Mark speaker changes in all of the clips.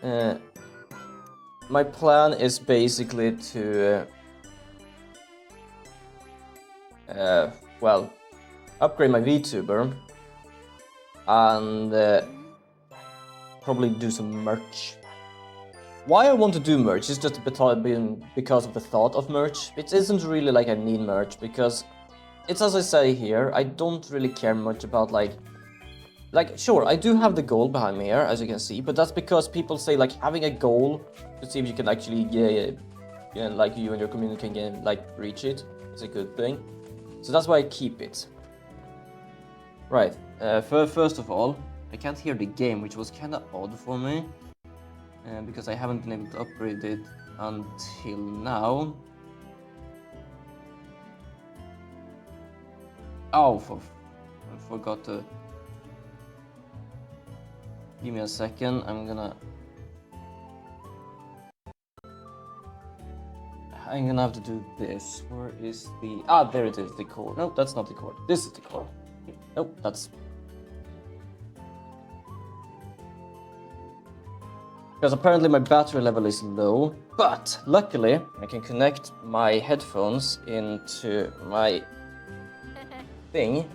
Speaker 1: my plan is basically to well, upgrade my VTuber and probably do some merch. Why I want to do merch is just because of the thought of merch. It isn't really like I need merch, because it's as I say here, I don't really care much about like sure, I do have the goal behind me here, as you can see, but that's because people say like having a goal to see if you can actually like you and your community can like reach it is a good thing. So that's why I keep it. Right, first of all, I can't hear the game, which was kinda odd for me. Because I haven't been able to upgrade it until now. Oh, I forgot to... Give me a second, I'm gonna have to do this. Where is the... Ah, there it is, the cord. No, that's not the cord. This is the cord. Nope, that's... Because apparently my battery level is low, but luckily I can connect my headphones into my thing.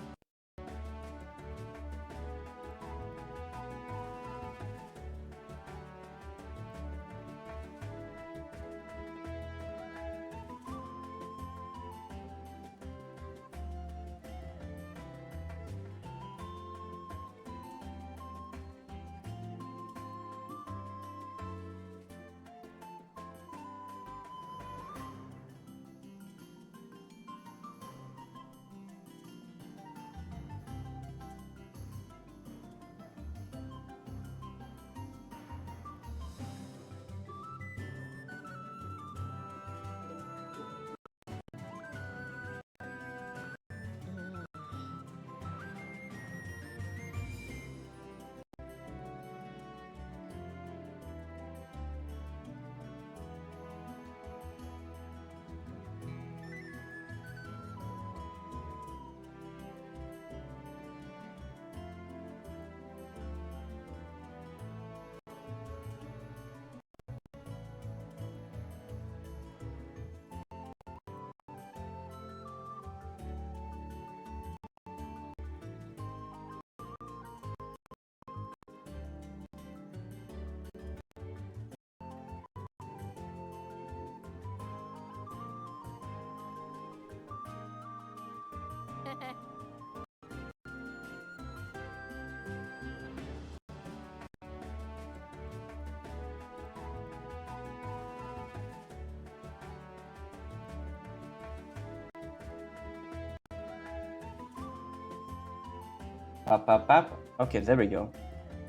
Speaker 1: Okay, there we go.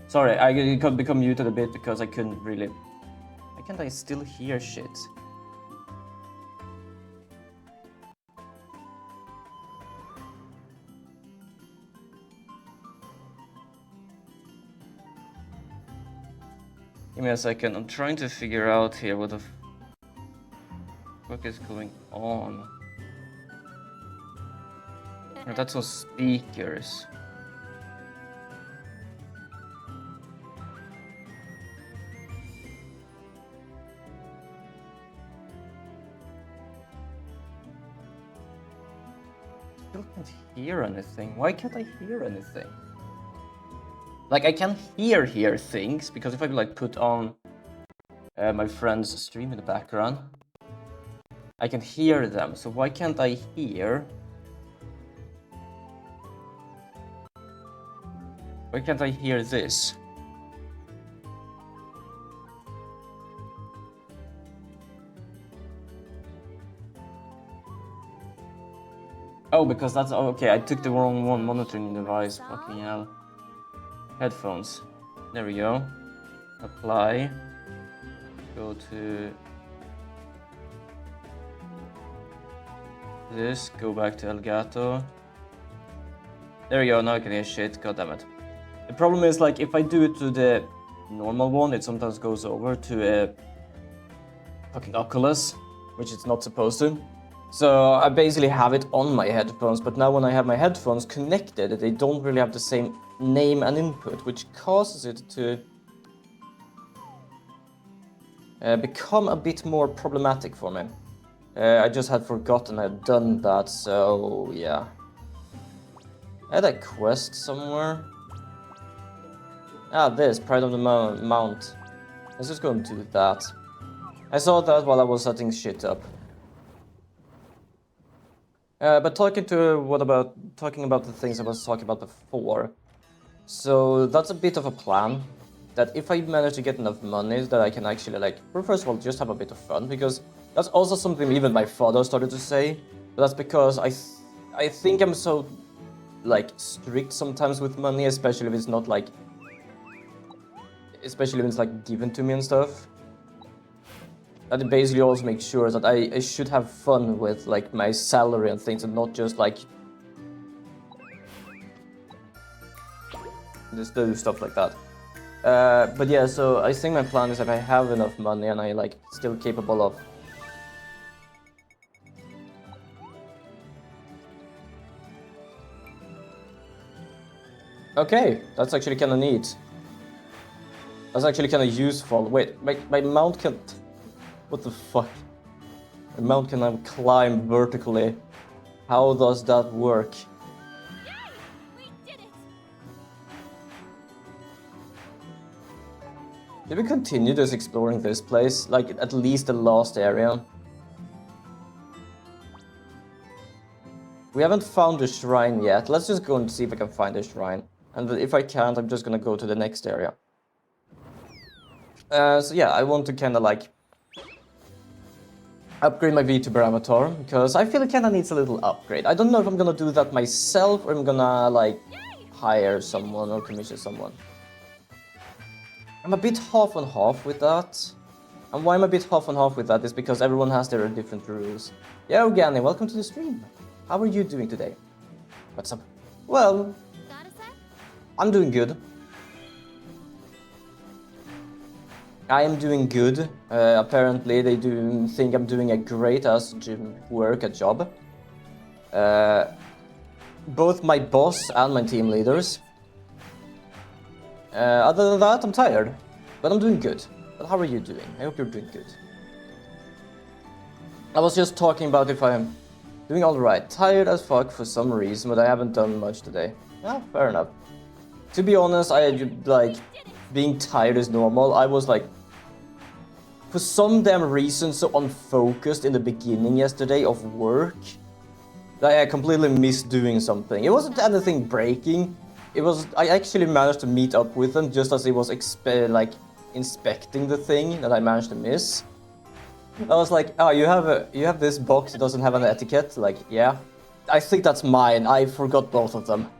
Speaker 1: Sorry, I could become muted a bit because I couldn't really... Why can't I still hear shit? Give me a second, I'm trying to figure out here what the fuck is going on. Oh, that's on speakers. Still can't hear anything. Why can't I hear anything? Like, I can hear things, because if I like put on my friend's stream in the background, I can hear them. So why can't I hear? Why can't I hear this? Oh, because that's... Oh, okay, I took the wrong one, monitoring device. Fucking hell. Headphones. There we go. Apply. Go to... this. Go back to Elgato. There we go, now I can hear shit. God damn it. The problem is, like, if I do it to the normal one, it sometimes goes over to a fucking Oculus, which it's not supposed to. So I basically have it on my headphones, but now when I have my headphones connected, they don't really have the same name and input, which causes it to become a bit more problematic for me. I just had forgotten I'd done that, so yeah. I had a quest somewhere. Ah, this, Pride of the Mount. Let's just go and do that. I saw that while I was setting shit up. But talking about the things I was talking about before. So that's a bit of a plan. That if I manage to get enough money, that I can actually well, first of all, just have a bit of fun, because that's also something even my father started to say. But that's because I think I'm so strict sometimes with money, especially if it's not especially when it's given to me and stuff. That it basically also makes sure that I should have fun with my salary and things, and not just just do stuff like that. But yeah, so I think my plan is if I have enough money and I still capable of okay, that's actually kind of neat. That's actually kind of useful. Wait, my mount can't... What the fuck? My mount can now climb vertically. How does that work?
Speaker 2: Yay! We did it!
Speaker 1: Did we continue just exploring this place? At least the last area? We haven't found the shrine yet. Let's just go and see if I can find the shrine. And if I can't, I'm just gonna go to the next area. So yeah, I want to kind of upgrade my VTuber avatar, because I feel it kind of needs a little upgrade. I don't know if I'm gonna do that myself or I'm gonna hire someone or commission someone. I'm a bit half and half with that. And why I'm a bit half and half with that is because everyone has their different rules. Yeah, Organi, welcome to the stream. How are you doing today? What's up? Well,
Speaker 2: Got a sec?
Speaker 1: I'm doing good. I am doing good. Apparently, they do think I'm doing a great ass work at job. Both my boss and my team leaders. Other than that, I'm tired, but I'm doing good. But how are you doing? I hope you're doing good. I was just talking about if I'm doing alright. Tired as fuck for some reason, but I haven't done much today. Yeah, fair enough. To be honest, being tired is normal. I was for some damn reason so unfocused in the beginning yesterday of work that I completely missed doing something. It wasn't anything breaking. It was, I actually managed to meet up with them just as he was inspecting the thing that I managed to miss. I was like, oh, you have this box that doesn't have an etiquette? Yeah. I think that's mine. I forgot both of them.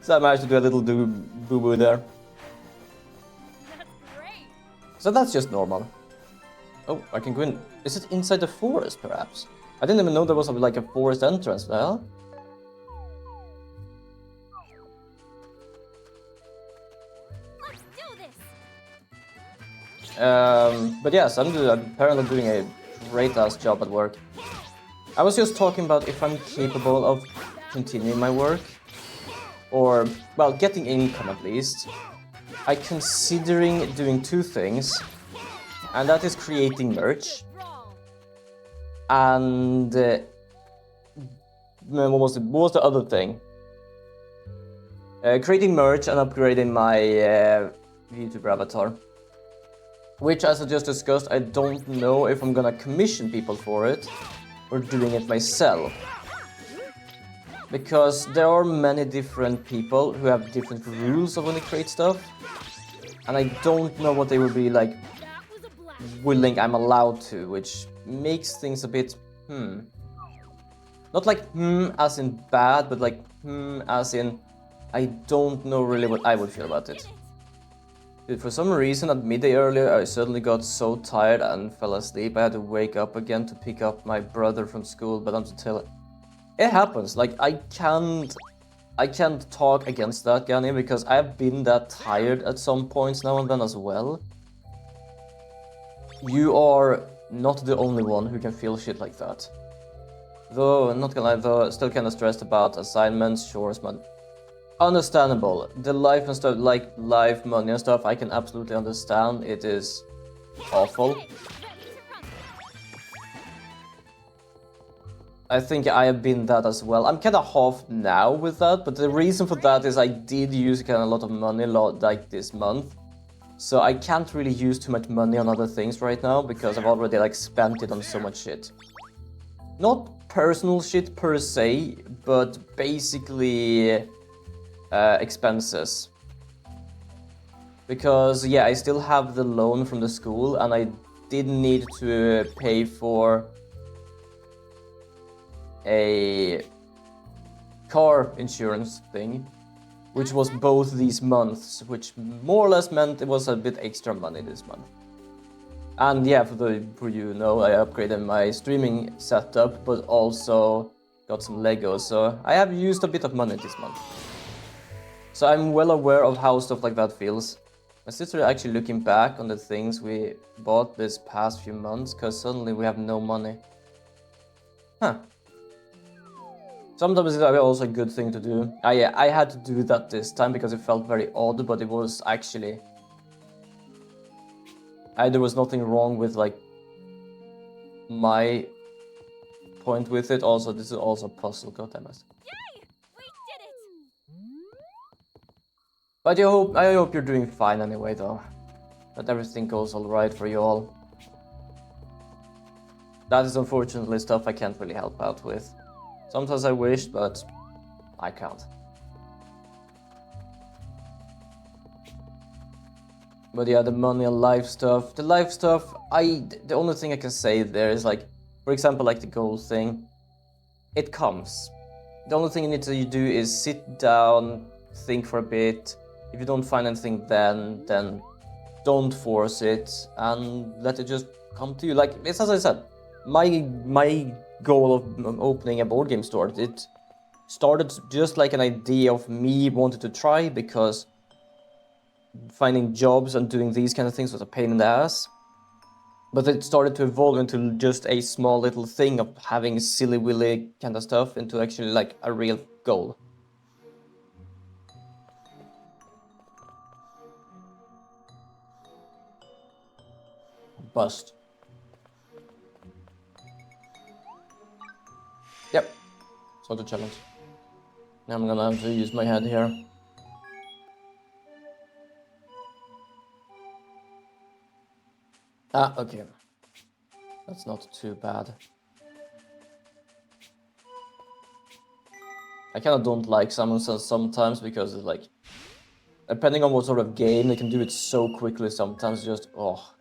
Speaker 1: So I managed to do a little boo-boo there.
Speaker 2: That's great!
Speaker 1: So that's just normal. Oh, I can go in. Is it inside the forest, perhaps? I didn't even know there was a forest entrance. The hell?
Speaker 2: Let's do this!
Speaker 1: But yes, I'm apparently doing a great-ass job at work. I was just talking about if I'm capable of continuing my work. Or, well, getting income at least. I'm considering doing two things. And that is creating merch. And... what was the other thing? Creating merch and upgrading my VTuber avatar. Which, as I just discussed, I don't know if I'm gonna commission people for it. Or doing it myself. Because there are many different people who have different rules of when they create stuff. And I don't know what they will be willing I'm allowed to, which makes things a bit, Not as in bad, but as in I don't know really what I would feel about it. Dude, for some reason at midday earlier I suddenly got so tired and fell asleep. I had to wake up again to pick up my brother from school, but I'm still... It happens, I can't talk against that, Gani, because I've been that tired at some points now and then as well. You are not the only one who can feel shit like that. Though, I'm not gonna lie, though, still kinda stressed about assignments, chores, man. Understandable. The life and stuff, life, money and stuff, I can absolutely understand. It is awful.
Speaker 2: Ready to rumble.
Speaker 1: I think I have been that as well. I'm kind of half now with that, but the reason for that is I did use kind of a lot of money like this month. So I can't really use too much money on other things right now because I've already like spent it on so much shit. Not personal shit per se, but basically expenses. Because yeah, I still have the loan from the school and I did need to pay for a car insurance thing, which was both these months, which more or less meant it was a bit extra money this month. And yeah, for you know, I upgraded my streaming setup, but also got some Legos, so I have used a bit of money this month. So I'm well aware of how stuff like that feels. My sister is actually looking back on the things we bought this past few months, because suddenly we have no money. Huh. Sometimes it's also a good thing to do. I had to do that this time because it felt very odd, but it was actually... there was nothing wrong with like my point with it. Also, this is also a puzzle, goddammit.
Speaker 2: Yay! We did it!
Speaker 1: But I hope you're doing fine anyway, though. That everything goes alright for you all. That is unfortunately stuff I can't really help out with. Sometimes I wish, but I can't. But yeah, the money and life stuff. The life stuff, the only thing I can say there is like, for example, like the goal thing. It comes. The only thing you need to do is sit down, think for a bit. If you don't find anything then don't force it and let it just come to you. Like, it's as I said, my goal of opening a board game store, it started just like an idea of me wanting to try because finding jobs and doing these kind of things was a pain in the ass. But it started to evolve into just a small little thing of having silly willy kind of stuff into actually like a real goal. Bust. Yep. So the challenge. Now I'm gonna have to use my head here. Ah, okay. That's not too bad. I kind of don't like Summon Sense sometimes because it's like, depending on what sort of game, they can do it so quickly sometimes, just, oh.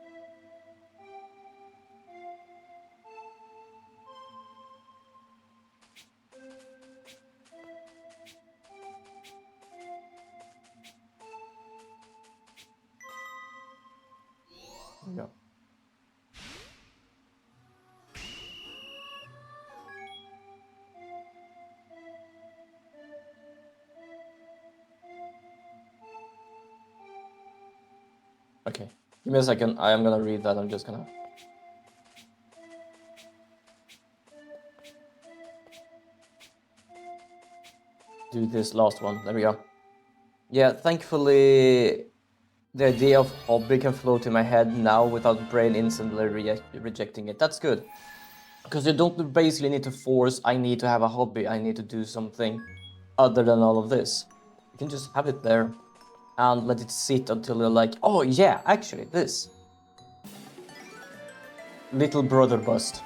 Speaker 1: Yeah. Okay, give me a second. I am gonna read that. I'm just gonna... do this last one. There we go. Yeah, thankfully, the idea of hobby can float in my head now without brain instantly rejecting it. That's good. Because you don't basically need to force, I need to have a hobby, I need to do something other than all of this. You can just have it there and let it sit until you're like, oh yeah, actually, this. Little brother bust.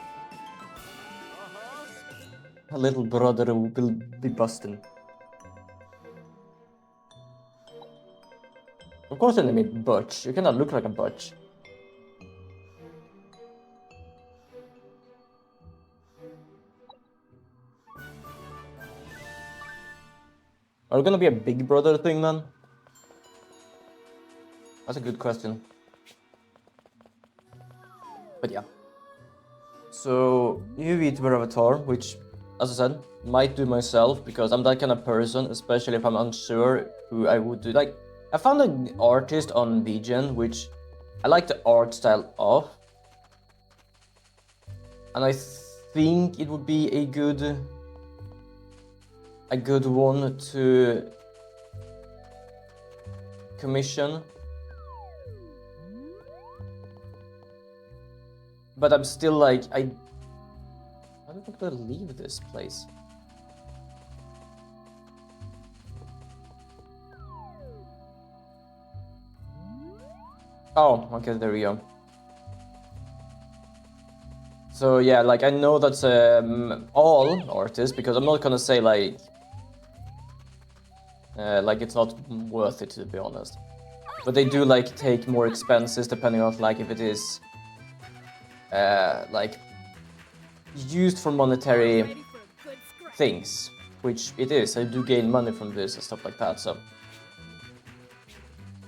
Speaker 1: A little brother will be busting. Of course, I mean butch. You cannot look like a butch. Are you gonna be a big brother thing then? That's a good question. But yeah. So, you eat Avatar, which, as I said, might do myself because I'm that kind of person, especially if I'm unsure who I would do. Like, I found an artist on VGen, which I like the art style of. And I think it would be a good one to commission. But I'm still like, how do I gonna leave this place? Oh, okay, there we go. So yeah, like I know that's all artists, because I'm not gonna say like it's not worth it, to be honest. But they do like take more expenses depending on like if it is like used for monetary
Speaker 2: Ready for a good scrap.
Speaker 1: things, which it is. I do gain money from this and stuff like that, so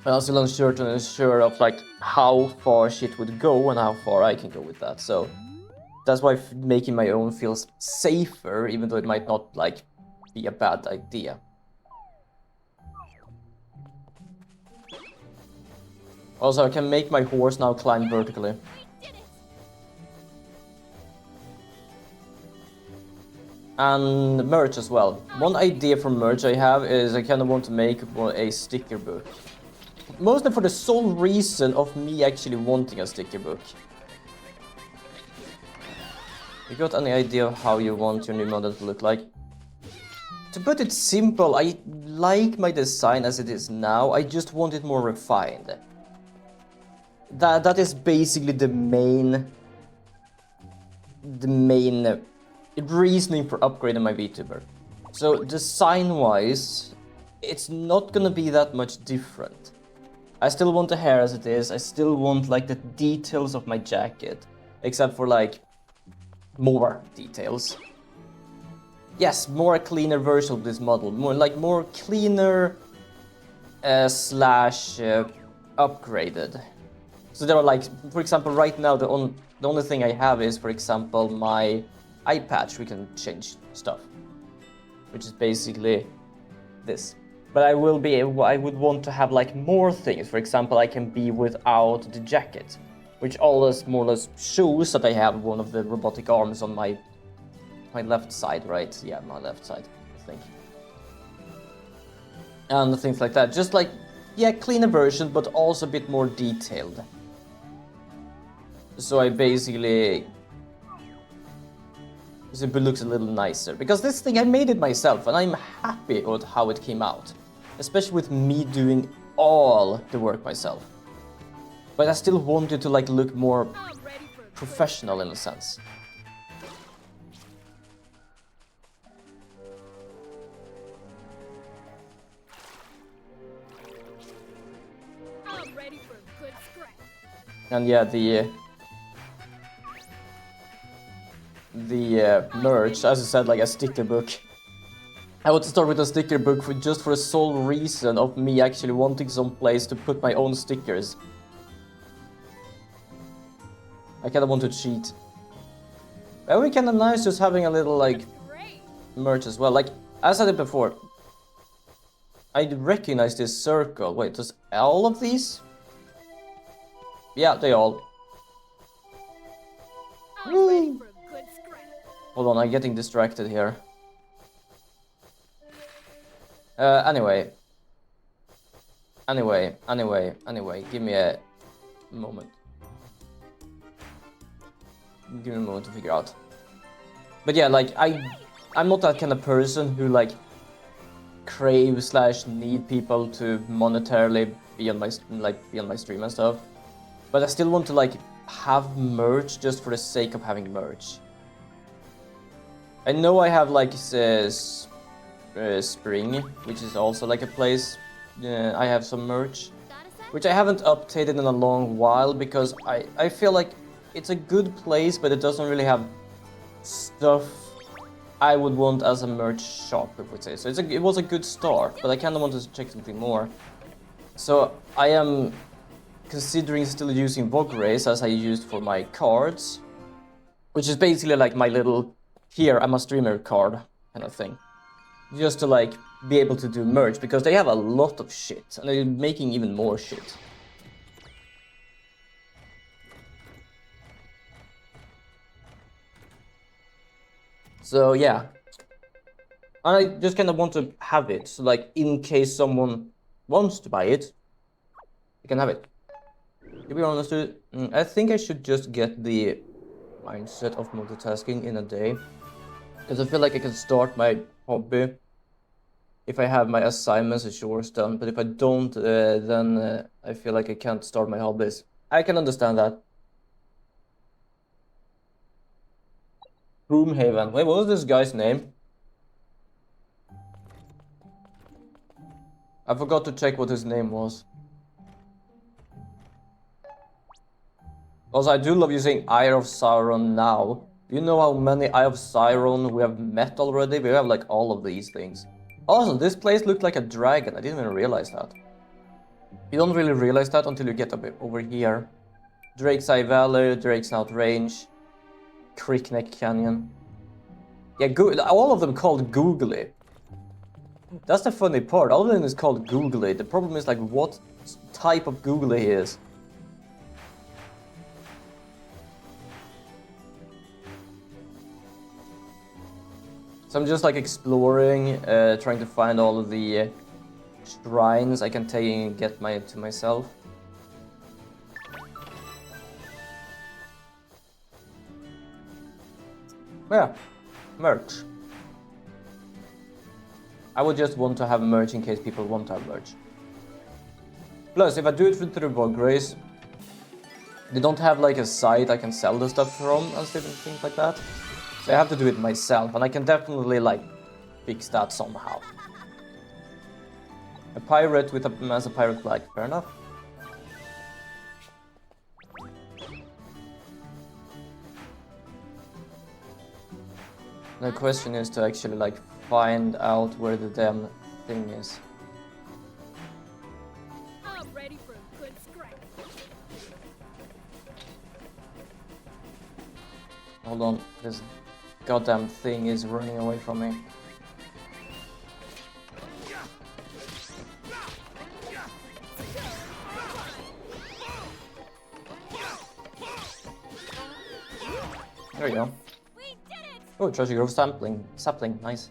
Speaker 1: I'm still unsure of like how far shit would go and how far I can go with that. So that's why making my own feels safer, even though it might not like be a bad idea. Also, I can make my horse now climb vertically.
Speaker 2: We did it.
Speaker 1: And merch as well. One idea for merch I have is I kind of want to make a sticker book. Mostly for the sole reason of me actually wanting a sticker book. You got any idea of how you want your new model to look like? To put it simple, I like my design as it is now, I just want it more refined. That is basically the main reasoning for upgrading my VTuber. So design-wise, it's not gonna be that much different. I still want the hair as it is, I still want like the details of my jacket, except for like more details. Yes, more cleaner version of this model, more cleaner slash upgraded. So there are like, for example, right now the only thing I have is, for example, my eye patch. We can change stuff, which is basically this. But I would want to have like more things. For example, I can be without the jacket, which always more or less shows that I have one of the robotic arms on my left side, right? Yeah, my left side, I think. And things like that. Just like, yeah, cleaner version, but also a bit more detailed. So I basically... so it looks a little nicer. Because this thing, I made it myself, and I'm happy with how it came out. Especially with me doing all the work myself. But I still want it to like look more
Speaker 2: I'm ready for a good
Speaker 1: professional in a sense.
Speaker 2: I'm ready for a good scrap.
Speaker 1: And yeah, the merch, as I said, like a sticker book. I want to start with a sticker book just for the sole reason of me actually wanting some place to put my own stickers. I kind of want to cheat. It would be kind of nice just having a little like
Speaker 2: Great.
Speaker 1: merch as well. Like, as I said before, I recognize this circle. Wait, does all of these? Yeah, they all.
Speaker 2: I'm ready for a good scrap.
Speaker 1: Hold on, I'm getting distracted here. Anyway, give me a moment. Give me a moment to figure out. But yeah, like, I'm not that kind of person who, like, crave slash need people to monetarily be on my stream and stuff. But I still want to, like, have merch just for the sake of having merch. I know I have, like, Spring, which is also like a place I have some merch,
Speaker 2: Got a sec?
Speaker 1: which I haven't updated in a long while because I feel like it's a good place, but it doesn't really have stuff I would want as a merch shop, if we say. So it was a good start, but I kind of want to check something more. So I am considering still using Vogue Race as I used for my cards, which is basically like my little, here I'm a streamer card kind of thing. Just to like be able to do merch, because they have a lot of shit and they're making even more shit. So yeah, I just kind of want to have it, so like in case someone wants to buy it, you can have it. To be honest, I think I should just get the mindset of multitasking in a day. Because I feel like I can start my hobby if I have my assignments and chores done, but if I don't, then I feel like I can't start my hobbies. I can understand that. Broomhaven. Wait, what was this guy's name? I forgot to check what his name was. Also, I do love using Eye of Sauron now. Do you know how many Eye of Sauron we have met already? We have like all of these things. Also, this place looked like a dragon. I didn't even realize that. You don't really realize that until you get a bit over here. Drake's Eye Valley, Drake's Snout Range, Crickneck Canyon. Yeah, all of them called Googly. That's the funny part. All of them is called Googly. The problem is like what type of Googly he is. So I'm just like exploring, trying to find all of the shrines I can take and get to myself. Yeah, merch. I would just want to have merch in case people want to have merch. Plus, if I do it through the Vogue Race, they don't have like a site I can sell the stuff from and things like that. So I have to do it myself, and I can definitely like fix that somehow. A pirate with as a pirate flag, fair enough. The question is to actually like find out where the damn thing is.
Speaker 2: I'm ready for a good scrap.
Speaker 1: Hold on, this goddamn thing is running away from me. There we go.
Speaker 2: We did it!
Speaker 1: Oh, Treasure Grove sapling, nice.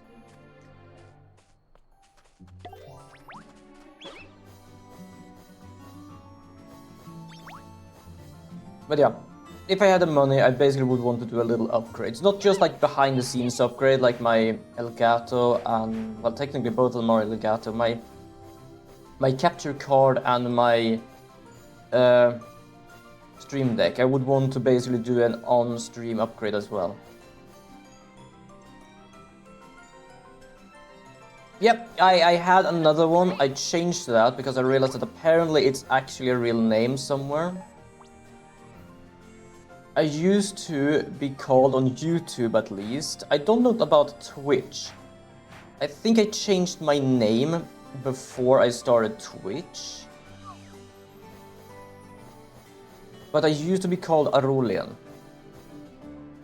Speaker 1: But yeah, if I had the money, I basically would want to do a little upgrades. Not just like behind the scenes upgrade, like my Elgato and, well, technically both of them are Elgato. My capture card and my Stream Deck. I would want to basically do an on-stream upgrade as well. Yep, I had another one. I changed that because I realized that apparently it's actually a real name somewhere. I used to be called on YouTube at least. I don't know about Twitch. I think I changed my name before I started Twitch. But I used to be called Aurelian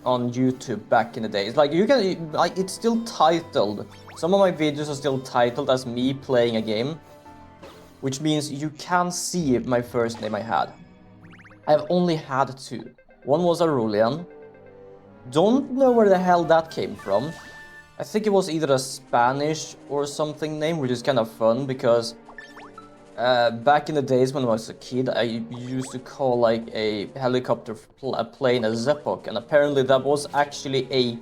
Speaker 1: on YouTube back in the days. Like it's still titled. Some of my videos are still titled as me playing a game, which means you can see my first name I had. I've only had two. One was Aurelian. Don't know where the hell that came from. I think it was either a Spanish or something name, which is kind of fun because back in the days when I was a kid, I used to call like a helicopter plane a Zepok, and apparently that was actually a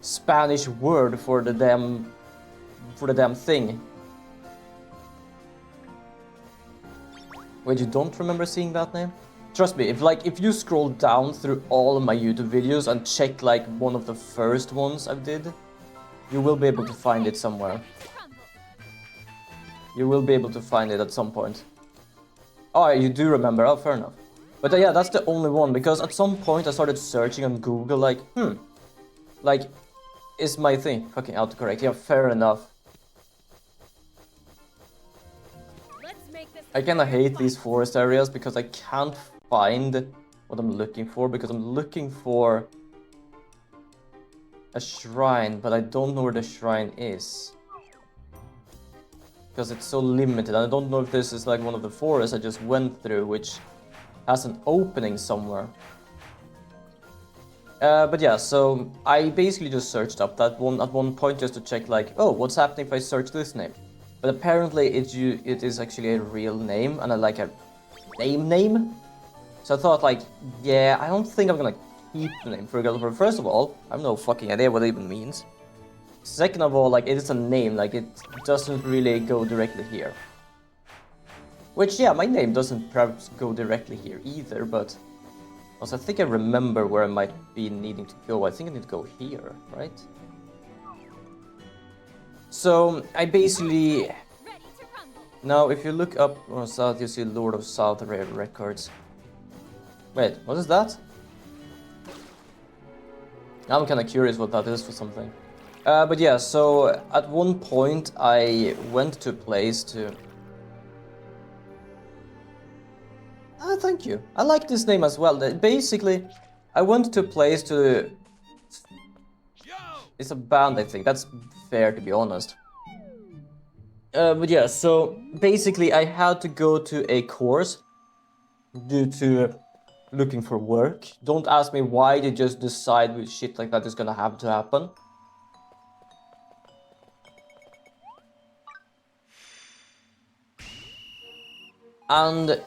Speaker 1: Spanish word for the damn thing. Wait, you don't remember seeing that name? Trust me, if you scroll down through all of my YouTube videos and check like one of the first ones I did, you will be able to find it somewhere. You will be able to find it at some point. Oh, you do remember. Oh, fair enough. But yeah, that's the only one, because at some point I started searching on Google like, like, is my thing fucking autocorrect? Yeah, fair enough. I kinda hate these forest areas because I can't find what I'm looking for, because I'm looking for a shrine, but I don't know where the shrine is. Because it's so limited, and I don't know if this is like one of the forests I just went through, which has an opening somewhere. But yeah, so I basically just searched up that one at one point just to check like, oh, what's happening if I search this name? But apparently it is actually a real name, and I like a name. So I thought like, yeah, I don't think I'm gonna keep the name. For example, first of all, I have no fucking idea what it even means. Second of all, like, it is a name, like, it doesn't really go directly here. Which, yeah, my name doesn't perhaps go directly here either, but... Also, I think I remember where I might be needing to go. I think I need to go here, right? So, I basically...
Speaker 2: Ready to rumble.
Speaker 1: Now, if you look up on South, you see Lord of South records. Wait, what is that? I'm kind of curious what that is for something. But yeah, so at one point I went to a place to... Ah, thank you. I like this name as well. Basically, I went to a place to... It's a band, I think. That's fair, to be honest. But yeah, so basically I had to go to a course due to looking for work. Don't ask me why they just decide with shit like that is gonna have to happen. And...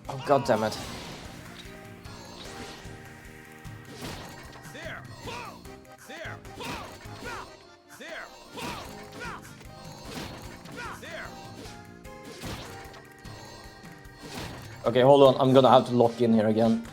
Speaker 1: Oh, god damn it. Okay, hold on, I'm gonna have to lock in here again.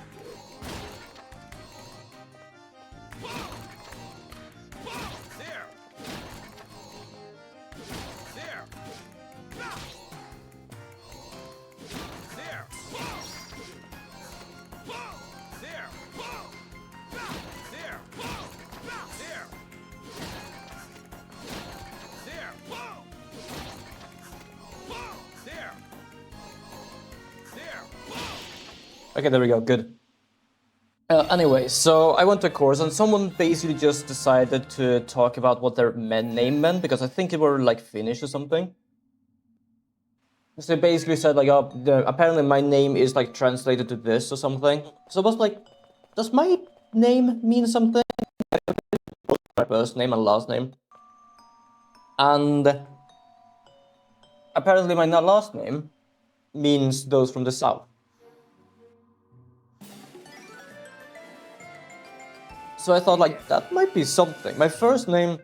Speaker 1: Okay, there we go, good. Anyway, so I went to a course and someone basically just decided to talk about what their name meant, because I think it were like Finnish or something. So they basically said like, oh, apparently my name is like translated to this or something. So I was like, does my name mean something? My first name and last name. And apparently my last name means those from the south. So I thought, like, that might be something. My first name,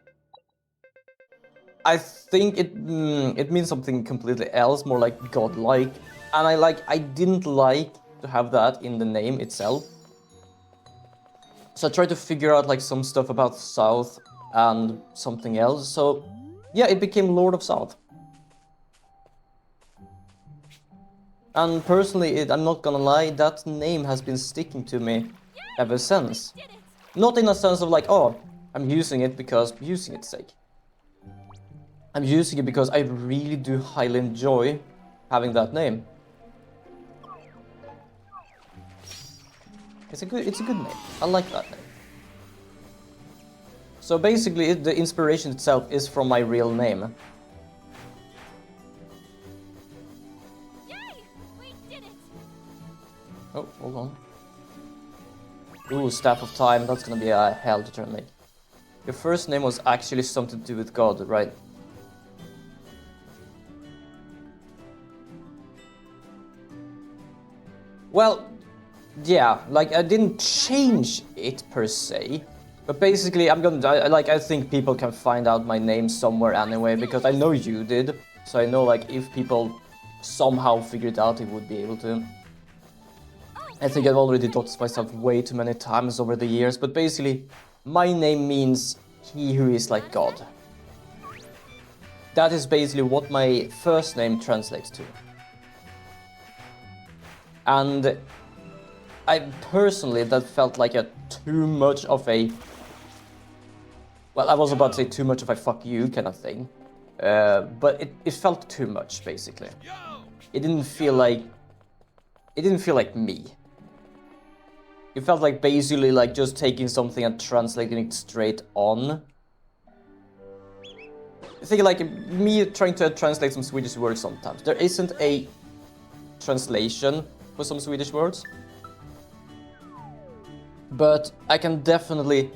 Speaker 1: I think it means something completely else, more like godlike. And I didn't like to have that in the name itself. So I tried to figure out like some stuff about South and something else. So yeah, it became Lord of South. And personally, I'm not gonna lie, that name has been sticking to me ever since. Not in a sense of like, oh, I'm using it because using its sake. I'm using it because I really do highly enjoy having that name. It's a good name. I like that name. So basically, the inspiration itself is from my real name.
Speaker 2: Yay! We did it!
Speaker 1: Oh, hold on. Ooh, Staff of Time, that's gonna be a hell to try and make. Your first name was actually something to do with God, right? Well, yeah, like I didn't change it per se, but basically I think people can find out my name somewhere anyway, because I know you did, so I know like if people somehow figured it out, they would be able to. I think I've already doxed myself way too many times over the years, but basically, my name means he who is like God. That is basically what my first name translates to. And I personally, that felt like a too much of a... Well, I was about to say too much of a fuck you kind of thing. But it felt too much, basically. It didn't feel like me. It felt like basically like just taking something and translating it straight on. I think like me trying to translate some Swedish words sometimes. There isn't a translation for some Swedish words. But I can definitely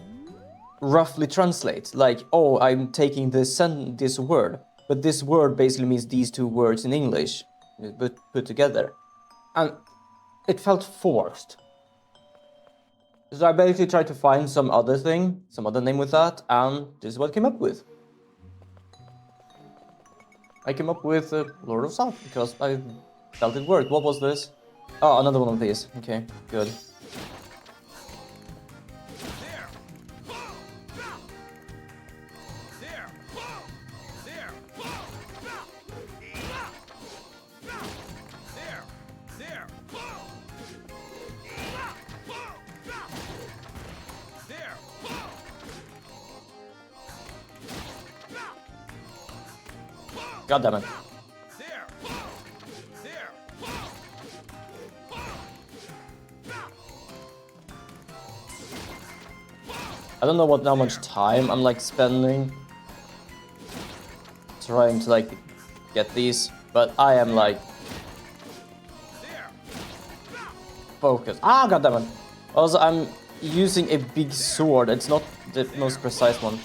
Speaker 1: roughly translate. Like, oh, I'm taking this word. But this word basically means these two words in English, but put together. And it felt forced. So I basically tried to find some other thing, some other name with that, and this is what I came up with. I came up with Lord of South because I felt it worked. What was this? Oh, another one of these. Okay, good. God damn it. I don't know how much time I'm like spending trying to like get these, but I am like focused. Ah, god damn it. Also, I'm using a big sword. It's not the most precise one.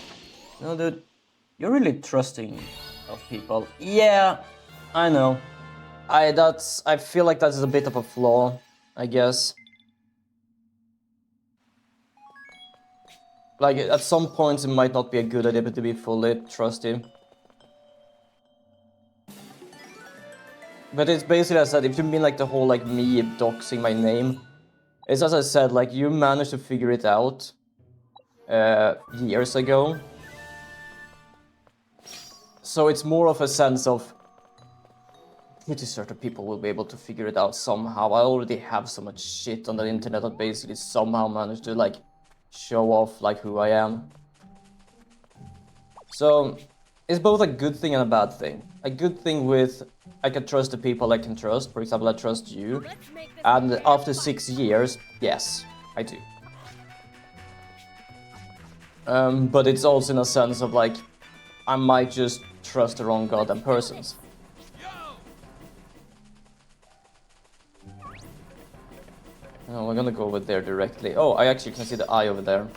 Speaker 1: No, dude, you're really trusting of people. Yeah, I know. I feel like that is a bit of a flaw, I guess. Like, at some points it might not be a good idea to be fully trusty. But it's basically, as I said, if you mean like the whole like me doxing my name, it's as I said, like you managed to figure it out years ago. So it's more of a sense of pretty certain people will be able to figure it out somehow. I already have so much shit on the internet that basically somehow managed to like show off like who I am. So it's both a good thing and a bad thing. A good thing with I can trust the people I can trust. For example, I trust you.
Speaker 2: Let's make this
Speaker 1: And
Speaker 2: a fair
Speaker 1: after
Speaker 2: fight.
Speaker 1: 6 years, yes, I do. But it's also in a sense of like, I might just trust the wrong goddamn persons. Oh, we're gonna go over there directly. Oh, I actually can see the eye over there.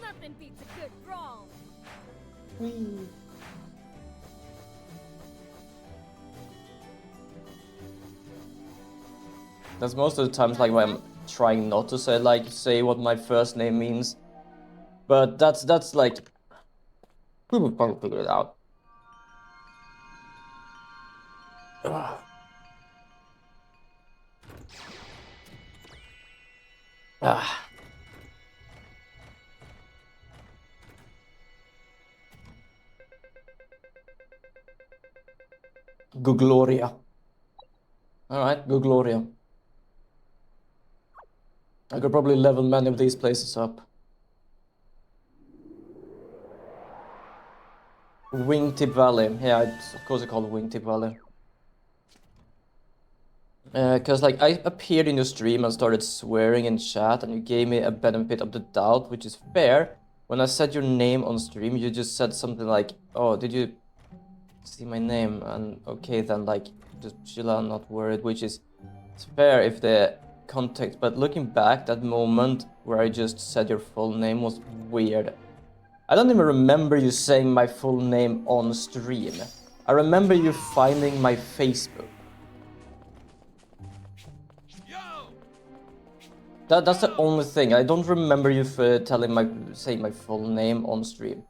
Speaker 2: Nothing beats a good brawl.
Speaker 1: That's most of the times like when I'm trying not to say what my first name means. But that's like we will probably figure it out. Ugh. Ah. Gugloria. Alright, Gugloria. I could probably level many of these places up. Wingtip Valley. Yeah, of course I call it Wingtip Valley. Because like I appeared in your stream and started swearing in chat and you gave me a benefit of the doubt, which is fair. When I said your name on stream, you just said something like, oh, did you see my name? And okay, then like, just chill out, not worried, which is it's fair if the context. But looking back, that moment where I just said your full name was weird. I don't even remember you saying my full name on stream. I remember you finding my Facebook. That's the only thing. I don't remember you saying my full name on stream.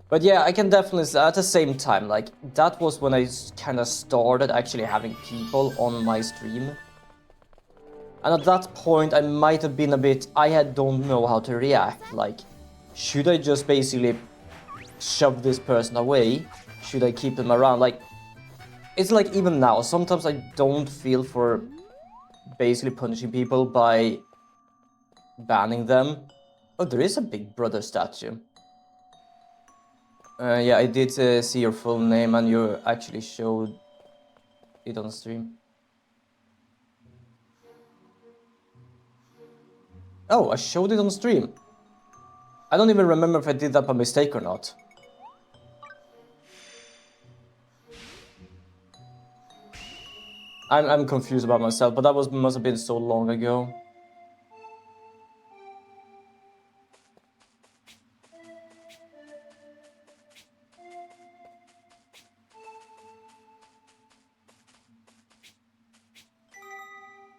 Speaker 1: But yeah, I can definitely say at the same time, like that was when I kind of started actually having people on my stream. And at that point, I might have been a bit, don't know how to react. Like, should I just basically shove this person away? Should I keep them around? Like, it's like even now, sometimes I don't feel for basically punishing people by banning them. Oh, there is a Big Brother statue. Yeah, I did see your full name and you actually showed it on stream. Oh, I showed it on stream. I don't even remember if I did that by mistake or not. I'm confused about myself, but that must have been so long ago.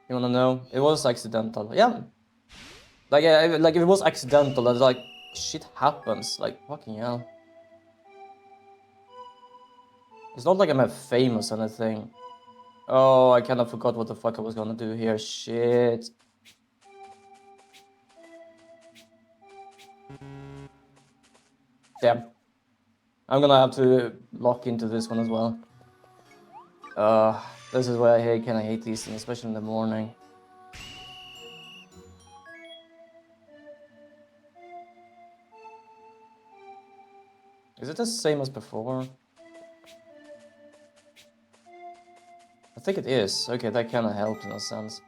Speaker 1: You wanna know? It was accidental. Yeah. Like, like if it was accidental, that's like, shit happens. Like, fucking hell. It's not like I'm famous or anything. Oh, I kind of forgot what the fuck I was gonna do here. Shit. Damn. I'm gonna have to lock into this one as well. This is why I kinda hate these things, especially in the morning. Is it the same as before? I think it is. Okay, that kinda helped in a sense.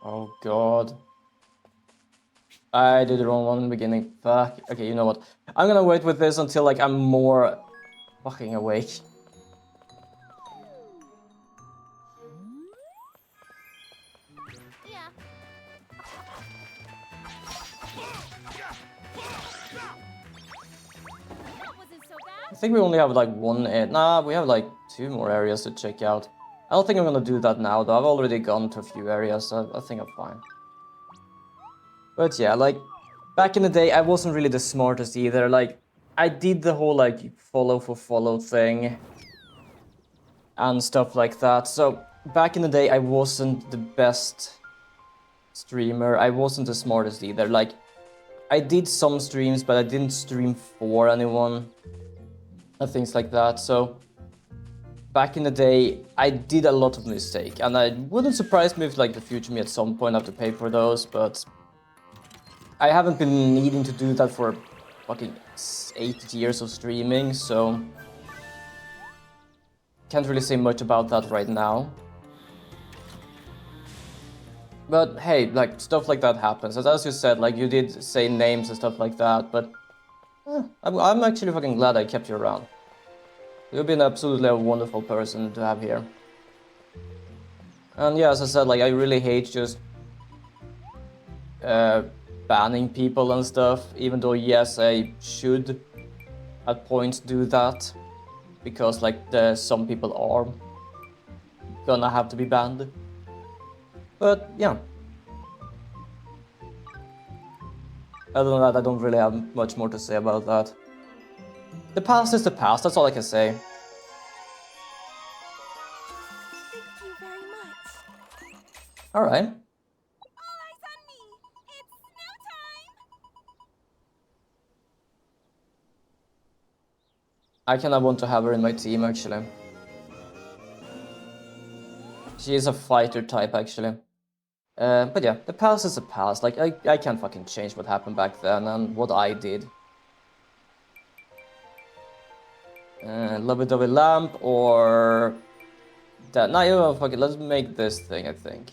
Speaker 1: Oh god. I did the wrong one in the beginning. Fuck. Okay, you know what? I'm gonna wait with this until like I'm more fucking awake.
Speaker 2: Yeah. That wasn't so
Speaker 1: I
Speaker 2: bad.
Speaker 1: think we only have like one. Nah, we have like 2 more areas to check out. I don't think I'm gonna do that now though. I've already gone to a few areas, so I think I'm fine. But yeah, like back in the day, I wasn't really the smartest either. Like I did the whole like follow for follow thing and stuff like that. So back in the day, I wasn't the best streamer. I wasn't the smartest either. Like I did some streams, but I didn't stream for anyone and things like that. So back in the day, I did a lot of mistakes, and I wouldn't surprise me if like the future me at some point I have to pay for those, but I haven't been needing to do that for fucking 8 years of streaming, so can't really say much about that right now. But hey, like stuff like that happens. As you said, like you did say names and stuff like that, but I'm actually fucking glad I kept you around. You've been absolutely a wonderful person to have here. And yeah, as I said, like I really hate just banning people and stuff, even though yes, I should at points do that, because like some people are gonna have to be banned. But yeah. Other than that, I don't really have much more to say about that. The past is the past, that's all I can say.
Speaker 2: Thank you very much.
Speaker 1: Alright.
Speaker 2: All eyes on me. It's snow time.
Speaker 1: I kinda want to have her in my team, actually. She is a fighter type, actually. But yeah, the past is the past. Like, I can't fucking change what happened back then and what I did. Lovey-dovey lamp or... that. No, you know, fuck it, let's make this thing, I think.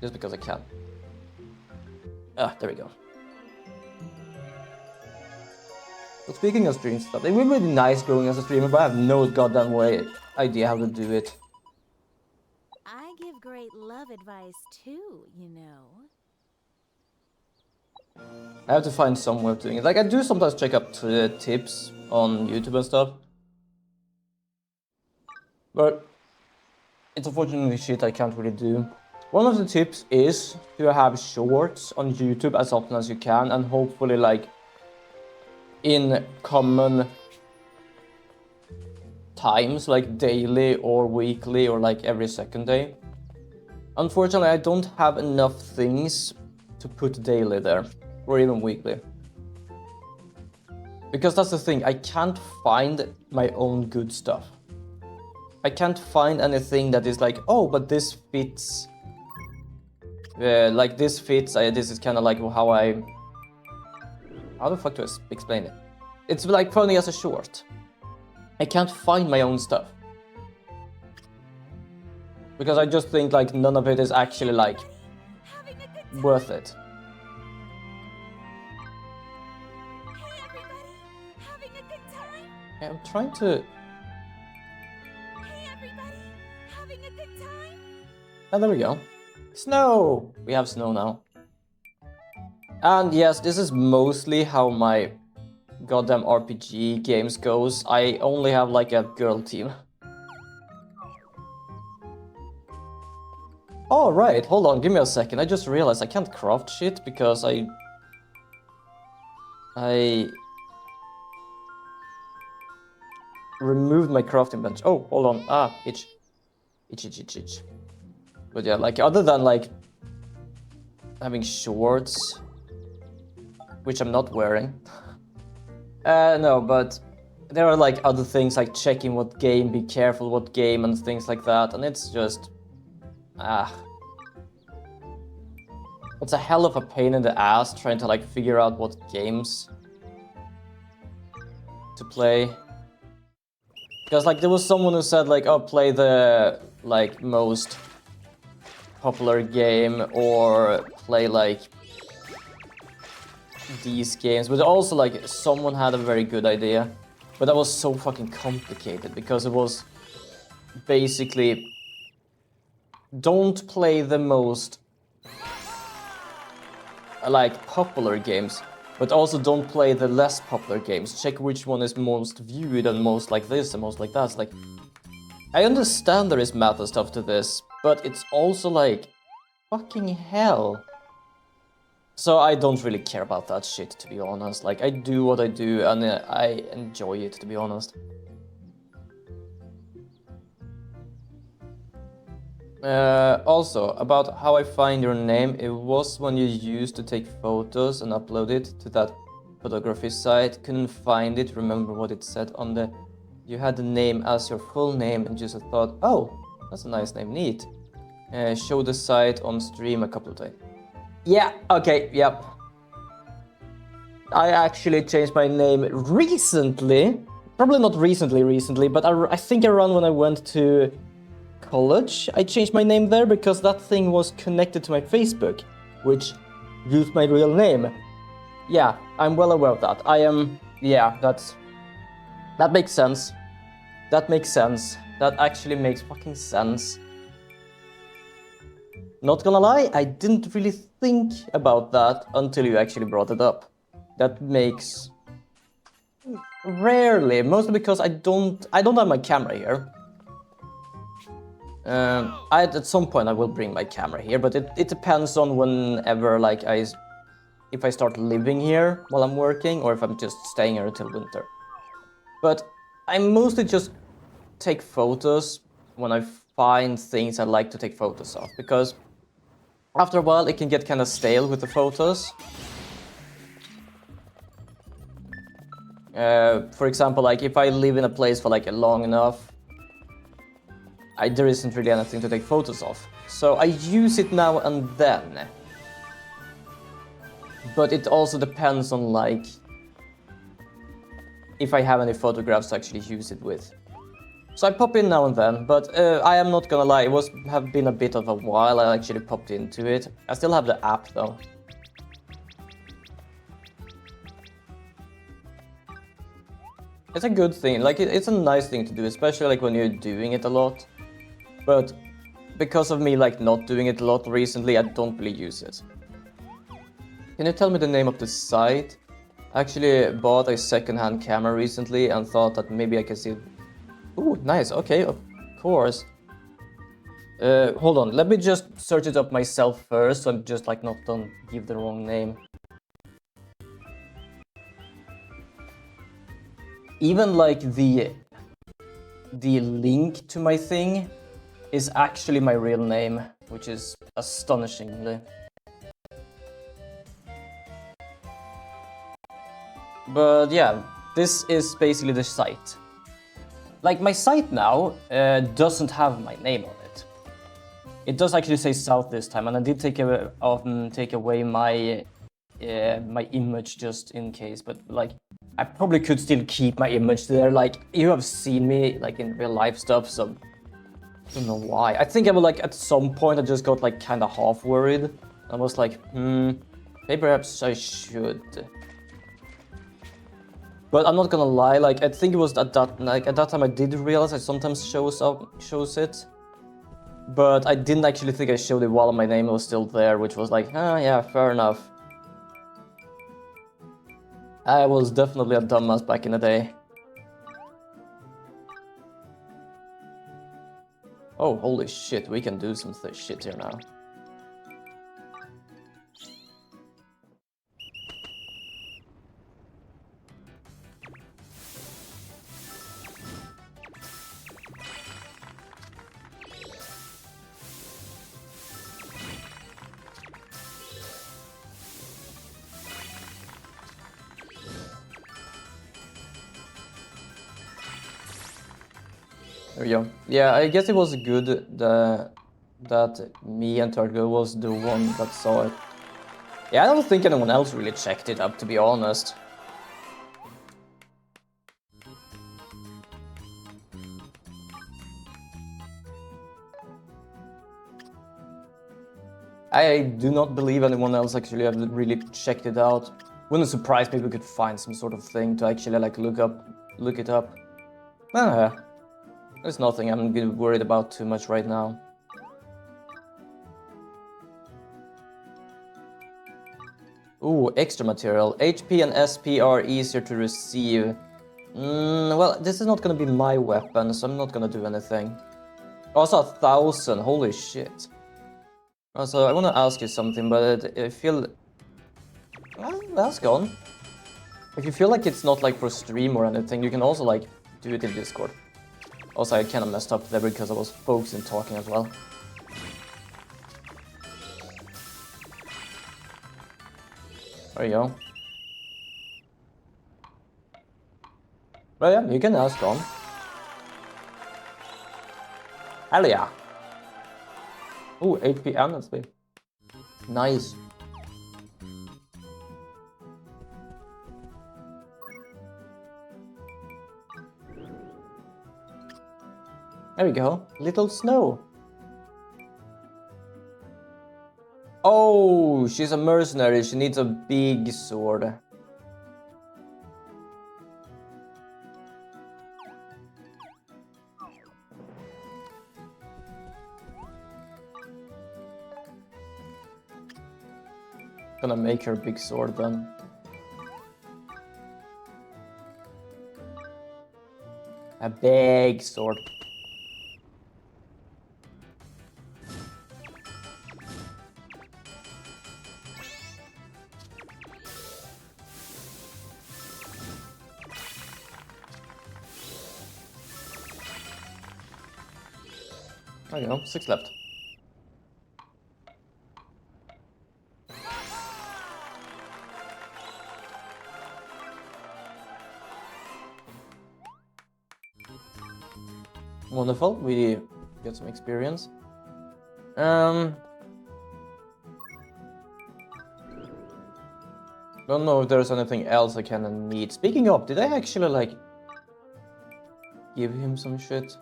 Speaker 1: Just because I can. Ah, there we go. But speaking of stream stuff, it would be really nice growing as a streamer, but I have no goddamn idea how to do it.
Speaker 2: I give great love advice too, you know.
Speaker 1: I have to find some way of doing it. Like, I do sometimes check up tips on YouTube and stuff. But it's unfortunately shit I can't really do. One of the tips is to have shorts on YouTube as often as you can, and hopefully like in common times, like daily or weekly or like every second day. Unfortunately, I don't have enough things to put daily there, or even weekly. Because that's the thing, I can't find my own good stuff. I can't find anything that is like, oh, but this fits. Like this fits, this is kind of like how I... How the fuck do I explain it? It's like funny as a short. I can't find my own stuff. Because I just think like none of it is actually like worth it.
Speaker 2: Hey everybody, having a good time?
Speaker 1: Yeah, I'm trying to...
Speaker 2: Hey everybody, having a good time?
Speaker 1: Oh, there we go. Snow! We have snow now. And yes, this is mostly how my goddamn RPG games goes. I only have like a girl team. Oh right, hold on, give me a second. I just realized I can't craft shit because I removed my crafting bench. Oh, hold on. Ah, itch. Itch. But yeah, like other than like having shorts, which I'm not wearing. No, but there are like other things like checking what game, be careful what game and things like that, and it's just it's a hell of a pain in the ass trying to like figure out what games to play. Because like there was someone who said like, oh, play the like most popular game or play like these games, but also like someone had a very good idea, but that was so fucking complicated because it was basically don't play the most like popular games, but also don't play the less popular games. Check which one is most viewed and most like this and most like that. It's like, I understand there is meta stuff to this, but it's also like, fucking hell. So I don't really care about that shit, to be honest. Like, I do what I do and I enjoy it, to be honest. Also, about how I find your name, it was when you used to take photos and upload it to that photography site. Couldn't find it, remember what it said on the... You had the name as your full name and just thought, oh, that's a nice name, neat. Show the site on stream a couple of times. Yeah, okay, yep. I actually changed my name recently. Probably not recently, but I think around when I went to college, I changed my name there because that thing was connected to my Facebook, which used my real name. Yeah, I'm well aware of that. Yeah, that makes sense. That makes sense. That actually makes fucking sense. Not gonna lie, I didn't really think about that until you actually brought it up. That makes... Rarely, mostly because I don't have my camera here. At some point I will bring my camera here, but it depends on whenever, like, if I start living here while I'm working, or if I'm just staying here until winter. But I mostly just take photos when I find things I like to take photos of, because after a while it can get kind of stale with the photos. For example, like if I live in a place for like long enough, there isn't really anything to take photos of. So I use it now and then. But it also depends on like if I have any photographs to actually use it with. So I pop in now and then, but I am not gonna lie, it have been a bit of a while I actually popped into it. I still have the app though. It's a good thing, like it's a nice thing to do, especially like when you're doing it a lot. But because of me like not doing it a lot recently, I don't really use it. Can you tell me the name of the site? I actually bought a second-hand camera recently and thought that maybe I can see... Ooh, nice, okay, of course. Hold on, let me just search it up myself first, so I'm just like don't give the wrong name. Even like the link to my thing is actually my real name, which is astonishingly. But yeah, this is basically the site. Like my site now doesn't have my name on it. It does actually say South this time, and I did take away my my image just in case. But like, I probably could still keep my image there. Like, you have seen me like in real life stuff, so I don't know why. I think I was like at some point I just got like kind of half worried. I was like, maybe perhaps I should. But I'm not gonna lie, like I think it was at that time I did realize I sometimes shows it. But I didn't actually think I showed it while my name was still there, which was like, ah, yeah, fair enough. I was definitely a dumbass back in the day. Oh, holy shit, we can do some shit here now. There we go. Yeah, I guess it was good that me and Turtle was the one that saw it. Yeah, I don't think anyone else really checked it up, to be honest. I do not believe anyone else actually have really checked it out. Wouldn't surprise me if we could find some sort of thing to actually like look it up. There's nothing I'm worried about too much right now. Ooh, extra material. HP and SP are easier to receive. Well, this is not gonna be my weapon, so I'm not gonna do anything. Also 1,000, holy shit. Also, I wanna ask you something, but I feel... Well, that's gone. If you feel like it's not like for stream or anything, you can also like do it in Discord. Also, I kinda messed up there because I was focusing talking as well. There you go. Well, yeah, you can ask on. Hell yeah. Ooh, HP and SP. Nice. There we go. Little Snow. Oh, she's a mercenary. She needs a big sword. Gonna make her big sword then. A big sword. There you go, 6 left. Wonderful, we get some experience. Don't know if there's anything else I can need. Speaking of, did I actually like give him some shit?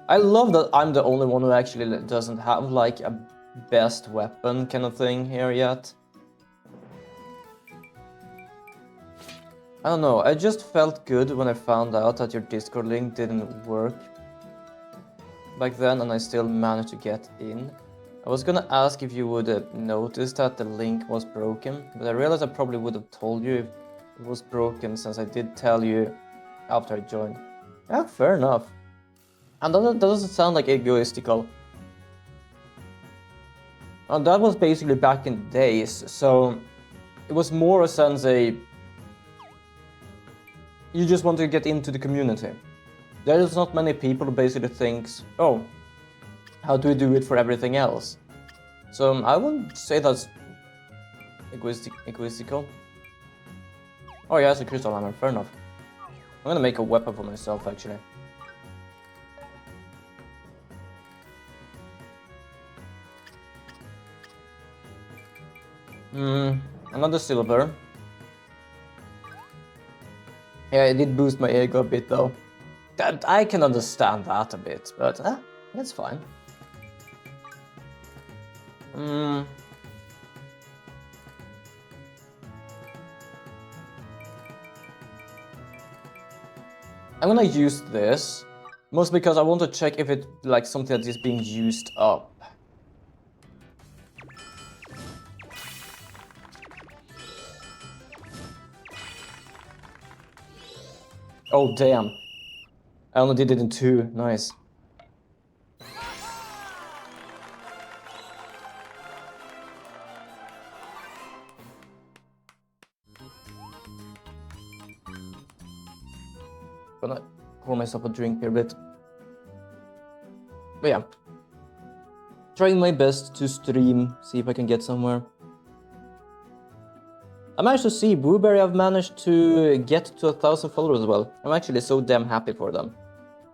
Speaker 1: I love that I'm the only one who actually doesn't have like a best weapon kind of thing here yet. I don't know, I just felt good when I found out that your Discord link didn't work back then and I still managed to get in. I was gonna ask if you would have noticed that the link was broken, but I realized I probably would have told you if it was broken since I did tell you after I joined. Yeah, fair enough. And that doesn't sound like egoistical. And that was basically back in the days, so it was more a sense you just want to get into the community. There's not many people who basically thinks, oh, how do we do it for everything else? So I wouldn't say that's egoistical. Oh yeah, it's a crystal hammer, fair enough. I'm gonna make a weapon for myself actually. Another silver. Yeah, it did boost my ego a bit though. That I can understand that a bit, but that's fine. I'm gonna use this Mostly because I want to check if it's like something that is being used up. Oh damn. I only did it in 2, nice. Gonna pour myself a drink here a bit. But yeah. Trying my best to stream, see if I can get somewhere. I managed to see Blueberry have managed to get to 1,000 followers as well. I'm actually so damn happy for them.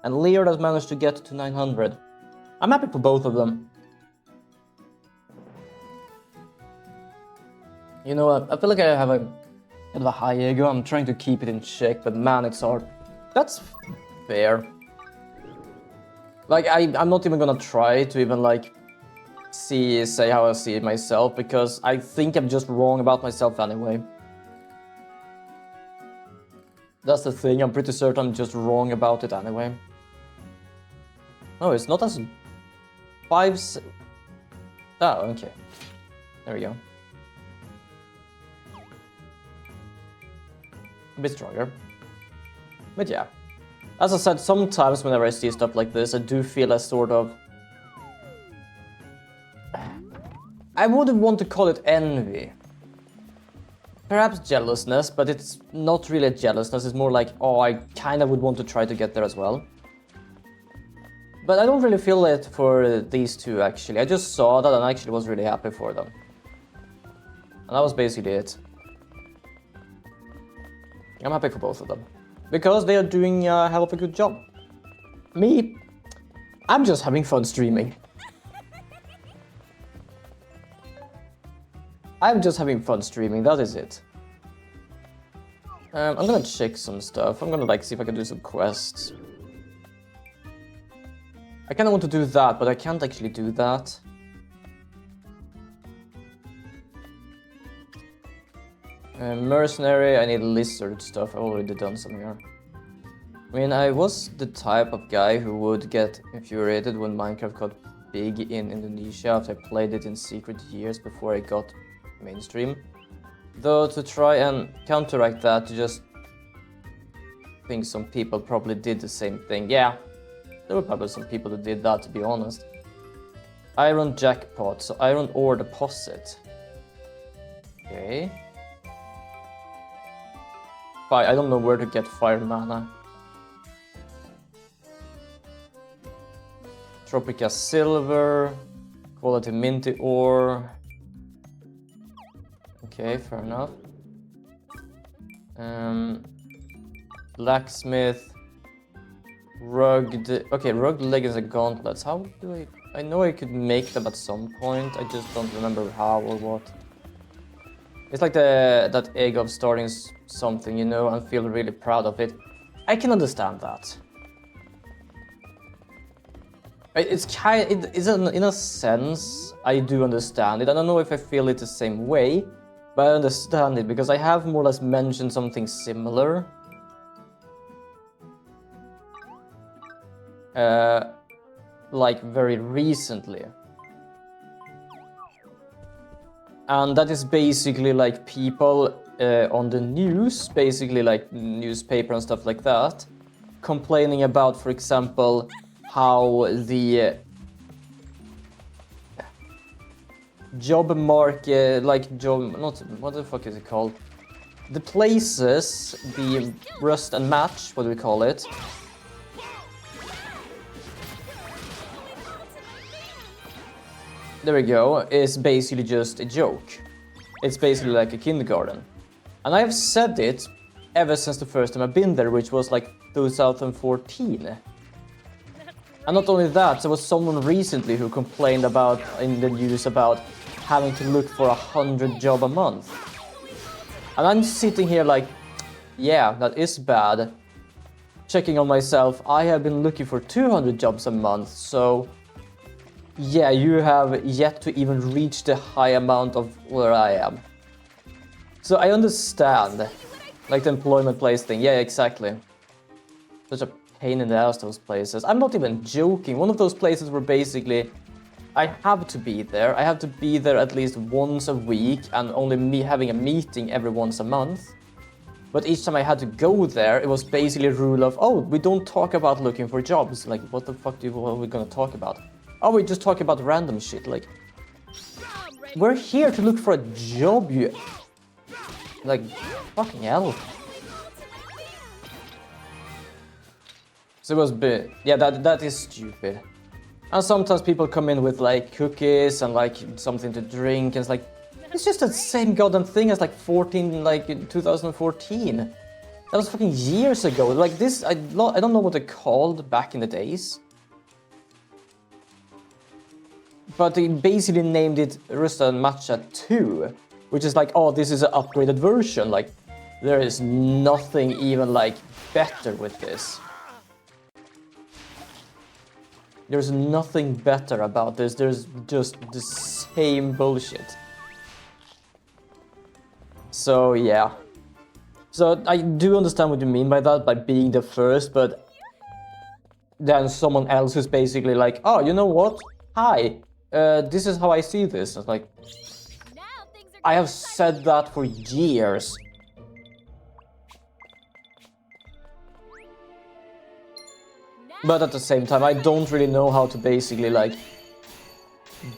Speaker 1: And Leard has managed to get to 900. I'm happy for both of them. You know, I feel like I have a bit of a high ego. I'm trying to keep it in check, but man, it's hard. That's fair. Like, I'm not even gonna try to even, like, say how I see it myself, because I think I'm just wrong about myself anyway. That's the thing, I'm pretty certain I'm just wrong about it anyway. No, it's not as... 5... Oh, okay. There we go. A bit stronger. But yeah. As I said, sometimes whenever I see stuff like this, I do feel a sort of... I wouldn't want to call it envy. Perhaps jealousness, but it's not really jealousness, it's more like, oh, I kinda would want to try to get there as well. But I don't really feel it for these two, actually. I just saw that and I actually was really happy for them. And that was basically it. I'm happy for both of them. Because they are doing a hell of a good job. Me, I'm just having fun streaming. I'm just having fun streaming, that is it. I'm gonna check some stuff. I'm gonna like see if I can do some quests. I kinda want to do that, but I can't actually do that. Mercenary, I need lizard stuff. I've already done some here. I mean, I was the type of guy who would get infuriated when Minecraft got big in Indonesia after I played it in secret years before I got mainstream. Though to try and counteract that, just think some people probably did the same thing. Yeah, there were probably some people who did that, to be honest. Iron jackpot, so iron ore deposit. Okay. I don't know where to get fire mana. Tropica silver, quality minty ore. Okay, fair enough. Blacksmith, rugged. Okay, rugged leggings and gauntlets. How do I know I could make them at some point. I just don't remember how or what. It's like that egg of starting something, you know, and feel really proud of it. I can understand that. It's in a sense, I do understand it. I don't know if I feel it the same way, but I understand it because I have more or less mentioned something similar. Like very recently. And that is basically like people on the news, basically like newspaper and stuff like that, complaining about, for example, how the job market, like job, not, what the fuck is it called? The places, the rust and match, what do we call it? There we go, is basically just a joke. It's basically like a kindergarten. And I have said it ever since the first time I've been there, which was like 2014. And not only that, there was someone recently who complained about in the news about having to look for 100 jobs a month. And I'm sitting here like, yeah, that is bad. Checking on myself, I have been looking for 200 jobs a month, so yeah, you have yet to even reach the high amount of where I am. So I understand, like the employment place thing, yeah, exactly. Such a pain in the ass, those places. I'm not even joking. One of those places where basically I have to be there. I have to be there at least once a week and only me having a meeting every once a month. But each time I had to go there, it was basically a rule of, oh, we don't talk about looking for jobs. Like, what the fuck what are we gonna talk about? Oh, we just talk about random shit. Like, we're here to look for a job, you... Like, fucking hell. So it was bit... Yeah, that is stupid. And sometimes people come in with, like, cookies and, like, something to drink. And it's like, it's just the same goddamn thing as, like, 2014. That was fucking years ago. Like, this... I don't know what they're called back in the days. But they basically named it Rusta Matcha 2, which is like, oh, this is an upgraded version. Like, there is nothing even, like, better with this. There's nothing better about this. There's just the same bullshit. So, yeah. So, I do understand what you mean by that, by being the first, but then someone else who's basically like, oh, you know what? Hi. This is how I see this. It's like, I have said that for years. But at the same time, I don't really know how to basically, like,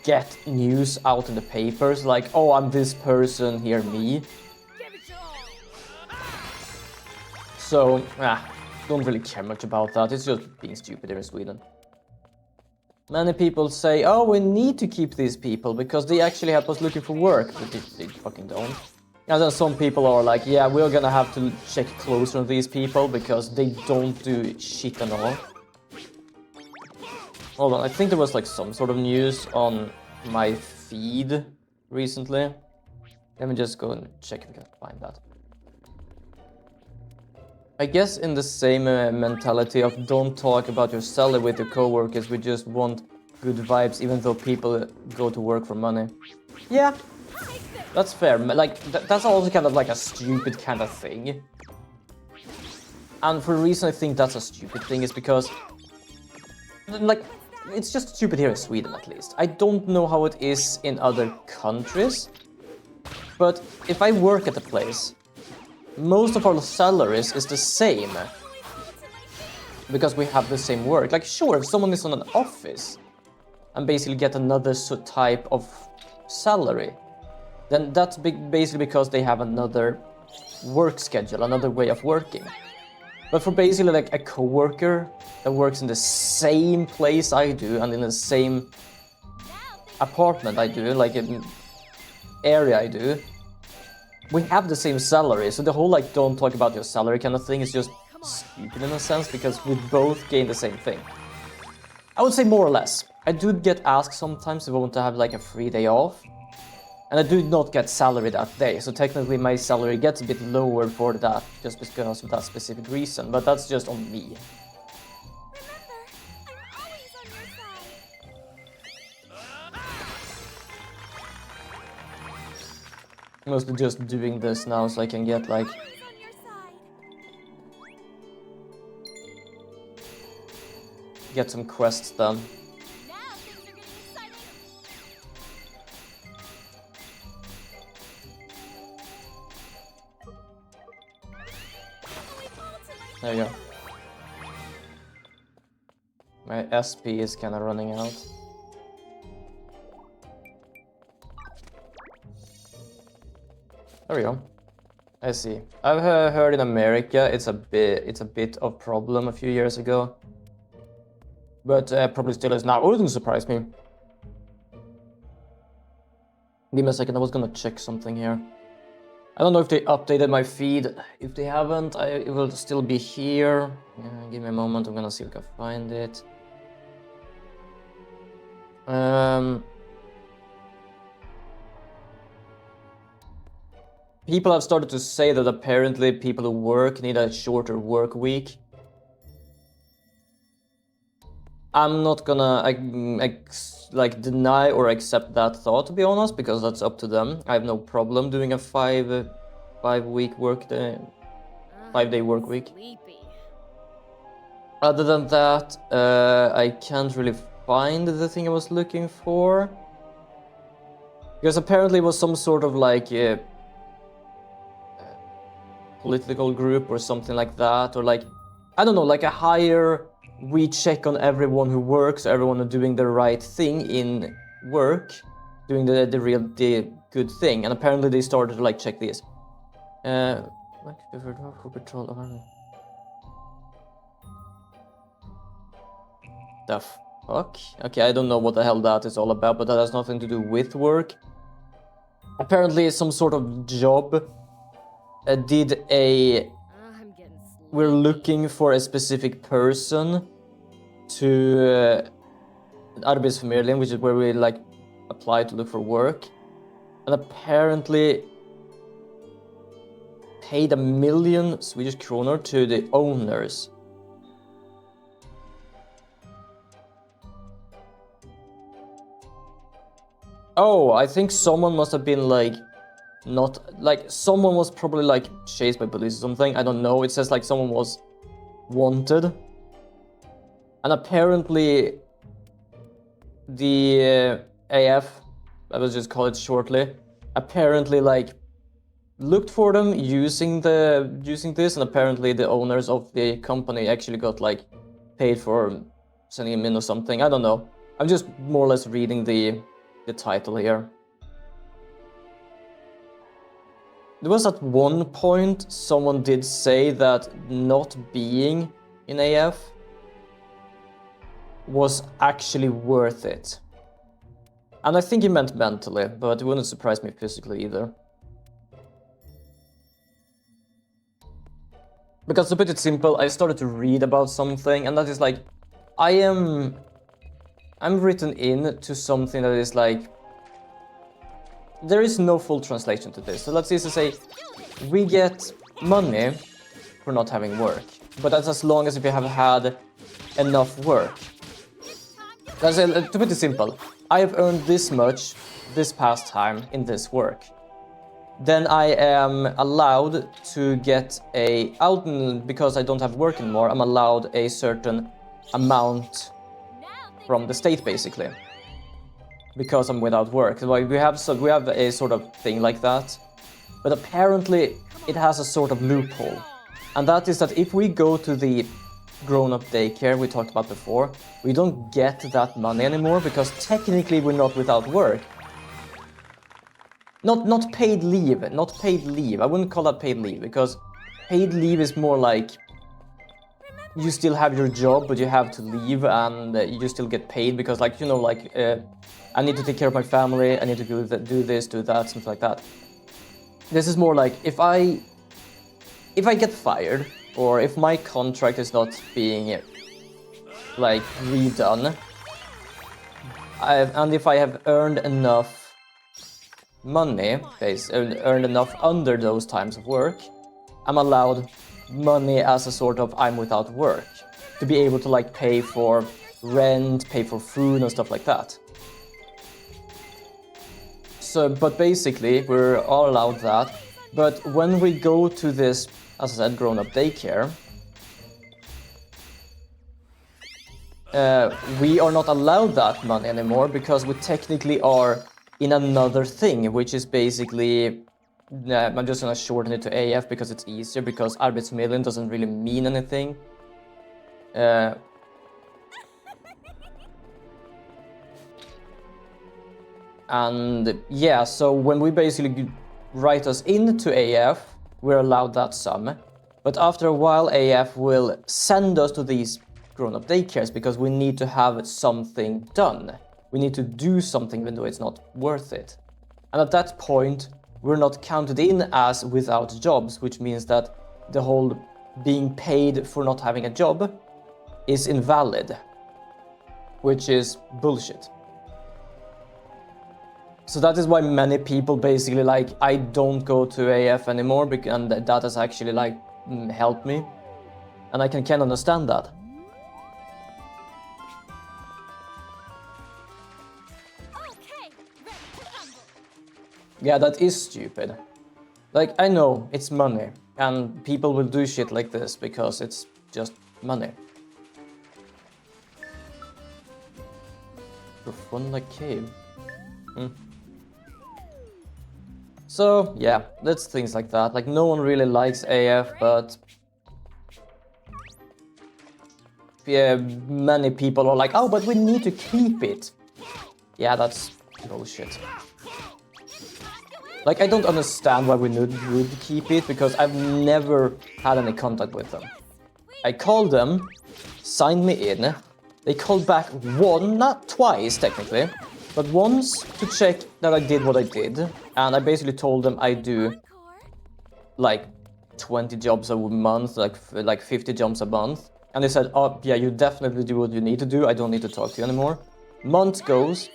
Speaker 1: get news out in the papers. Like, oh, I'm this person, hear me. So, don't really care much about that. It's just being stupid here in Sweden. Many people say, oh, we need to keep these people because they actually help us looking for work, but they fucking don't. And then some people are like, yeah, we're gonna have to check closer on these people because they don't do shit at all. Hold on, I think there was like some sort of news on my feed recently. Let me just go and check if I can find that. I guess in the same mentality of don't talk about your salary with your coworkers, we just want good vibes even though people go to work for money. Yeah, that's fair. Like, that's also kind of like a stupid kind of thing. And for the reason I think that's a stupid thing is because, like, it's just stupid here in Sweden at least. I don't know how it is in other countries, but if I work at a place, most of our salaries is the same because we have the same work. Like, sure, if someone is on an office and basically get another type of salary, then that's basically because they have another work schedule, another way of working. But for basically like a coworker that works in the same place I do and in the same apartment I do, like an area I do, we have the same salary, so the whole like don't talk about your salary kind of thing is just stupid in a sense because we both gain the same thing. I would say more or less. I do get asked sometimes if I want to have like a free day off, and I do not get salary that day, so technically my salary gets a bit lower for that just because of that specific reason, but that's just on me. Mostly just doing this now so I can get like get some quests done. There you go. My SP is kind of running out. There we go. I see. I've heard in America it's a bit of problem a few years ago, but probably still is now. Oh, it wouldn't surprise me. Give me a second. I was gonna check something here. I don't know if they updated my feed. If they haven't, it will still be here. Give me a moment. I'm gonna see if I can find it. People have started to say that apparently people who work need a shorter work week. I'm not gonna like deny or accept that thought, to be honest, because that's up to them. I have no problem doing a 5-day work week. Other than that, I can't really find the thing I was looking for. Because apparently it was some sort of like political group or something like that, or like, I don't know, like a higher, we check on everyone who works, everyone who's doing the right thing in work, doing the good thing, and apparently they started to like check this. The fuck? Okay, I don't know what the hell that is all about, but that has nothing to do with work. Apparently it's some sort of job.
Speaker 2: I'm getting
Speaker 1: We're
Speaker 2: sleepy.
Speaker 1: looking for a specific person to Arbetsförmedlingen, which is where we like apply to look for work, and apparently paid 1 million Swedish kronor to the owners. Oh, I think someone must have been like, not like, someone was probably like chased by police or something. I don't know. It says like someone was wanted, and apparently the AF, I will just call it shortly, apparently like looked for them using this, and apparently the owners of the company actually got like paid for sending him in or something. I don't know. I'm just more or less reading the title here. There was at one point someone did say that not being in AF was actually worth it. And I think he meant mentally, but it wouldn't surprise me physically either. Because to put it simple, I started to read about something, and that is like, I'm written in to something that is like, there is no full translation to this. So let's just say, we get money for not having work, but that's as long as if you have had enough work. To put it simple, I have earned this much this past time in this work. Then I am allowed to get because I don't have work anymore, I'm allowed a certain amount from the state basically, because I'm without work. Like we have a sort of thing like that, but apparently it has a sort of loophole, and that is that if we go to the grown-up daycare we talked about before, we don't get that money anymore because technically we're not without work. Not paid leave. I wouldn't call that paid leave, because paid leave is more like you still have your job, but you have to leave, and you still get paid because, like, you know, like I need to take care of my family, I need to do this, do that, something like that. This is more like if I get fired, or if my contract is not being like redone, and if I have earned enough money, earned enough under those times of work, I'm allowed money as a sort of I'm without work, to be able to like pay for rent, pay for food and stuff like that. So, but basically we're all allowed that. But when we go to this, as I said, grown-up daycare, we are not allowed that money anymore because we technically are in another thing, which is basically, I'm just gonna shorten it to AF because it's easier, because Arbetsförmedlingen doesn't really mean anything. And yeah, so when we basically write us into AF, we're allowed that sum. But after a while, AF will send us to these grown-up daycares because we need to have something done. We need to do something even though it's not worth it. And at that point, we're not counted in as without jobs, which means that the whole being paid for not having a job is invalid, which is bullshit. So that is why many people basically like, I don't go to AF anymore, and that has actually like helped me. And I can understand that. Yeah, that is stupid. Like, I know it's money, and people will do shit like this because it's just money. microphone like cave. So yeah, that's things like that. Like no one really likes AF, but yeah, many people are like, oh, but we need to keep it. Yeah, that's bullshit. Like I don't understand why we would keep it, because I've never had any contact with them. I called them, signed me in. They called back not twice technically, but once to check that I did what I did. And I basically told them I do like 20 jobs a month, like 50 jobs a month. And they said, oh yeah, you definitely do what you need to do. I don't need to talk to you anymore. Month goes,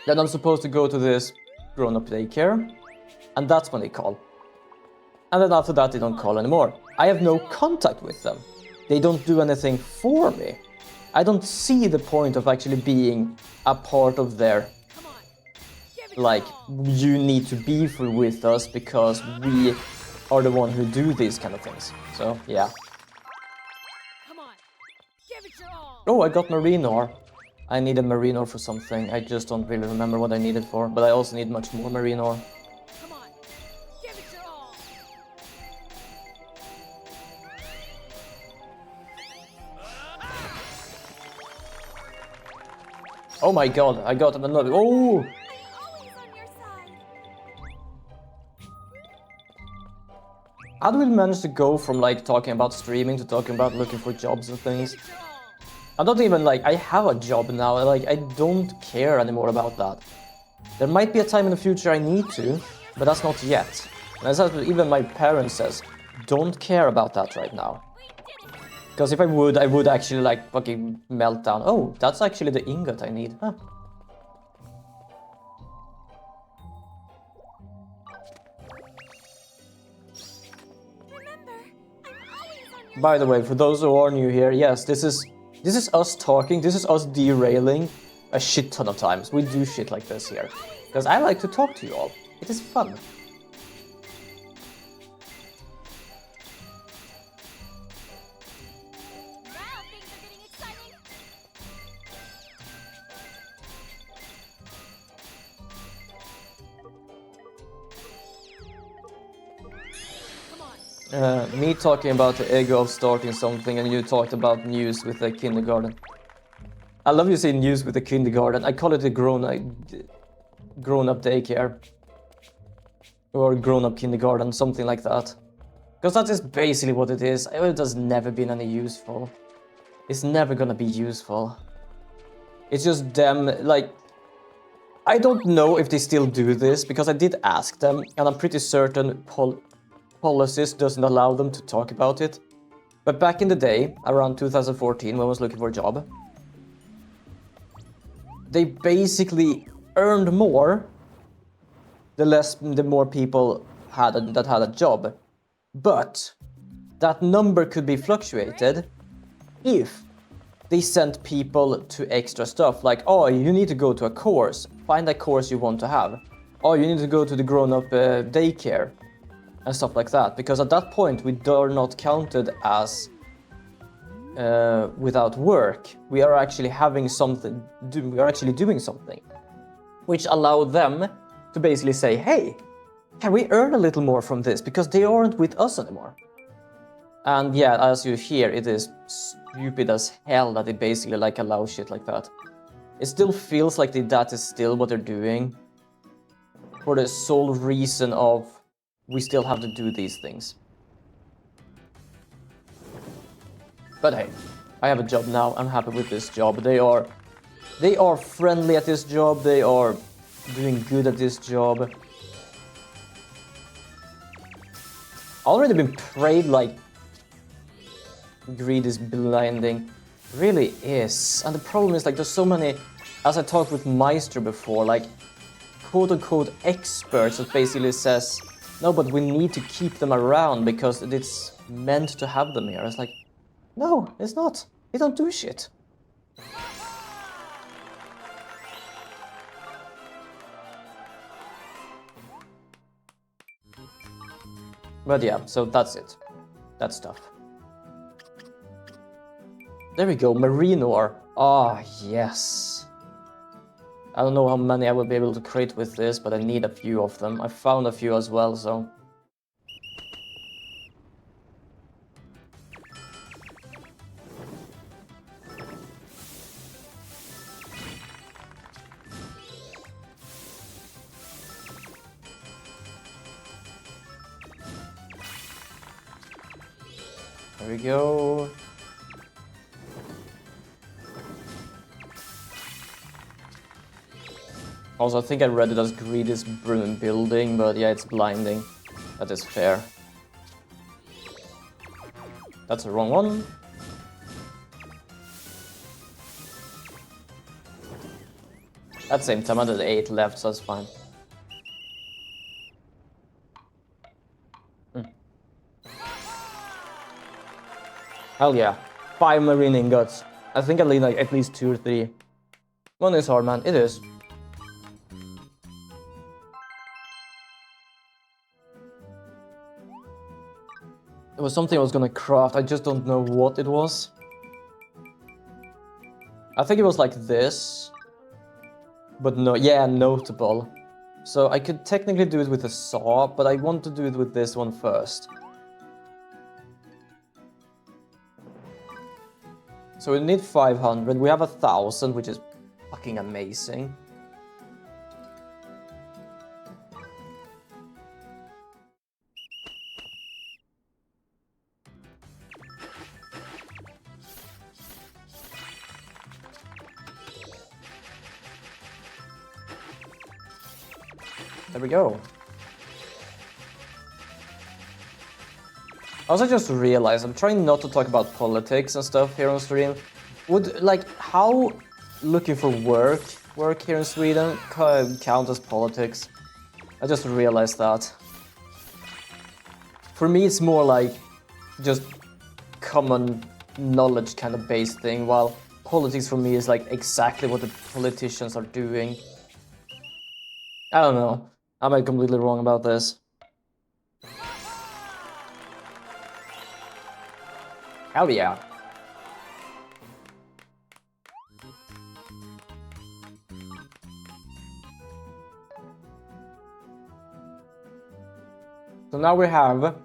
Speaker 1: then I'm supposed to go to this grown-up daycare. And that's when they call. And then after that, they don't call anymore. I have no contact with them. They don't do anything for me. I don't see the point of actually being a part of their, like, you need to be with us because we are the one who do these kind of things. So, yeah. Oh, I got Marinor. I need a Marinor for something. I just don't really remember what I need it for, but I also need much more Marinor. Oh my god, I got another. Oh! How do we manage to go from like talking about streaming to talking about looking for jobs and things? I don't even like, I have a job now, like I don't care anymore about that. There might be a time in the future I need to, but that's not yet. And that's what even my parents says, don't care about that right now. Because if I would actually like fucking melt down. Oh, that's actually the ingot I need. Huh. By the way, for those who are new here, yes, this is us talking, this is us derailing a shit ton of times. We do shit like this here. Because I like to talk to you all. It is fun. Me talking about the ego of starting something, and you talked about news with the kindergarten. I love you saying news with the kindergarten. I call it a grown-up daycare. Or grown-up kindergarten, something like that. Because that is basically what it is. It has never been any useful. It's never gonna be useful. It's just them, like... I don't know if they still do this, because I did ask them, and I'm pretty certain policies doesn't allow them to talk about it. But back in the day, around 2014, when I was looking for a job, they basically earned more the more people that had a job. But that number could be fluctuated if they sent people to extra stuff, like, oh, you need to go to a course, find a course you want to have. Oh, you need to go to the grown-up daycare. And stuff like that, because at that point we are not counted as without work. We are actually having something. We are actually doing something, which allow them to basically say, "Hey, can we earn a little more from this?" Because they aren't with us anymore. And yeah, as you hear, it is stupid as hell that they basically like allow shit like that. It still feels like that is still what they're doing, for the sole reason of. We still have to do these things. But hey, I have a job now. I'm happy with this job. They are friendly at this job. They are doing good at this job. Already been prayed like greed is blinding. Really is. And the problem is like there's so many, as I talked with Meister before, like quote-unquote experts that basically says, no, but we need to keep them around because it's meant to have them here. It's like, no, it's not. They don't do shit. But yeah, so that's it. That stuff. There we go, Marinor. Ah, yes. I don't know how many I will be able to create with this, but I need a few of them. I found a few as well, so... There we go. Also, I think I read it as greediest building, but yeah, it's blinding. That is fair. That's the wrong one. At the same time, I did 8 left, so that's fine. Hell yeah. 5 marine ingots. I think I need like at least 2 or 3. One is hard, man. It is. It was something I was gonna craft, I just don't know what it was. I think it was like this. But no, yeah, notable. So I could technically do it with a saw, but I want to do it with this one first. So we need 500, we have 1,000, which is fucking amazing. There we go. Also, just realized I'm trying not to talk about politics and stuff here on stream. Would like how looking for work here in Sweden count as politics? I just realized that. For me, it's more like just common knowledge kind of based thing, while politics for me is like exactly what the politicians are doing. I don't know. I might be completely wrong about this. Hell yeah. So now we have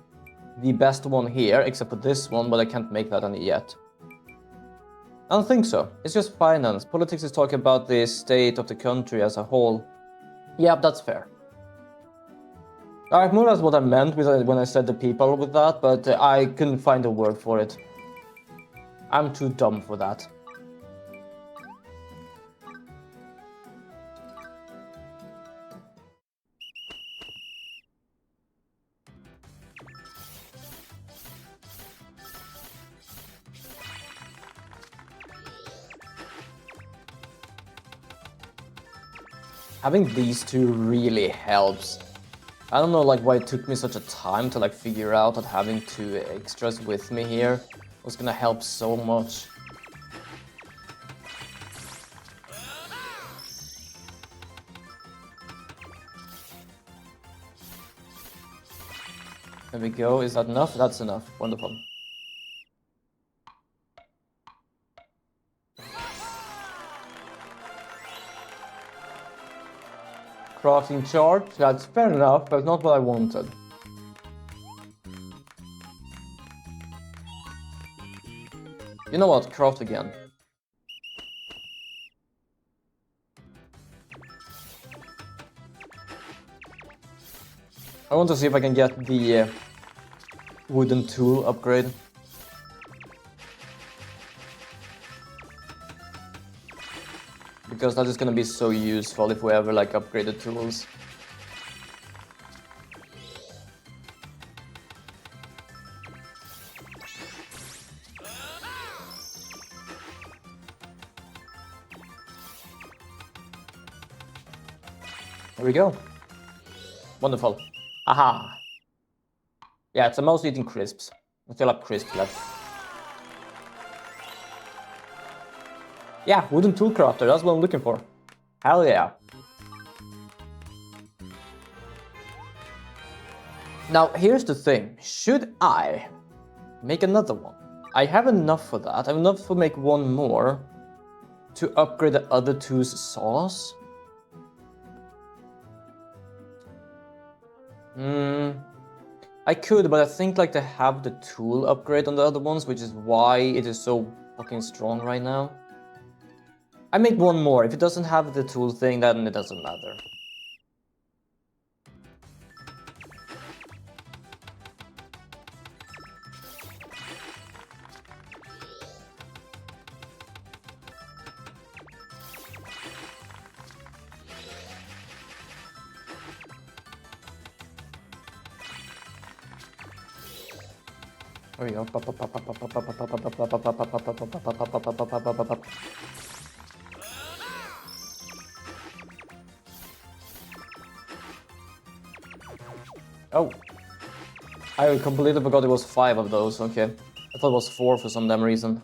Speaker 1: the best one here, except for this one, but I can't make that any yet. I don't think so. It's just finance. Politics is talking about the state of the country as a whole. Yeah, that's fair. More or less what I meant when I said the people with that, but I couldn't find a word for it. I'm too dumb for that. Having these two really helps. I don't know like why it took me such a time to like figure out that having 2 extras with me here was gonna help so much. There we go. Is that enough? That's enough. Wonderful. Crafting chart, that's fair enough, but not what I wanted. You know what, craft again. I want to see if I can get the wooden tool upgrade. Because that is gonna be so useful if we ever like upgrade the tools. There we go. Wonderful. Aha! Yeah, it's a mouse eating crisps. I still have crisps left. Yeah, wooden tool crafter, that's what I'm looking for. Hell yeah. Now, here's the thing. Should I make another one? I have enough for that. I have enough to make one more to upgrade the other two's saws. I could, but I think like they have the tool upgrade on the other ones, which is why it is so fucking strong right now. I make one more. If it doesn't have the tool thing, then it doesn't matter. There we go. Oh. I completely forgot it was 5 of those, okay. I thought it was 4 for some damn reason.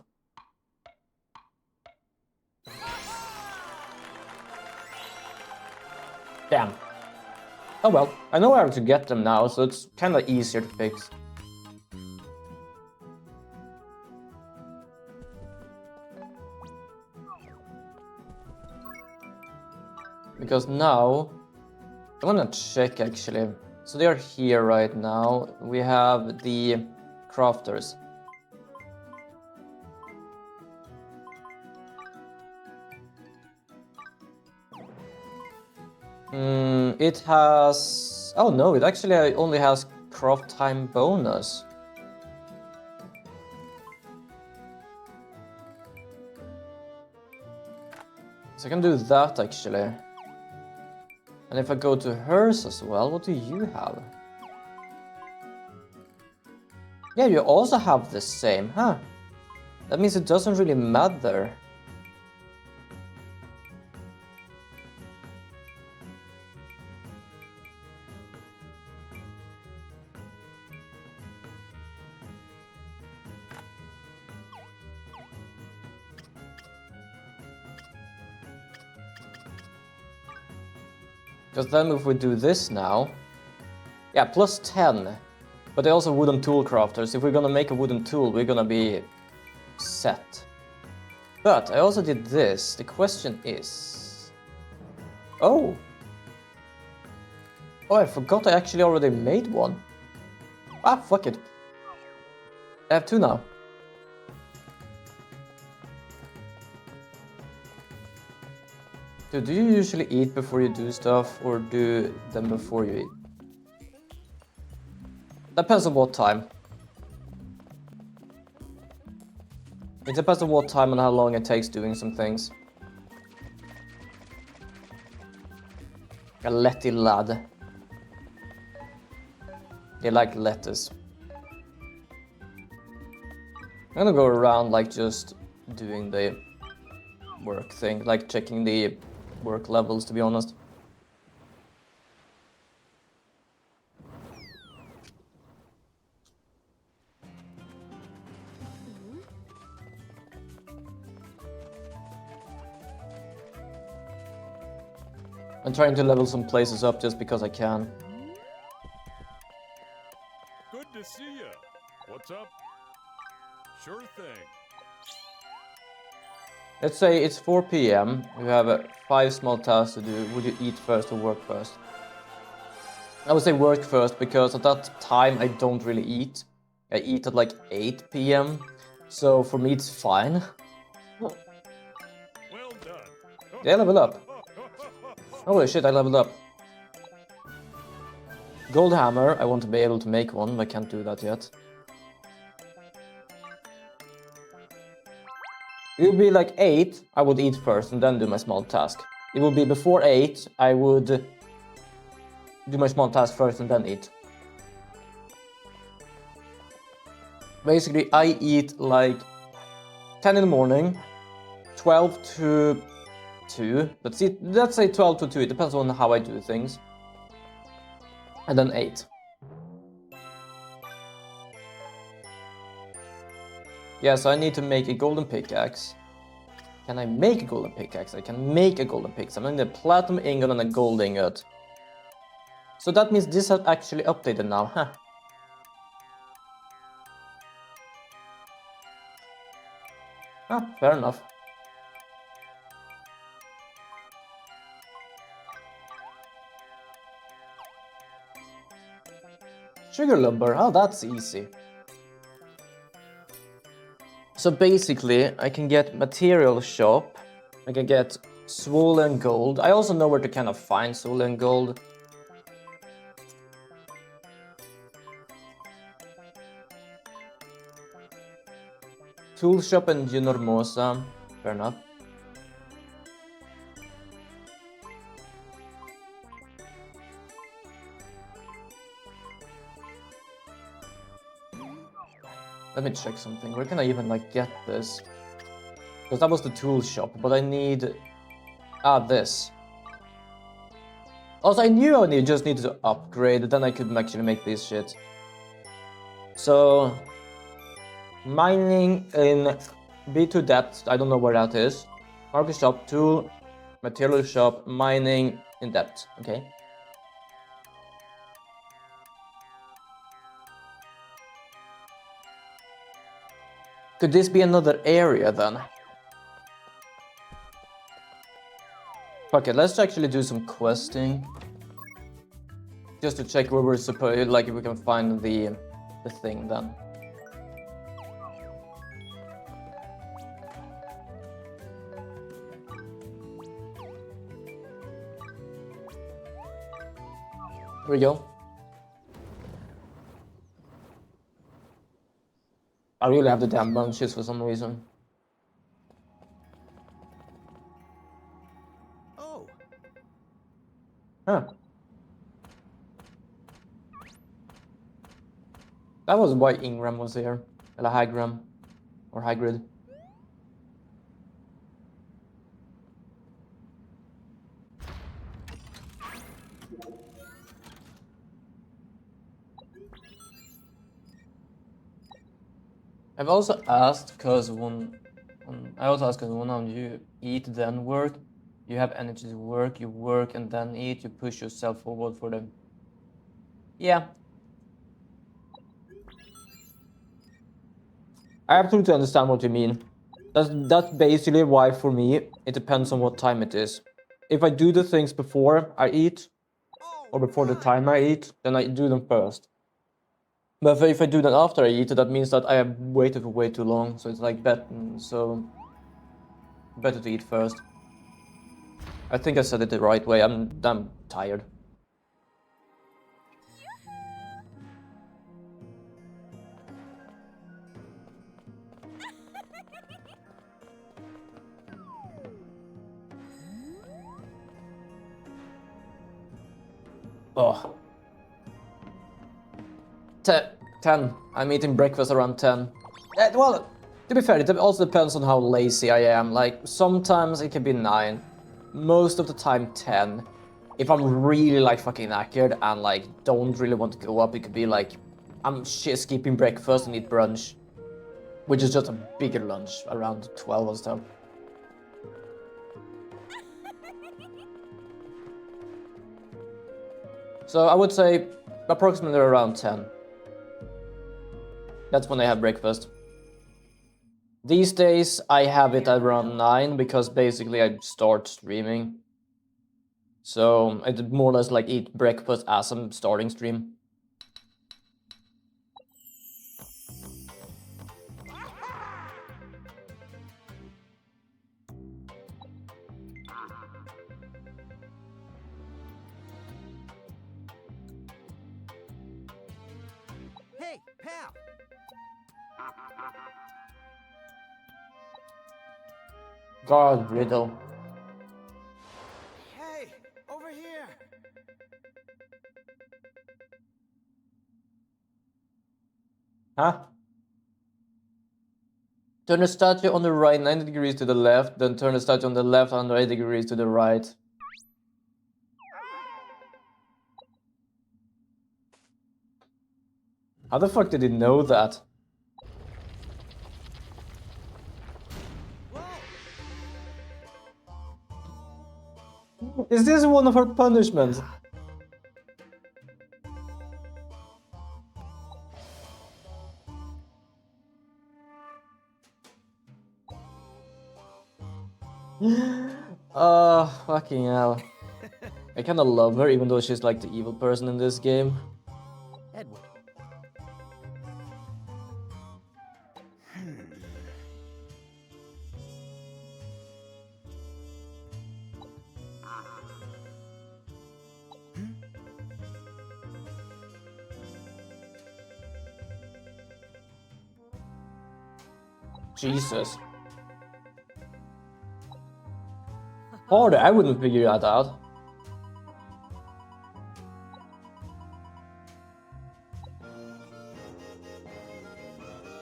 Speaker 1: Damn. Oh well, I know where to get them now, so it's kinda easier to fix. Because now, I wanna check actually. So they are here right now. We have the crafters. It has... Oh no, it actually only has craft time bonus. So I can do that actually. And if I go to hers as well, what do you have? Yeah, you also have the same, huh? That means it doesn't really matter. Because then if we do this now... Yeah, plus 10. But they also wooden tool crafters. If we're gonna make a wooden tool, we're gonna be set. But I also did this. The question is... Oh! Oh, I forgot I actually already made one. Ah, fuck it. I have 2 now. Dude, do you usually eat before you do stuff, or do them before you eat? Depends on what time. It depends on what time and how long it takes doing some things. A letty lad. They like lettuce. I'm gonna go around like just doing the work thing, like checking the work levels, to be honest. I'm trying to level some places up just because I can.
Speaker 3: Good to see you. What's up? Sure thing.
Speaker 1: Let's say it's 4 PM, you have 5 small tasks to do. Would you eat first or work first? I would say work first, because at that time I don't really eat. I eat at like 8 PM, so for me it's fine.
Speaker 3: Well done.
Speaker 1: Did I level up? Holy shit, I leveled up. Gold hammer, I want to be able to make one, but I can't do that yet. It would be like 8, I would eat first and then do my small task. It would be before 8, I would do my small task first and then eat. Basically, I eat like 10 in the morning, 12 to 2. Let's say 12 to 2, it depends on how I do things. And then 8. Yeah, so I need to make a golden pickaxe. Can I make a golden pickaxe? I can make a golden pickaxe. I'm in the platinum ingot and a gold ingot. So that means this has actually updated now, huh? Ah, fair enough. Sugar lumber, oh, that's easy. So basically, I can get material shop, I can get swollen gold. I also know where to kind of find swollen gold. Tool shop and Ginormosa, fair enough. Let me check something. Where can I even like get this? Because that was the tool shop, but I need this. Also, I knew I just needed to upgrade, then I could actually make this shit. So mining in B2 depth, I don't know where that is. Market shop, tool, material shop, mining in depth, okay. Could this be another area then? Okay, let's actually do some questing. Just to check where we're supposed, like if we can find the thing then. Here we go. I really have the damn bunches for some reason.
Speaker 4: Oh.
Speaker 1: Huh. That was why Ingram was here. Eller Hagram. Or Hagrid. I've also asked because when you eat then work, you have energy to work, you work and then eat, you push yourself forward for them. Yeah. I absolutely understand what you mean. That's basically why for me it depends on what time it is. If I do the things before I eat, or before the time I eat, then I do them first. But if I do that after I eat, that means that I have waited for way too long. So it's like better to eat first. I think I said it the right way. I'm tired. Oh. 10. I'm eating breakfast around 10. Well, to be fair, it also depends on how lazy I am. Like, sometimes it can be 9. Most of the time 10. If I'm really like fucking knackered and like don't really want to go up, it could be like I'm skipping breakfast and eat brunch, which is just a bigger lunch around 12 or so. So I would say approximately around 10. That's when I have breakfast. These days I have it around 9 because basically I start streaming. So I more or less like eat breakfast as I'm starting stream.
Speaker 4: Hey, pal.
Speaker 1: God, Riddle.
Speaker 4: Hey, over here.
Speaker 1: Huh? Turn the statue on the right 90 degrees to the left, then turn the statue on the left 180 degrees to the right. How the fuck did he know that? Is this one of her punishments? Fucking hell. I kinda love her, even though she's like the evil person in this game. Jesus. Harder, I wouldn't figure that out.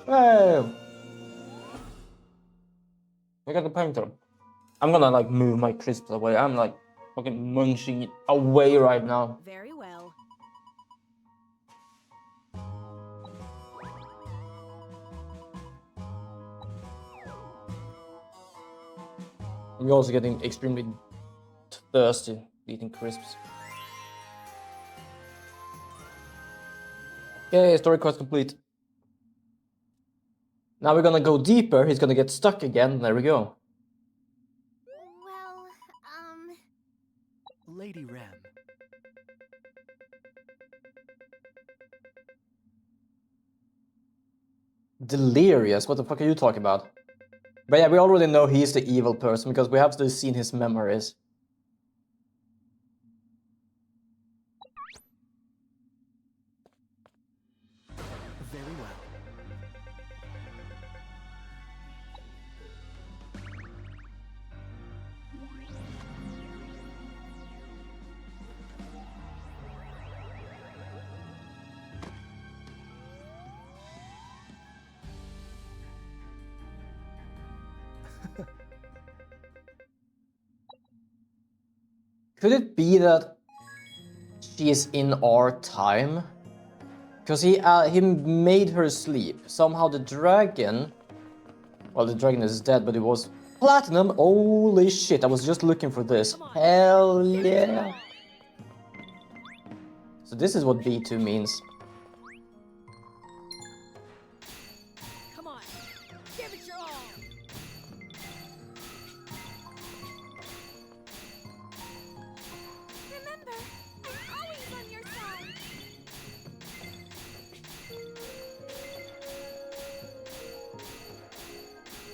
Speaker 1: Hey! Look at the painter. I'm gonna like move my crisps away. I'm like fucking munching it away right now.
Speaker 2: Very well.
Speaker 1: I'm also getting extremely thirsty eating crisps. Okay, story quest complete. Now we're gonna go deeper. He's gonna get stuck again. There we go.
Speaker 2: Well,
Speaker 4: Lady Rem.
Speaker 1: Delirious? What the fuck are you talking about? But yeah, we already know he's the evil person because we have still seen his memories.
Speaker 4: Very well.
Speaker 1: Could it be that she is in our time? Because he made her sleep. Somehow the dragon... Well, the dragon is dead, but it was platinum. Holy shit, I was just looking for this. Hell yeah. So this is what B2 means.
Speaker 2: come on. Give it your all. Remember, I'm always on your side.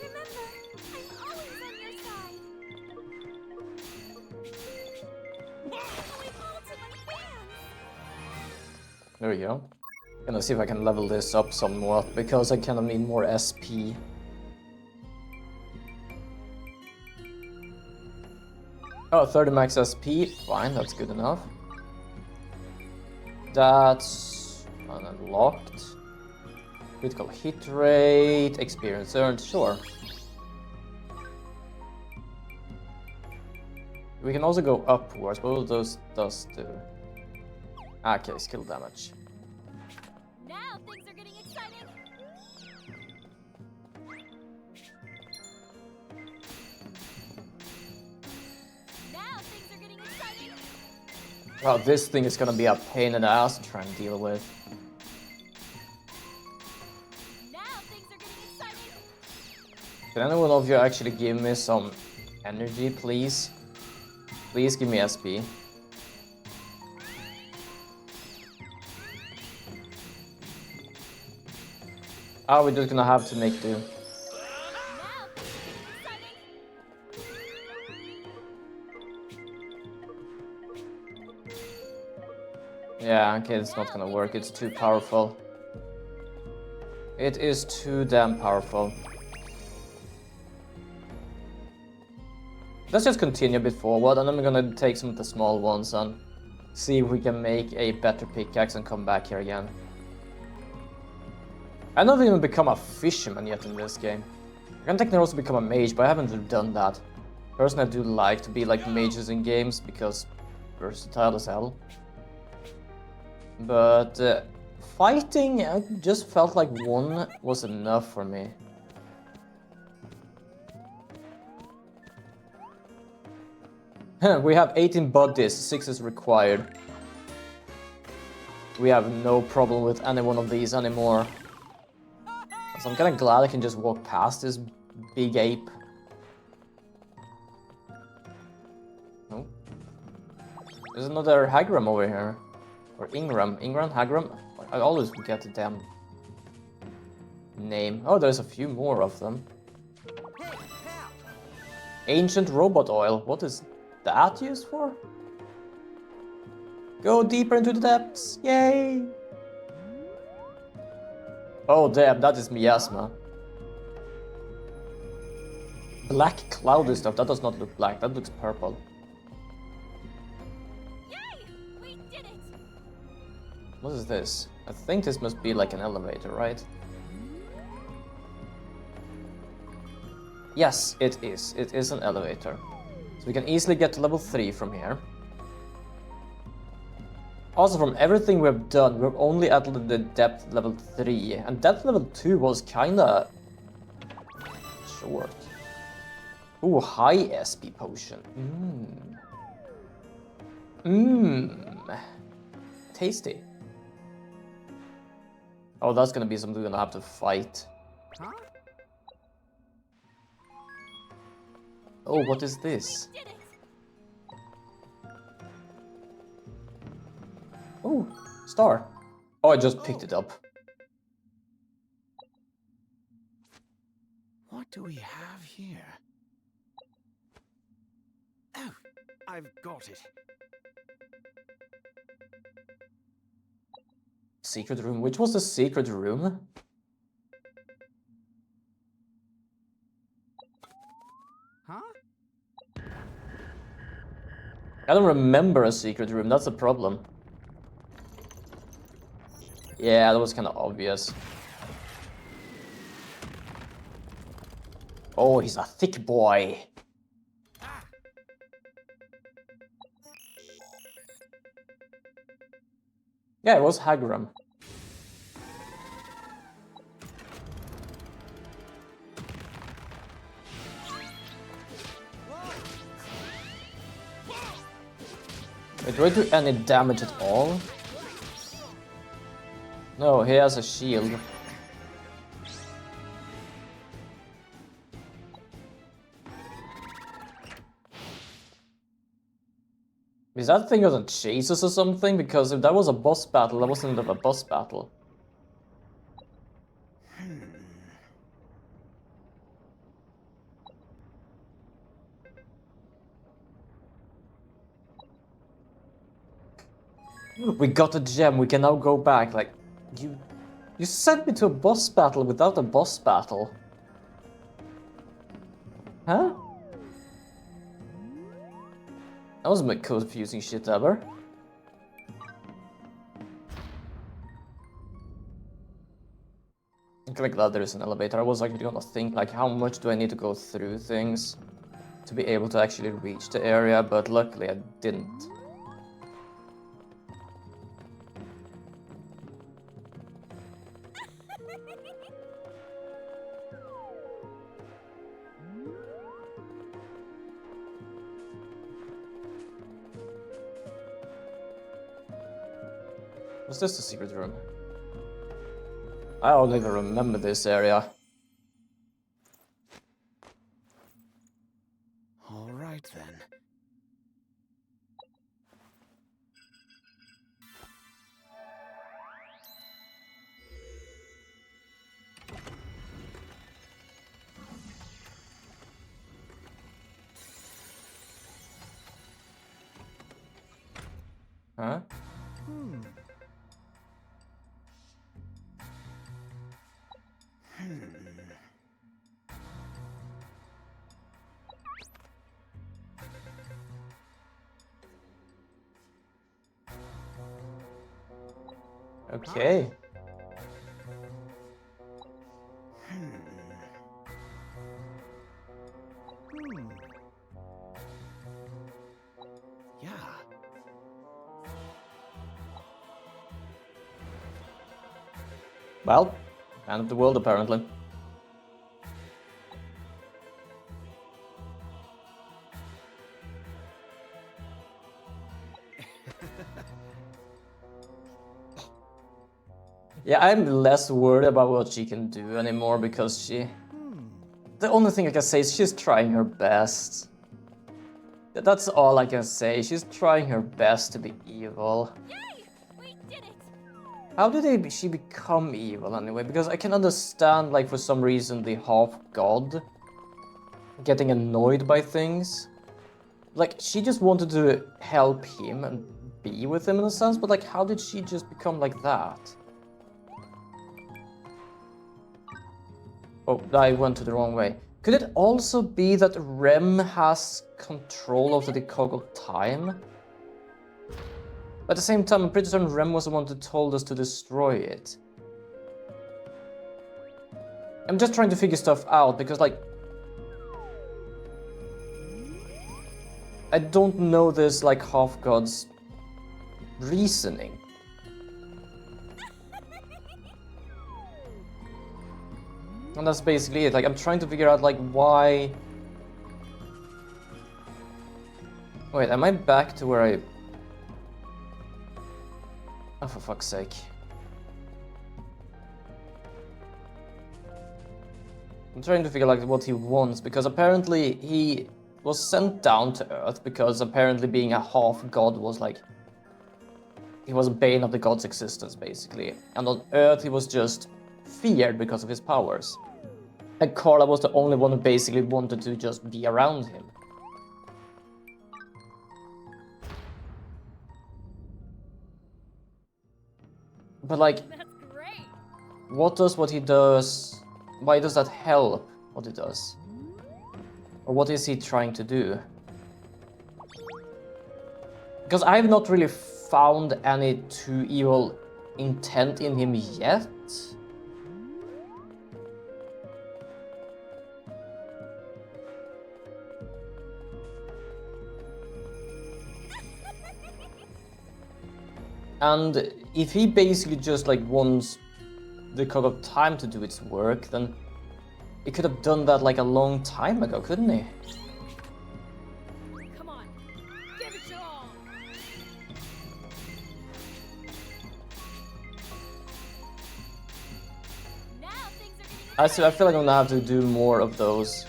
Speaker 2: Remember, I'm always on your side. Going all to my fans.
Speaker 1: There we go. Gonna see if I can level this up somewhat, because I kind of need more SP. Oh, 30 max SP. Fine, that's good enough. That's unlocked. Critical hit rate, experience earned, sure. We can also go upwards. What will those does do? Okay, skill damage.
Speaker 2: Now things are getting exciting. Now things are getting exciting.
Speaker 1: Wow, this thing is gonna be a pain in the ass to try and deal with.
Speaker 2: Now things are getting exciting.
Speaker 1: Can anyone of you actually give me some energy, please? Please give me SP. Oh, we're just gonna have to make do.
Speaker 2: Now things are getting exciting.
Speaker 1: Yeah, okay, it's not gonna work. It's too powerful. It is too damn powerful. Let's just continue a bit forward, and then we're gonna take some of the small ones and see if we can make a better pickaxe and come back here again. I don't even become a fisherman yet in this game. I can technically also become a mage, but I haven't done that. Personally, I do like to be like mages in games because versatile as hell. But fighting, I just felt like one was enough for me. We have 18 bodies, 6 is required. We have no problem with any one of these anymore. So I'm kinda glad I can just walk past this big ape. Oh. There's another Hagram over here. Or Ingram. Ingram? Hagram? I always forget the damn name. Oh, there's a few more of them.
Speaker 4: Hey, pal.
Speaker 1: Ancient robot oil. What is that used for? Go deeper into the depths. Yay! Oh damn, that is miasma. black cloudy stuff. That does not look black, that looks purple.
Speaker 2: Yay! We did it!
Speaker 1: What is this? I think this must be like an elevator, right? Yes, it is. It is an elevator. So we can easily get to level 3 from here. Also, from everything we've done, we're only at the depth level 3. And depth level 2 was kinda short. Ooh, high SP potion. Tasty. Oh, that's gonna be something we're gonna have to fight.
Speaker 4: Huh?
Speaker 1: Oh, what is this?
Speaker 2: Did it!
Speaker 1: Oh, star. Oh, I just picked it up.
Speaker 4: What do we have here? Oh, I've got it.
Speaker 1: Secret room. Which was the secret room?
Speaker 4: Huh?
Speaker 1: I don't remember a secret room, that's a problem. Yeah, that was kind of obvious. Oh, he's a thick boy. Yeah, it was Hagram. Wait, do I do any damage at all? No, he has a shield. Is that thing gonna chase us or something? Because if that was a boss battle, that wasn't a boss battle. We got a gem, we can now go back. Like, you sent me to a boss battle without a boss battle. Huh? That was the most confusing shit ever. I'm kind of glad there is an elevator. I was actually gonna think, like, how much do I need to go through things to be able to actually reach the area, but luckily I didn't. Was this the secret room? I don't even remember this area.
Speaker 4: All right then.
Speaker 1: Huh? Okay.
Speaker 4: Yeah.
Speaker 1: Well, end of the world apparently. Yeah, I'm less worried about what she can do anymore because the only thing I can say is she's trying her best. That's all I can say. She's trying her best to be evil.
Speaker 2: Yay! We did it!
Speaker 1: How did she become evil anyway? Because I can understand, like, for some reason, the half-god getting annoyed by things. Like, she just wanted to help him and be with him in a sense, but, like, how did she just become like that? Oh, I went to the wrong way. Could it also be that Rem has control of the decog of time? At the same time, I'm pretty certain Rem was the one who told us to destroy it. I'm just trying to figure stuff out because, like, I don't know this, like, half-god's reasoning. And that's basically it. Like, I'm trying to figure out, like, why... Wait, am I back to where I... Oh, for fuck's sake. I'm trying to figure like what he wants, because apparently he was sent down to Earth because apparently being a half-god was like... He was a bane of the god's existence, basically. And on Earth he was just feared because of his powers. And Carla was the only one who basically wanted to just be around him. But like,
Speaker 2: That's great.
Speaker 1: what does what he does... Why does that help what he does? Or what is he trying to do? Because I have not really found any too evil intent in him yet. And if he basically just like wants the Cog of Time to do its work, then he could have done that like a long time ago, couldn't he?
Speaker 2: Come on, give it your all. Now things are getting
Speaker 1: I feel like I'm gonna have to do more of those.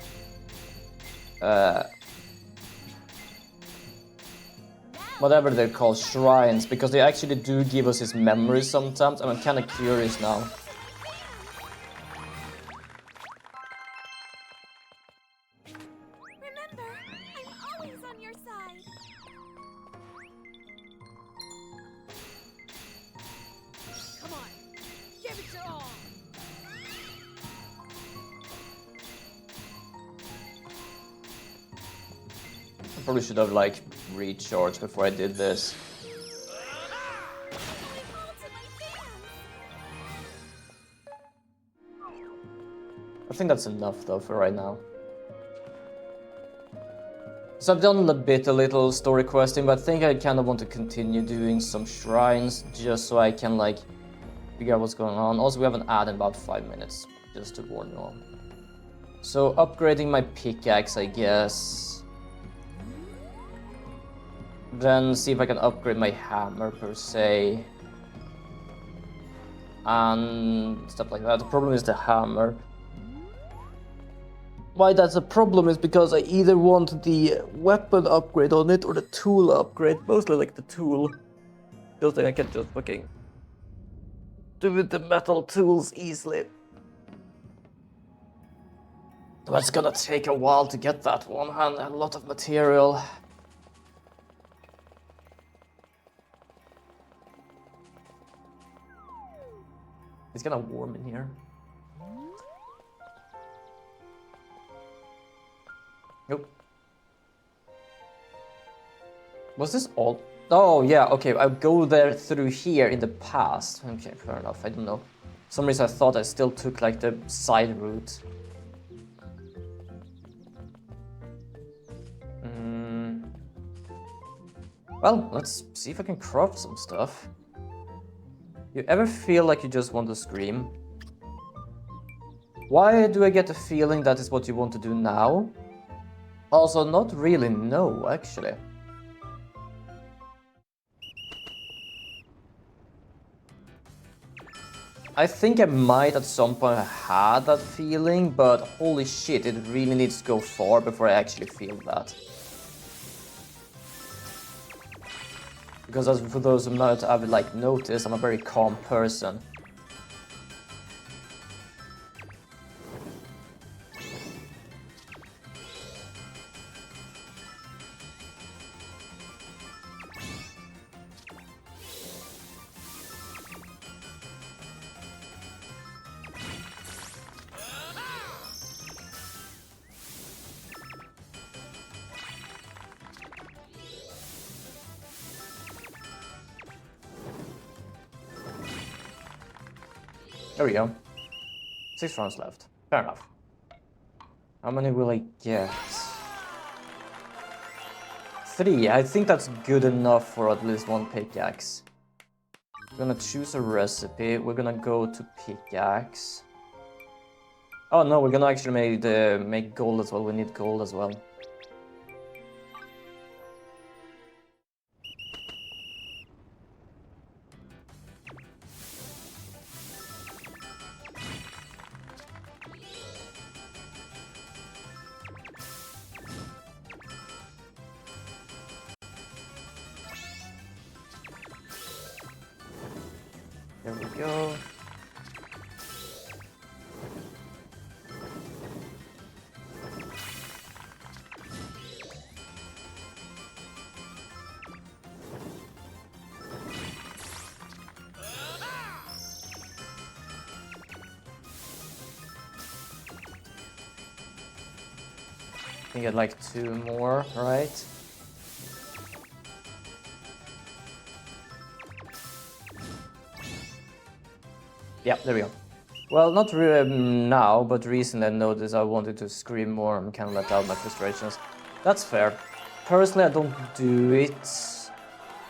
Speaker 1: Whatever they're called, shrines, because they actually do give us his memories sometimes, and I'm kind of curious now.
Speaker 2: Remember, I'm always on your side. Come on, give it your all.
Speaker 1: I probably should have like recharged before I did this. I think that's enough though for right now. So I've done a little story questing, but I think I kind of want to continue doing some shrines just so I can like figure out what's going on. Also, we have an ad in about 5 minutes, just to warn you all. So upgrading my pickaxe, I guess. Then see if I can upgrade my hammer per se. And stuff like that. The problem is the hammer. Why that's a problem is because I either want the weapon upgrade on it or the tool upgrade. Mostly like the tool. Feels like I can just fucking do with the metal tools easily. But it's gonna take a while to get that one and a lot of material. It's kinda warm in here. Nope. Was this all? Oh yeah, okay, I'll go there through here in the past. Okay, fair enough, I don't know. For some reason I thought I still took like the side route. Well, let's see if I can craft some stuff. You ever feel like you just want to scream? Why do I get the feeling that is what you want to do now? Also, not really, no, actually. I think I might at some point have had that feeling, but holy shit, it really needs to go far before I actually feel that. Because as for those who might have like noticed, I'm a very calm person. There we go. 6 rounds left. Fair enough. How many will I get? 3. I think that's good enough for at least 1 pickaxe. We're gonna choose a recipe. We're gonna go to pickaxe. Oh no, we're gonna actually make gold as well. We need gold as well. There we go. Can get like 2 more, right? Yeah, there we go. Well, not really now, but recently I noticed I wanted to scream more and kind of let out my frustrations. That's fair. Personally, I don't do it.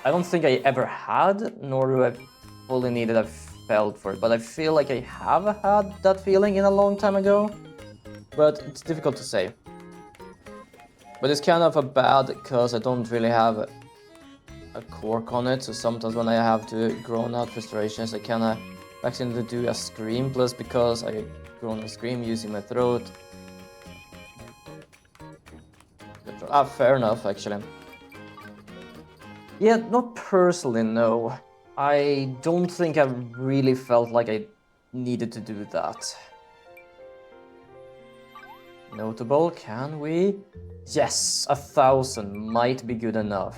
Speaker 1: I don't think I ever had, nor do I fully need it. I felt for it, but I feel like I have had that feeling in a long time ago. But it's difficult to say. But it's kind of a bad because I don't really have a cork on it, so sometimes when I have to groan out frustrations, I kind of actually do a scream, plus because I groan and scream using my throat. Ah, fair enough, actually. Yeah, not personally, no. I don't think I really felt like I needed to do that. Notable, can we? Yes, 1,000 might be good enough.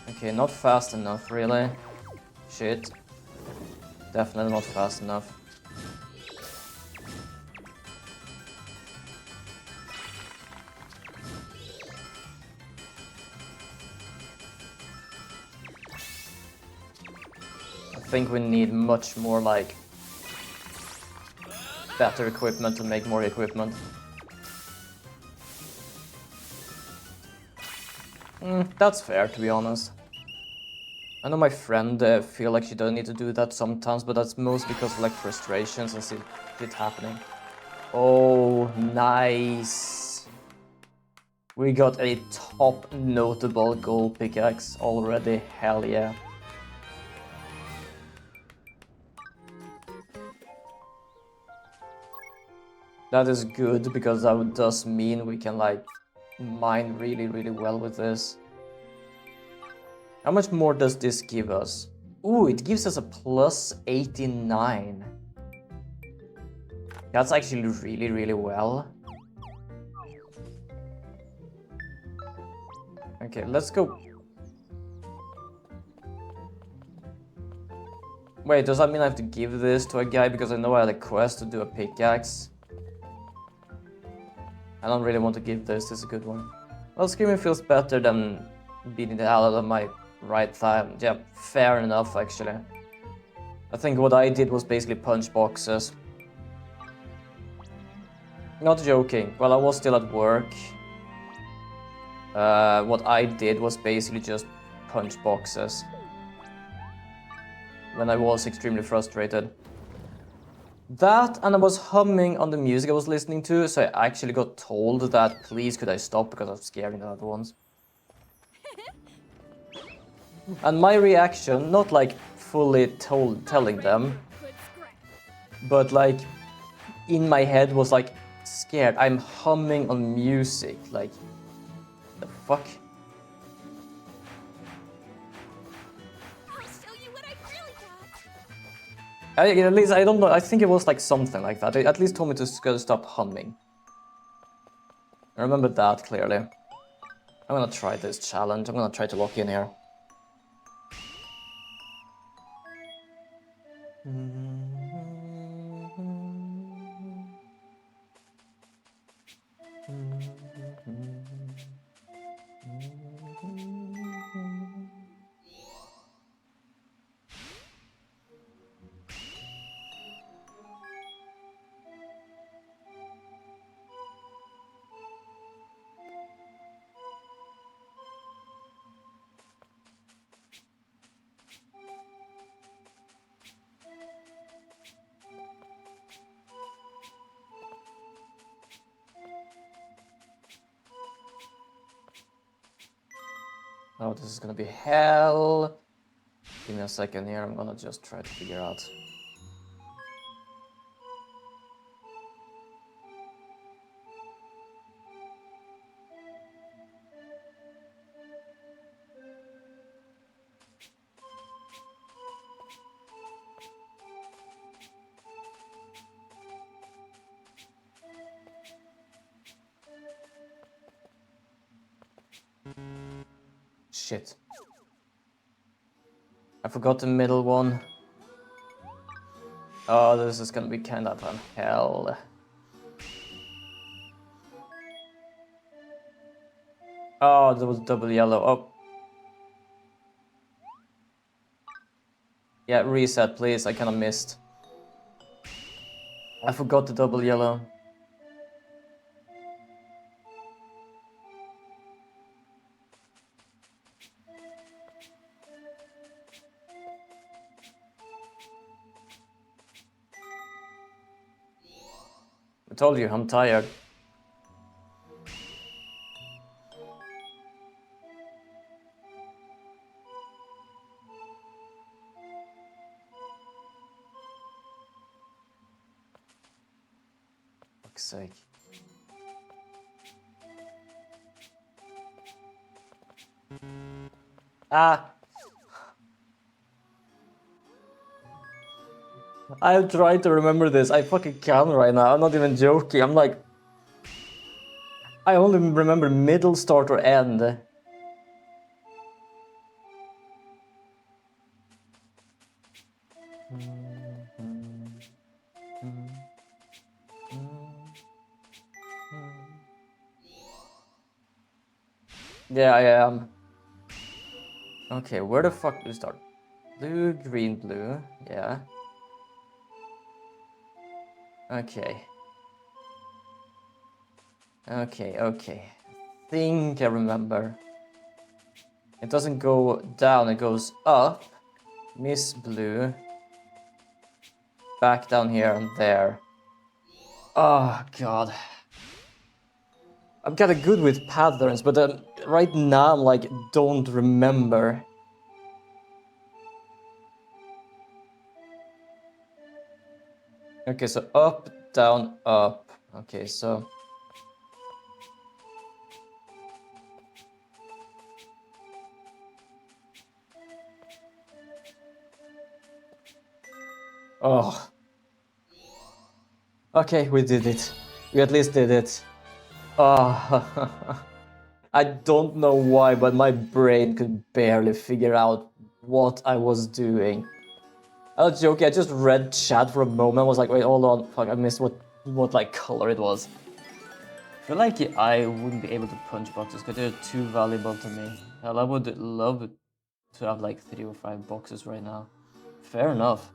Speaker 1: Okay, not fast enough, really. Shit. Definitely not fast enough. I think we need much more, like, better equipment to make more equipment. That's fair, to be honest. I know my friend feel like she doesn't need to do that sometimes, but that's mostly because of like frustrations and shit happening. Oh, nice. We got a top notable gold pickaxe already, hell yeah. That is good, because that does mean we can like mine really, really well with this. How much more does this give us? Ooh, it gives us a plus 89. That's actually really, really well. Okay, let's go. Wait, does that mean I have to give this to a guy because I know I had a quest to do a pickaxe? I don't really want to give this is a good one. Well, screaming feels better than beating the hell out of my right thigh. Yeah, fair enough, actually. I think what I did was basically punch boxes. Not joking. Well, I was still at work. What I did was basically just punch boxes. When I was extremely frustrated. That, and I was humming on the music I was listening to, so I actually got told that please could I stop because I'm scaring the other ones. And my reaction, not like fully telling them, but like in my head was like scared. I'm humming on music, like the fuck?
Speaker 2: I'll show you what I really got.
Speaker 1: At least I don't know, I think it was like something like that. They at least told me to stop humming. I remember that clearly. I'm gonna try this challenge, I'm gonna try to lock in here. Oh, this is gonna be hell. Give me a second here, I'm gonna just try to figure out. Shit. I forgot the middle one. Oh, this is gonna be kind of hell. Oh, there was double yellow. Oh. Yeah, reset, please. I kind of missed. I forgot the double yellow. I told you, I'm tired. Fuck's sake. Ah! I'm trying to remember this. I fucking can't right now. I'm not even joking. I'm like... I only remember middle, start, or end. Yeah, I am. Okay, where the fuck do we start? Blue, green, blue. Yeah. Okay. Okay. Think I remember. It doesn't go down, it goes up. Miss blue. Back down here and there. Oh god. I'm kinda good with patterns, but right now I'm like, don't remember. Okay, so up, down, up. Okay, so... Oh. Okay, we did it. We at least did it. Oh. I don't know why, but my brain could barely figure out what I was doing. I was joking, I just read chat for a moment, was like, wait, hold on, fuck, I missed what like color it was. I feel like I wouldn't be able to punch boxes because they're too valuable to me. Hell, I would love to have like 3 or 5 boxes right now. Fair enough.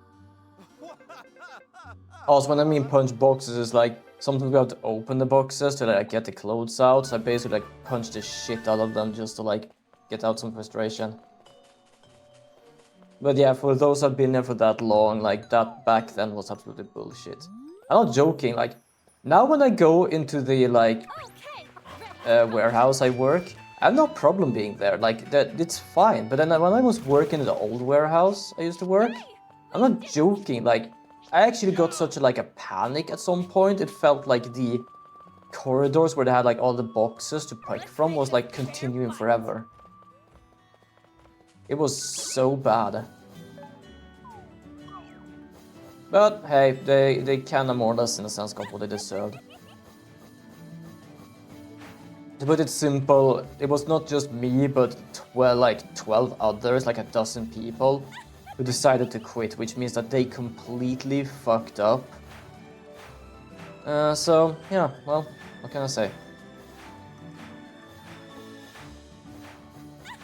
Speaker 1: Also, when I mean punch boxes, it's like sometimes we have to open the boxes to like get the clothes out. So I basically like punch the shit out of them just to like get out some frustration. But yeah, for those who've been there for that long, like that back then was absolutely bullshit. I'm not joking, like now when I go into the like warehouse I work, I have no problem being there, like that it's fine. But then when I was working in the old warehouse I used to work, I'm not joking, like I actually got such like a panic at some point. It felt like the corridors where they had like all the boxes to pick from was like continuing forever. It was so bad. But hey, they kinda more or less in a sense got what they deserved. To put it simple, it was not just me, but 12 others, like a dozen people, who decided to quit, which means that they completely fucked up. So, yeah, well, what can I say?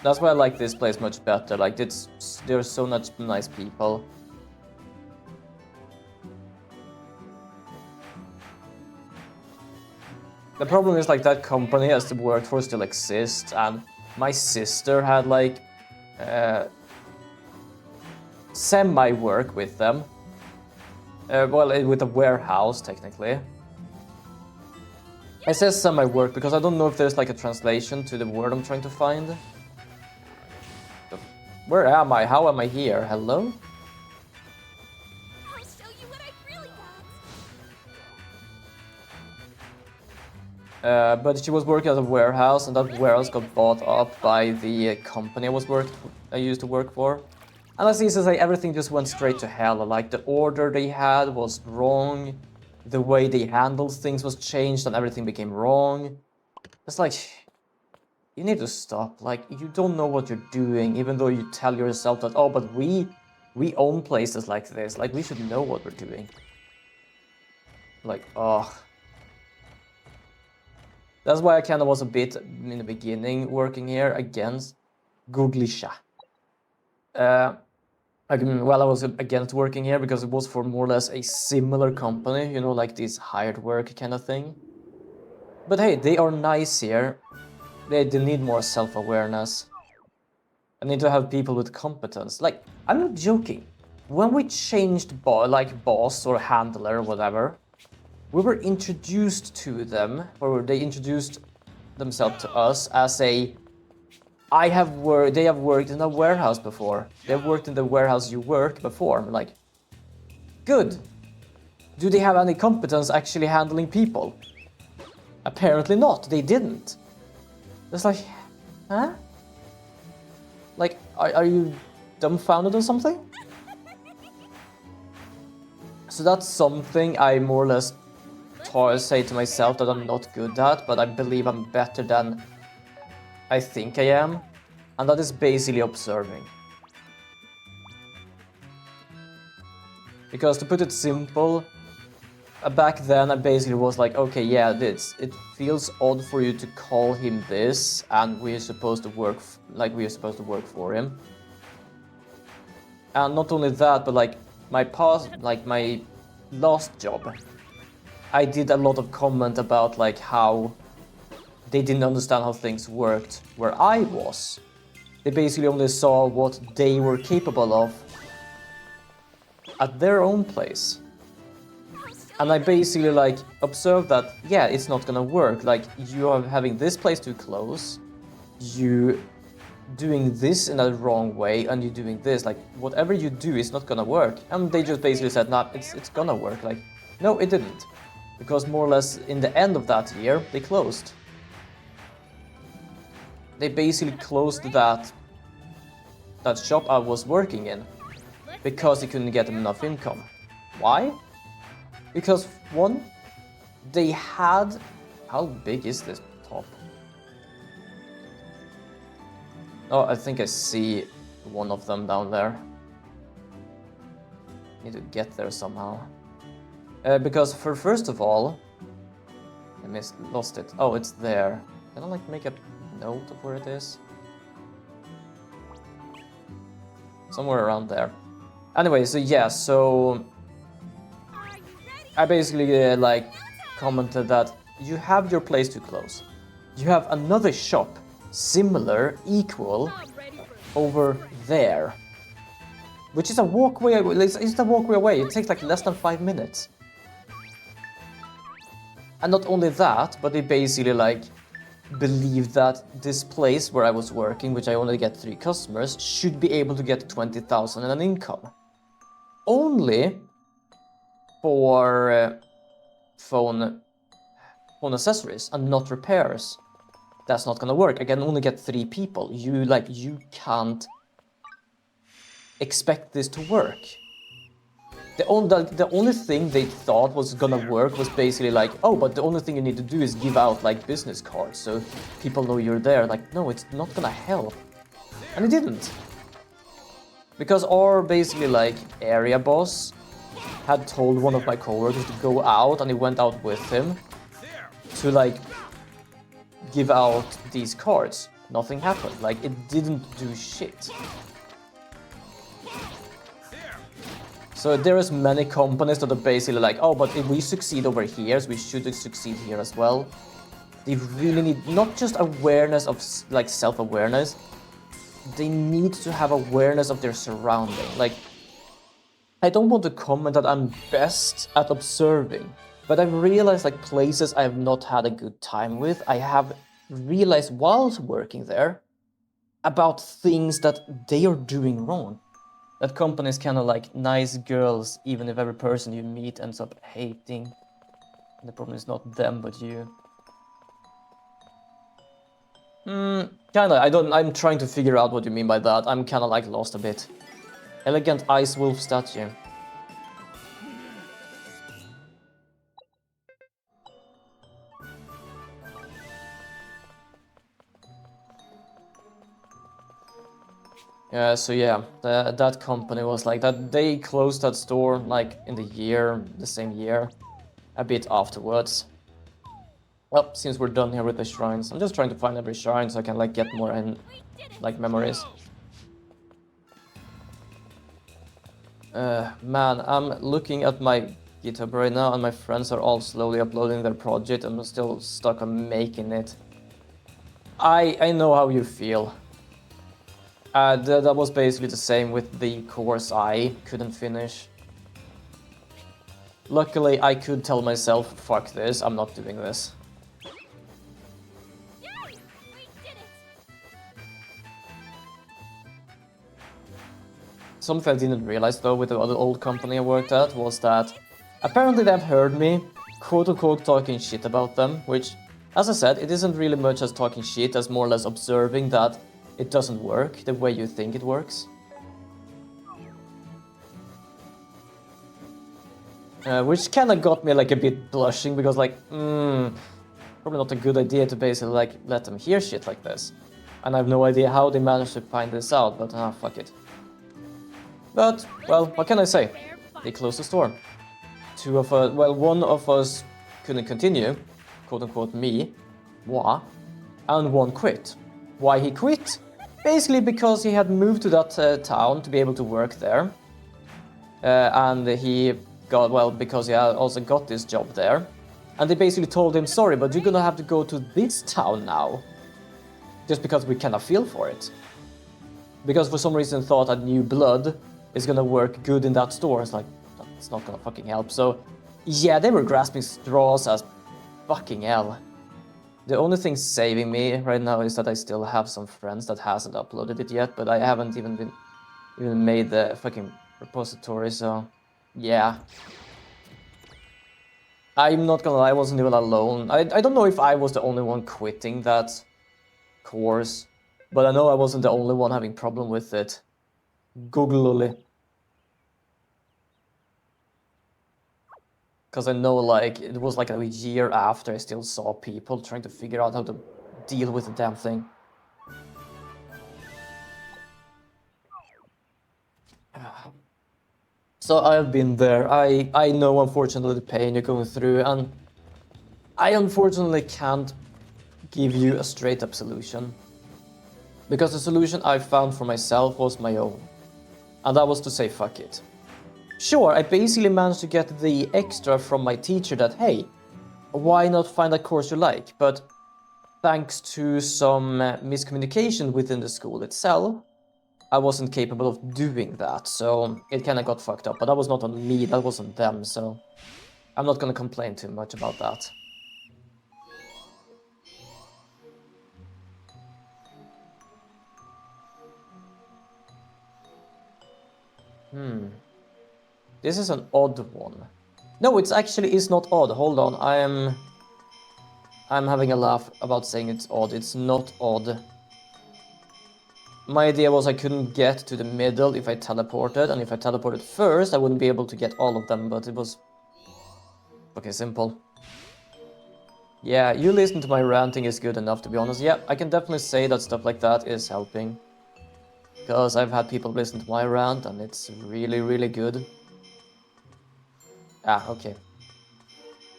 Speaker 1: That's why I like this place much better, like there's so much nice people. The problem is like that company as the worked for still exists, and my sister had like semi-work with them. Well, with a warehouse, technically. I say semi-work because I don't know if there's like a translation to the word I'm trying to find. Where am I? How am I here? Hello?
Speaker 2: I'll show you what I really got.
Speaker 1: But she was working at a warehouse, and that warehouse got bought up by the company I used to work for. And as easy as like everything just went straight to hell. Like the order they had was wrong, the way they handled things was changed, and everything became wrong. It's like, you need to stop. Like, you don't know what you're doing, even though you tell yourself that, oh, but we own places like this. Like, we should know what we're doing. Like, oh. That's why I kind of was a bit, in the beginning, working here against Googlisha. Well, I was against working here because it was for more or less a similar company, you know, like this hired work kind of thing. But hey, they are nice here. They need more self-awareness. I need to have people with competence. Like, I'm not joking. When we changed boss or handler or whatever, we were introduced to them, or they introduced themselves to us as they have worked in a warehouse before. They've worked in the warehouse you worked before. I'm like, good. Do they have any competence actually handling people? Apparently not. They didn't. It's like, huh? Like, are you dumbfounded or something? So that's something I more or less say to myself that I'm not good at, but I believe I'm better than I think I am. And that is basically observing. Because to put it simple, back then I basically was like, okay, yeah, it feels odd for you to call him this, and we're supposed to work for him. And not only that, but like my last job, I did a lot of comment about like how they didn't understand how things worked where I was. They basically only saw what they were capable of at their own place. And I basically like observed that, yeah, it's not gonna work. Like, you are having this place too close, you doing this in a wrong way, and you doing this, like, whatever you do is not gonna work. And they just basically said, nah, it's gonna work. Like, no, it didn't. Because more or less in the end of that year, they closed. They basically closed that shop I was working in because they couldn't get enough income. Why? Because one, they had... How big is this top? Oh, I think I see one of them down there. Need to get there somehow. Because first of all, I lost it. Oh, it's there. Can I like make a note of where it is? Somewhere around there. Anyway, so yeah, so I basically like commented that you have your place too close. You have another shop, similar, equal, over there. Which is a walkway, it's a walkway away, it takes like less than 5 minutes. And not only that, but they basically like believed that this place where I was working, which I only get 3 customers, should be able to get 20,000 in an income. Only for phone accessories and not repairs. That's not gonna work. I can only get 3 people. You can't expect this to work. The only thing they thought was gonna work was basically like, oh, but the only thing you need to do is give out like business cards so people know you're there. Like, no, it's not gonna help. And it didn't. Because our basically like area boss had told one of my coworkers to go out, and he went out with him to like give out these cards. Nothing happened. Like, it didn't do shit. So there is many companies that are basically like, oh, but if we succeed over here, so we should succeed here as well. They really need not just awareness of like self-awareness, they need to have awareness of their surrounding. Like, I don't want to comment that I'm best at observing, but I've realized like places I have not had a good time with, I have realized whilst working there, about things that they are doing wrong. That company is kind of like nice girls, even if every person you meet ends up hating. The problem is not them, but you. Kinda. I'm trying to figure out what you mean by that. I'm kinda like lost a bit. Elegant ice wolf statue. Yeah, so yeah, that company was like that. They closed that store like in the same year, a bit afterwards. Well, since we're done here with the shrines, I'm just trying to find every shrine so I can like get more and like memories. Man, I'm looking at my GitHub right now, and my friends are all slowly uploading their project. I'm still stuck on making it. I know how you feel. That was basically the same with the course I couldn't finish. Luckily, I could tell myself, fuck this, I'm not doing this. Something I didn't realize though with the other old company I worked at was that apparently they've heard me quote-unquote talking shit about them, which, as I said, it isn't really much as talking shit as more or less observing that it doesn't work the way you think it works. Which kind of got me like a bit blushing because like, probably not a good idea to basically like let them hear shit like this. And I have no idea how they managed to find this out, but fuck it. But, well, what can I say? They closed the store. One of us couldn't continue, quote-unquote me, moi, and one quit. Why he quit? Basically because he had moved to that town to be able to work there. And he got, well, because he had also got this job there. And they basically told him, sorry, but you're gonna have to go to this town now. Just because we cannot feel for it. Because for some reason thought that new blood is gonna work good in that store. It's like, it's not gonna fucking help. So, yeah, they were grasping straws as fucking hell. The only thing saving me right now is that I still have some friends that hasn't uploaded it yet, but I haven't even made the fucking repository, so yeah. I'm not gonna lie, I wasn't even alone. I don't know if I was the only one quitting that course, but I know I wasn't the only one having problem with it. Google. Because I know like it was like a year after I still saw people trying to figure out how to deal with the damn thing. So I've been there. I know unfortunately the pain you're going through, and I unfortunately can't give you a straight up solution. Because the solution I found for myself was my own. And that was to say fuck it. Sure, I basically managed to get the extra from my teacher that, hey, why not find a course you like? But thanks to some miscommunication within the school itself, I wasn't capable of doing that, so it kind of got fucked up. But that was not on me, that was on them, so I'm not gonna complain too much about that. This is an odd one. No, it actually is not odd. Hold on, I'm having a laugh about saying it's odd. It's not odd. My idea was I couldn't get to the middle if I teleported, and if I teleported first, I wouldn't be able to get all of them, but it was okay, simple. Yeah, you listen to my ranting is good enough, to be honest. Yeah, I can definitely say that stuff like that is helping. Because I've had people listen to my rant, and it's really, really good. Ah, okay.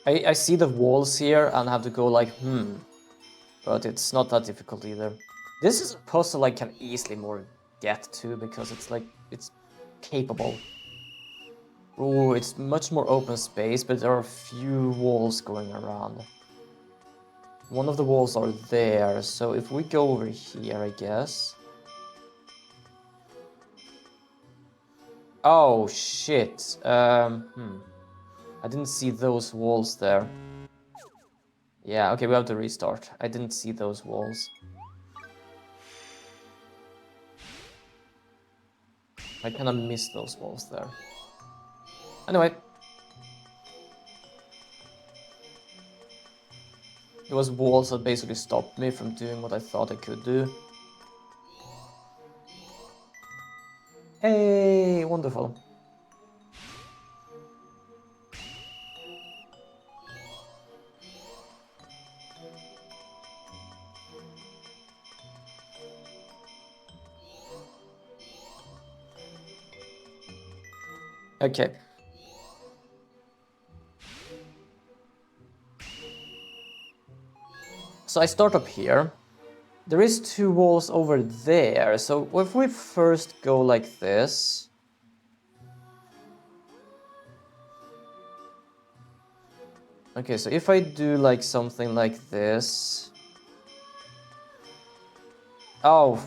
Speaker 1: I see the walls here and have to go like, but it's not that difficult either. This is a puzzle I can easily more get to because it's like, it's capable. Ooh, it's much more open space, but there are a few walls going around. One of the walls are there, so if we go over here, I guess. Oh, shit. I didn't see those walls there. Yeah, okay, we have to restart. I didn't see those walls. I kind of missed those walls there. Anyway. There was walls that basically stopped me from doing what I thought I could do. Hey, wonderful. Okay. So I start up here. There is 2 walls over there, so if we first go like this... Okay, so if I do like something like this... Oh,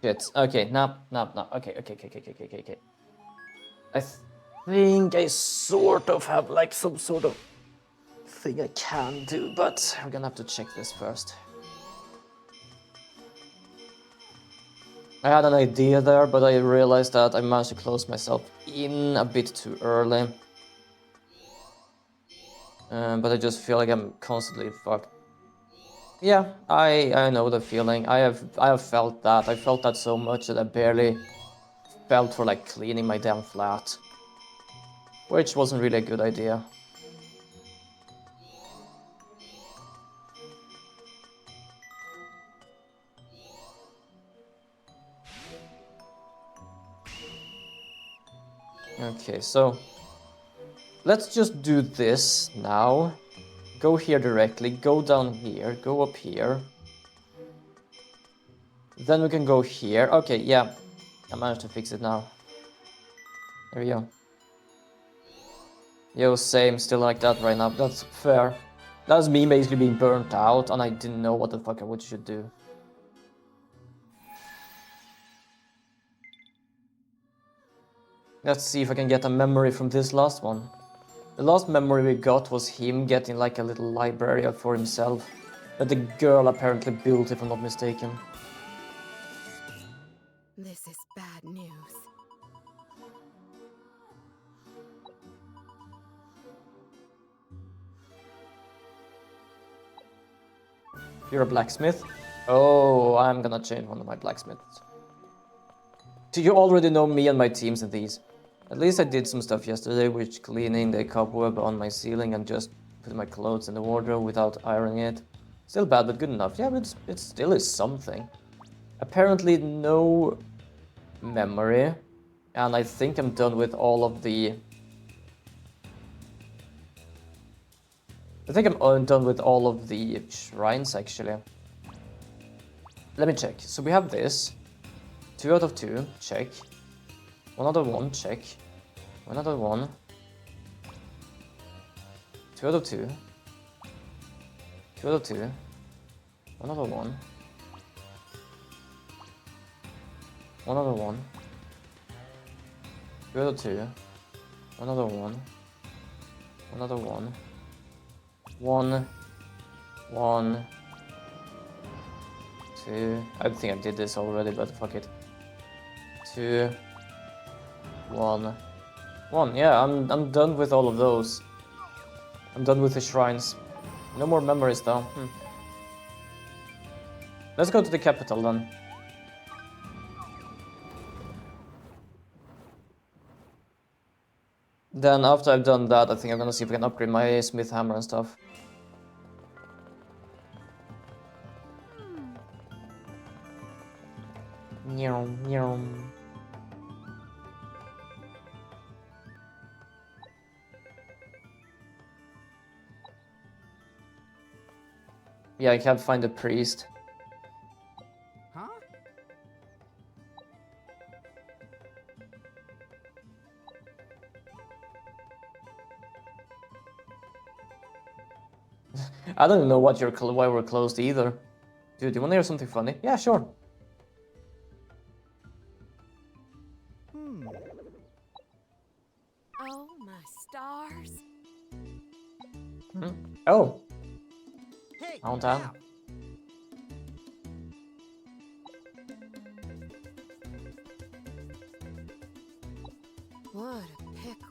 Speaker 1: shit. Okay, no. Okay. I think I sort of have like some sort of thing I can do, but we're gonna have to check this first. I had an idea there, but I realized that I managed to close myself in a bit too early. But I just feel like I'm constantly fucked. Yeah, I know the feeling. I have felt that. I felt that so much that I barely felt for like cleaning my damn flat. Which wasn't really a good idea. Okay, so let's just do this now. Go here directly, go down here, go up here. Then we can go here. Okay, yeah, I managed to fix it now. There we go. Yo, same, still like that right now. That's fair. That's me basically being burnt out, and I didn't know what the fuck I should do. Let's see if I can get a memory from this last one. The last memory we got was him getting like a little library for himself that the girl apparently built, if I'm not mistaken.
Speaker 5: This is bad news.
Speaker 1: You're a blacksmith? Oh, I'm gonna change one of my blacksmiths. Do you already know me and my teams in these? At least I did some stuff yesterday, which cleaning the cobweb on my ceiling and just putting my clothes in the wardrobe without ironing it. Still bad, but good enough. Yeah, but it still is something. Apparently no memory, and I think I'm done with all of the... I think I'm done with all of the shrines, actually. Let me check. So we have this. 2 out of 2, check. 1 out of 1, check. 1 out of 1. 2 out of 2. 2 out of 2. 1 out of 1. 1 out of 1. 2 out of 2. 1 out of 1. 1 out of 1. 1. 1. 2. I think I did this already, but fuck it. 2. 1. 1. Yeah, I'm done with all of those. I'm done with the shrines. No more memories though. Let's go to the capital then. Then after I've done that, I think I'm gonna see if I can upgrade my smith hammer and stuff. Nyom, nyom. Yeah, I can't find a priest.
Speaker 4: Huh?
Speaker 1: I don't know what why we're closed either. Dude, do you want to hear something funny? Yeah, sure.
Speaker 5: Oh, my stars.
Speaker 1: Oh,
Speaker 4: Hey,
Speaker 1: downtown.
Speaker 4: now.
Speaker 5: What a pickle.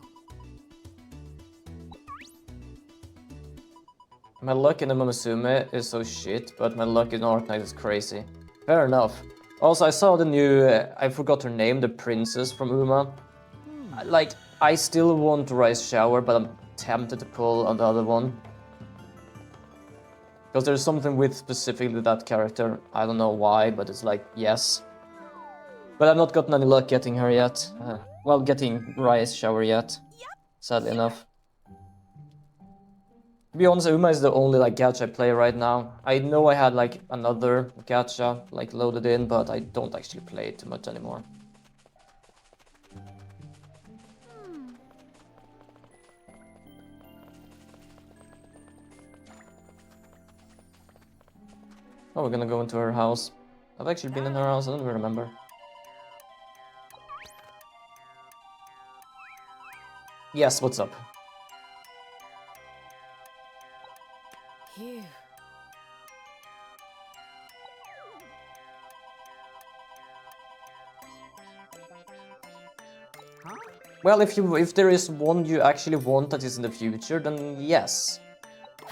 Speaker 1: My luck in the Momosume is so shit, but my luck in Arknight is crazy. Fair enough. Also, I saw the new, I forgot her name, the princess from Uma. Like, I still want Rise Shower, but I'm tempted to pull on the other one. Because there's something with specifically that character. I don't know why, but it's like, yes. But I've not gotten any luck getting her yet. Well, getting Rise Shower yet. Sadly enough. To be honest, Uma is the only like gacha I play right now. I know I had like another gacha like loaded in, but I don't actually play it too much anymore. Oh, we're gonna go into her house. I've actually been in her house, I don't remember. Yes, what's up?
Speaker 5: Phew.
Speaker 4: Huh?
Speaker 1: Well, if there is one you actually want that is in the future, then yes.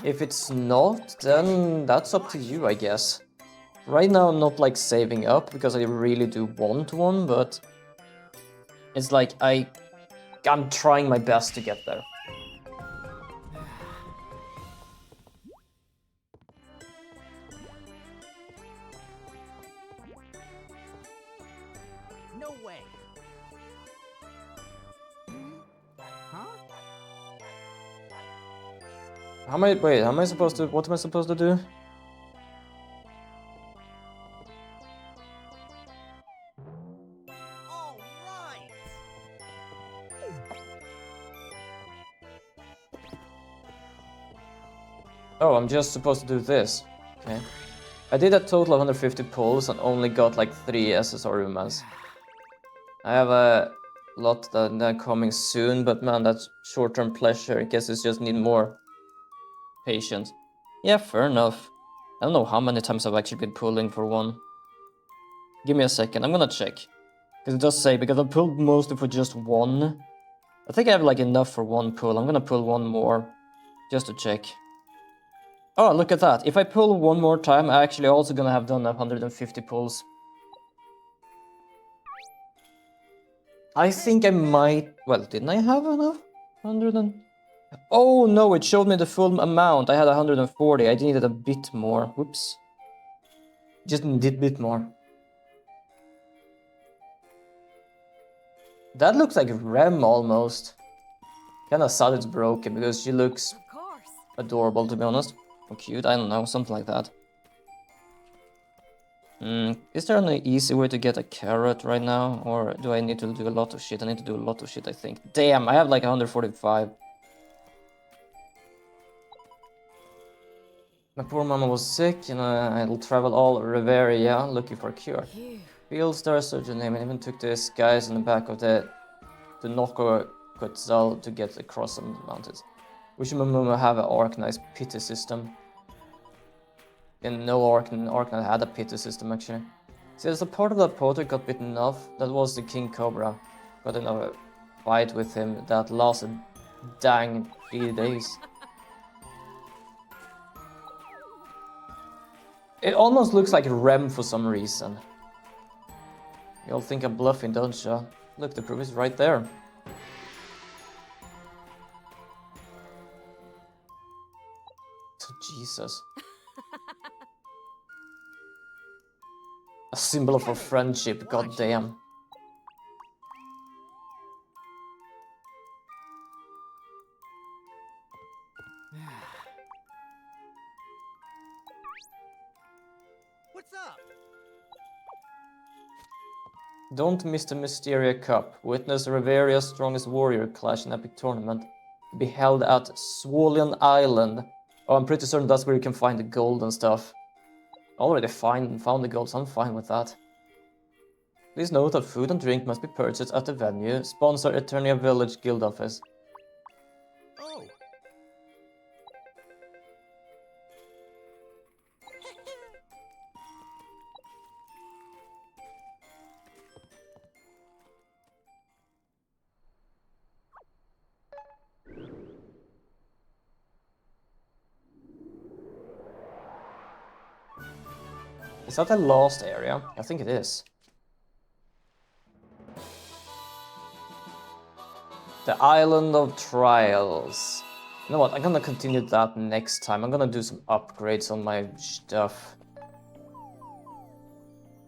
Speaker 1: If it's not, then that's up to you, I guess. Right now I'm not like saving up because I really do want one, but it's like I'm trying my best to get there.
Speaker 4: No way. Huh?
Speaker 1: How am I supposed to, what am I supposed to do?
Speaker 4: All right.
Speaker 1: Oh, I'm just supposed to do this. Okay. I did a total of 150 pulls and only got like 3 SSR Umas. I have a lot that are coming soon, but man, that's short-term pleasure. I guess it's just need more patience. Yeah, fair enough. I don't know how many times I've actually been pulling for one. Give me a second, I'm gonna check. Because it does say, because I pulled mostly for just one. I think I have like enough for one pull. I'm gonna pull one more, just to check. Oh, look at that. If I pull one more time, I'm actually also gonna have done 150 pulls. I think I might... Well, didn't I have enough? 100 and... Oh no, it showed me the full amount. I had 140. I needed a bit more. Whoops. Just did a bit more. That looks like Rem almost. Kinda sad it's broken because she looks
Speaker 5: Of course.
Speaker 1: adorable, to be honest. Or cute, I don't know, something like that. Is there any easy way to get a carrot right now? Or do I need to do a lot of shit? I need to do a lot of shit, I think. Damn, I have like 145. My poor mama was sick and I'll travel all Riveria looking for a cure.
Speaker 5: Phew.
Speaker 1: Field Star Surgeon name and even took this guys in the back of the Noko Quetzal to get across some mountains. Wish Mama have an Arknight's pity system. And no Arknight had a pity system actually. See, there's a part of that project got bitten off. That was the King Cobra. Got in a fight with him that lasted dang 3 days. It almost looks like Rem for some reason. You all think I'm bluffing, don't you? Look, the proof is right there. Jesus. A symbol of our friendship, goddamn.
Speaker 4: What's up?
Speaker 1: Don't miss the Mysteria Cup. Witness Riveria's strongest warrior clash in epic tournament. To be held at Swollen Island. Oh, I'm pretty certain that's where you can find the gold and stuff. Already found the gold, so I'm fine with that. Please note that food and drink must be purchased at the venue. Sponsor Eternia Village Guild Office.
Speaker 4: Oh.
Speaker 1: Is that the last area? I think it is. The Island of Trials. You know what, I'm gonna continue that next time. I'm gonna do some upgrades on my stuff.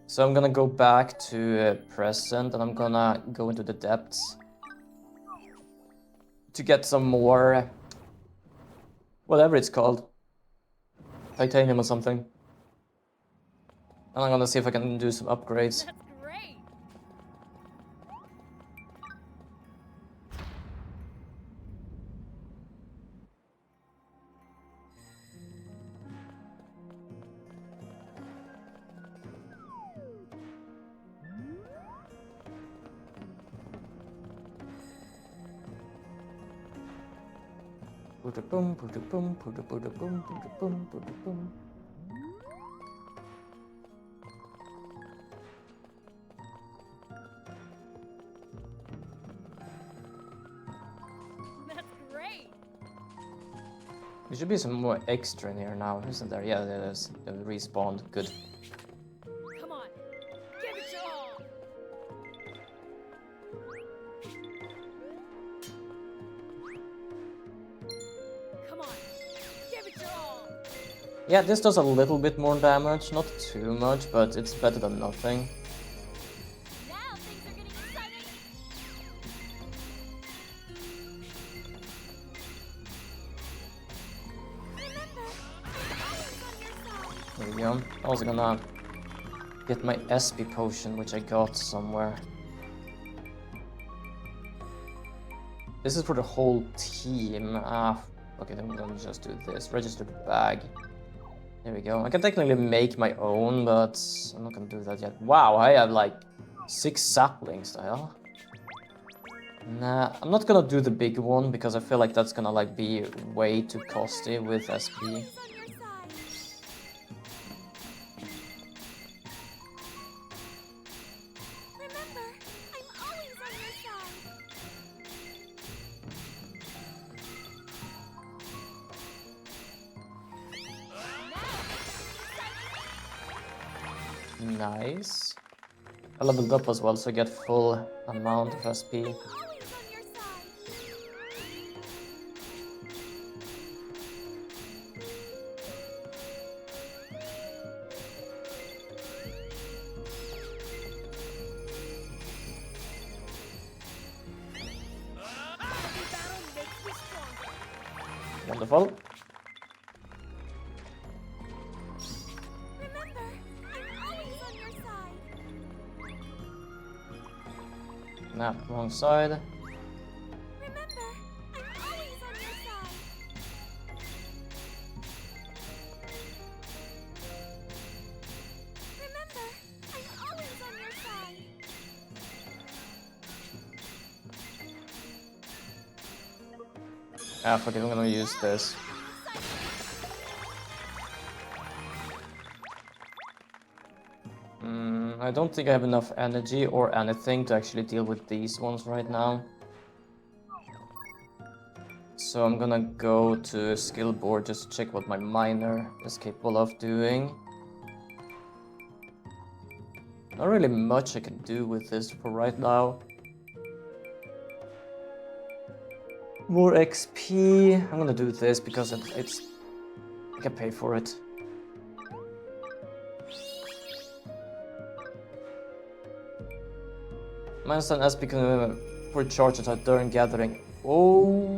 Speaker 1: So I'm gonna go back to present and I'm gonna go into the depths. To get some more... whatever it's called. Titanium or something. And I'm gonna see if I can do some upgrades.
Speaker 2: That's great.
Speaker 1: Boom, boom, boom, boom, boom, boom, boom, boom, boom.
Speaker 2: That's great.
Speaker 1: There should be some more extra in here now, isn't there? Yeah, there is. The respawned. Good.
Speaker 2: Come on. Give it your all. Come on. Give it your all.
Speaker 1: Yeah, this does a little bit more damage. Not too much, but it's better than nothing.
Speaker 2: Now things are getting exciting. Remember, I'm always on your side.
Speaker 1: There we go. I was gonna get my SP potion, which I got somewhere. This is for the whole team. Okay, then we're gonna just do this. Register the bag. There we go. I can technically make my own, but I'm not gonna do that yet. Wow, I have like 6 saplings now. Nah, I'm not gonna do the big one because I feel like that's gonna like be way too costly with SP.
Speaker 2: Always on your side. Remember, I'm always on your side.
Speaker 1: Nice. I leveled up as well, so I get full amount of SP.
Speaker 2: I'm always on your side. Every battle makes me stronger.
Speaker 1: Wonderful.
Speaker 2: Remember, I'm always on your side.
Speaker 1: Nah, wrong side.
Speaker 2: Remember, I'm always on your side. Remember, I'm always on your side.
Speaker 1: Ah, fuck it, I'm gonna use this. I don't think I have enough energy or anything to actually deal with these ones right now. So I'm gonna go to skill board just to check what my miner is capable of doing. Not really much I can do with this for right now. More XP. I'm gonna do this because it's I can pay for it. Minus 10 SP for charges during gathering. Oh,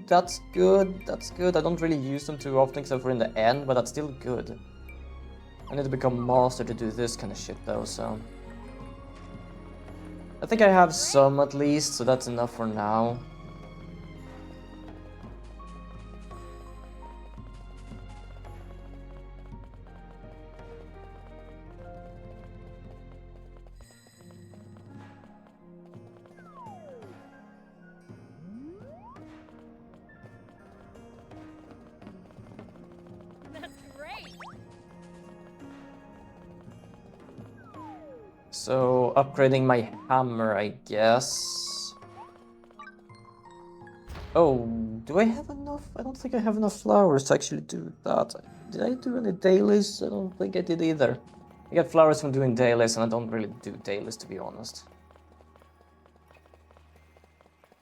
Speaker 1: that's good. That's good. I don't really use them too often except for in the end, but that's still good. I need to become master to do this kind of shit though, so... I think I have some at least, so that's enough for now.
Speaker 2: That's great.
Speaker 1: So, upgrading my hammer, I guess. Oh, do I have enough? I don't think I have enough flowers to actually do that. Did I do any dailies? I don't think I did either. I get flowers from doing dailies, and I don't really do dailies, to be honest.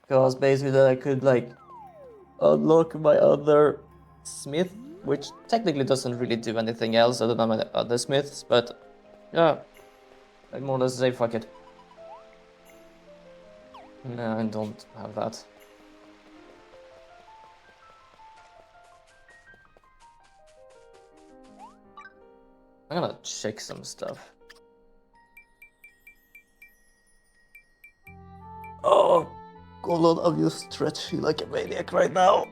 Speaker 1: Because basically I could like unlock my other smith, which technically doesn't really do anything else other than my other smiths, but yeah, I more or less say fuck it. No, I don't have that. I'm gonna check some stuff. Oh, God, I'm just stretching like a maniac right now.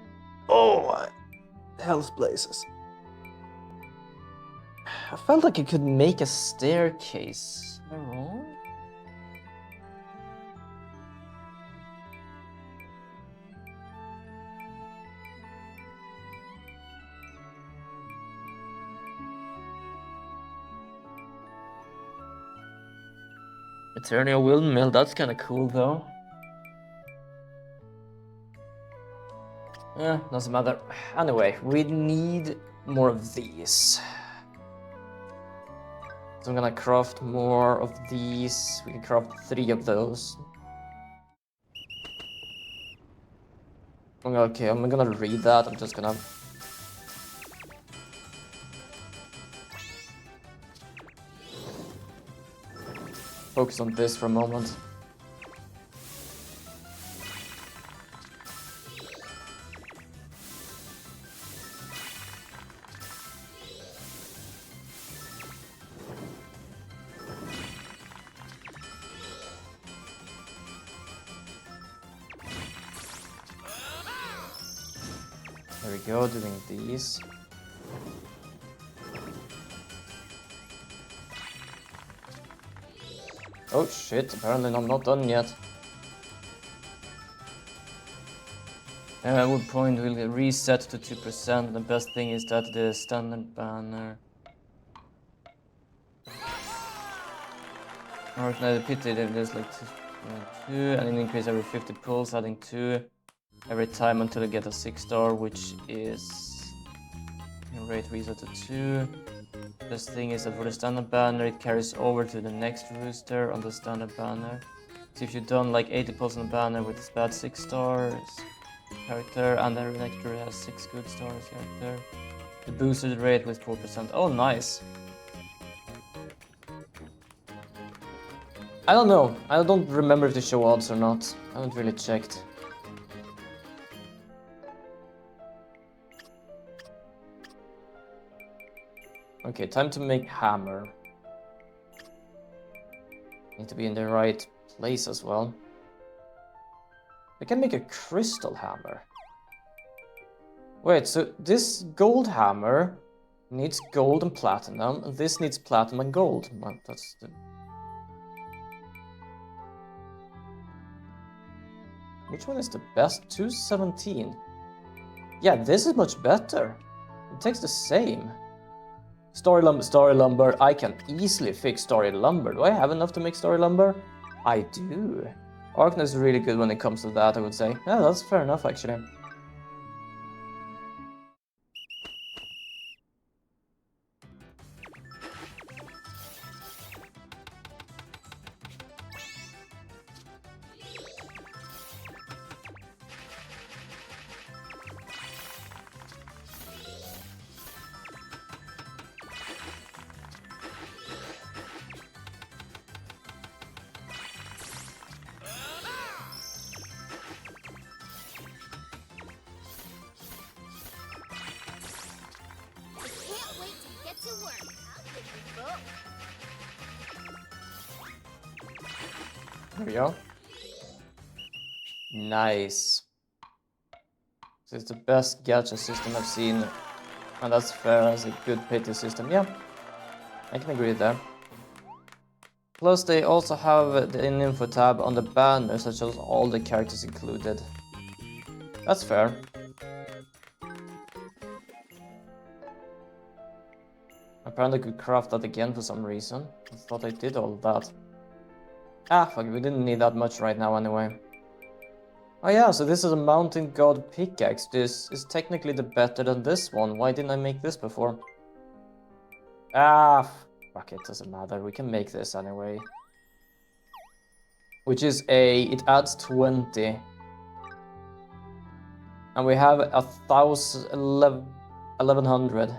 Speaker 1: Oh, my health places. I felt like I could make a staircase. Am I wrong? Eternal Windmill, that's kinda cool though. Yeah, doesn't matter. Anyway, we need more of these. So I'm gonna craft more of these. We can craft 3 of those. Okay, I'm gonna read that. I'm just gonna... focus on this for a moment. There we go, doing these. Oh shit, apparently I'm not done yet. Wood point will get reset to 2%. The best thing is that the standard banner... Or no, the pity that there's like 2 and an increase every 50 pulls, adding 2 every time until I get a 6-star, which is rate reset to 2. Best thing is that for the standard banner, it carries over to the next rooster on the standard banner. So if you've done like 80 pulls on the banner with this bad 6 stars character, and the next row has 6 good stars character, the boosted rate with 4%. Oh, nice. I don't know. I don't remember if they show odds or not. I haven't really checked. Okay, time to make hammer. Need to be in the right place as well. I can make a crystal hammer. Wait, so this gold hammer needs gold and platinum, and this needs platinum and gold. Well, that's the... Which one is the best? 217. Yeah, this is much better. It takes the same. Story lumber. I can easily fix story lumber. Do I have enough to make story lumber? I do. Arkness is really good when it comes to that, I would say. Yeah, that's fair enough, actually.
Speaker 6: Can't wait to get to work. I'll give you both.
Speaker 1: There we go. Nice. So it's the best gacha system I've seen. And that's fair as a good pity system. Yeah, I can agree with that. Plus they also have the info tab on the banner, such as all the characters included. That's fair. Apparently I could craft that again for some reason. I thought I did all of that. Ah, fuck it, we didn't need that much right now anyway. Oh yeah, so this is a Mountain God pickaxe. This is technically the better than this one. Why didn't I make this before? Ah, fuck it, doesn't matter. We can make this anyway. Which is it adds 20. And we have 1100.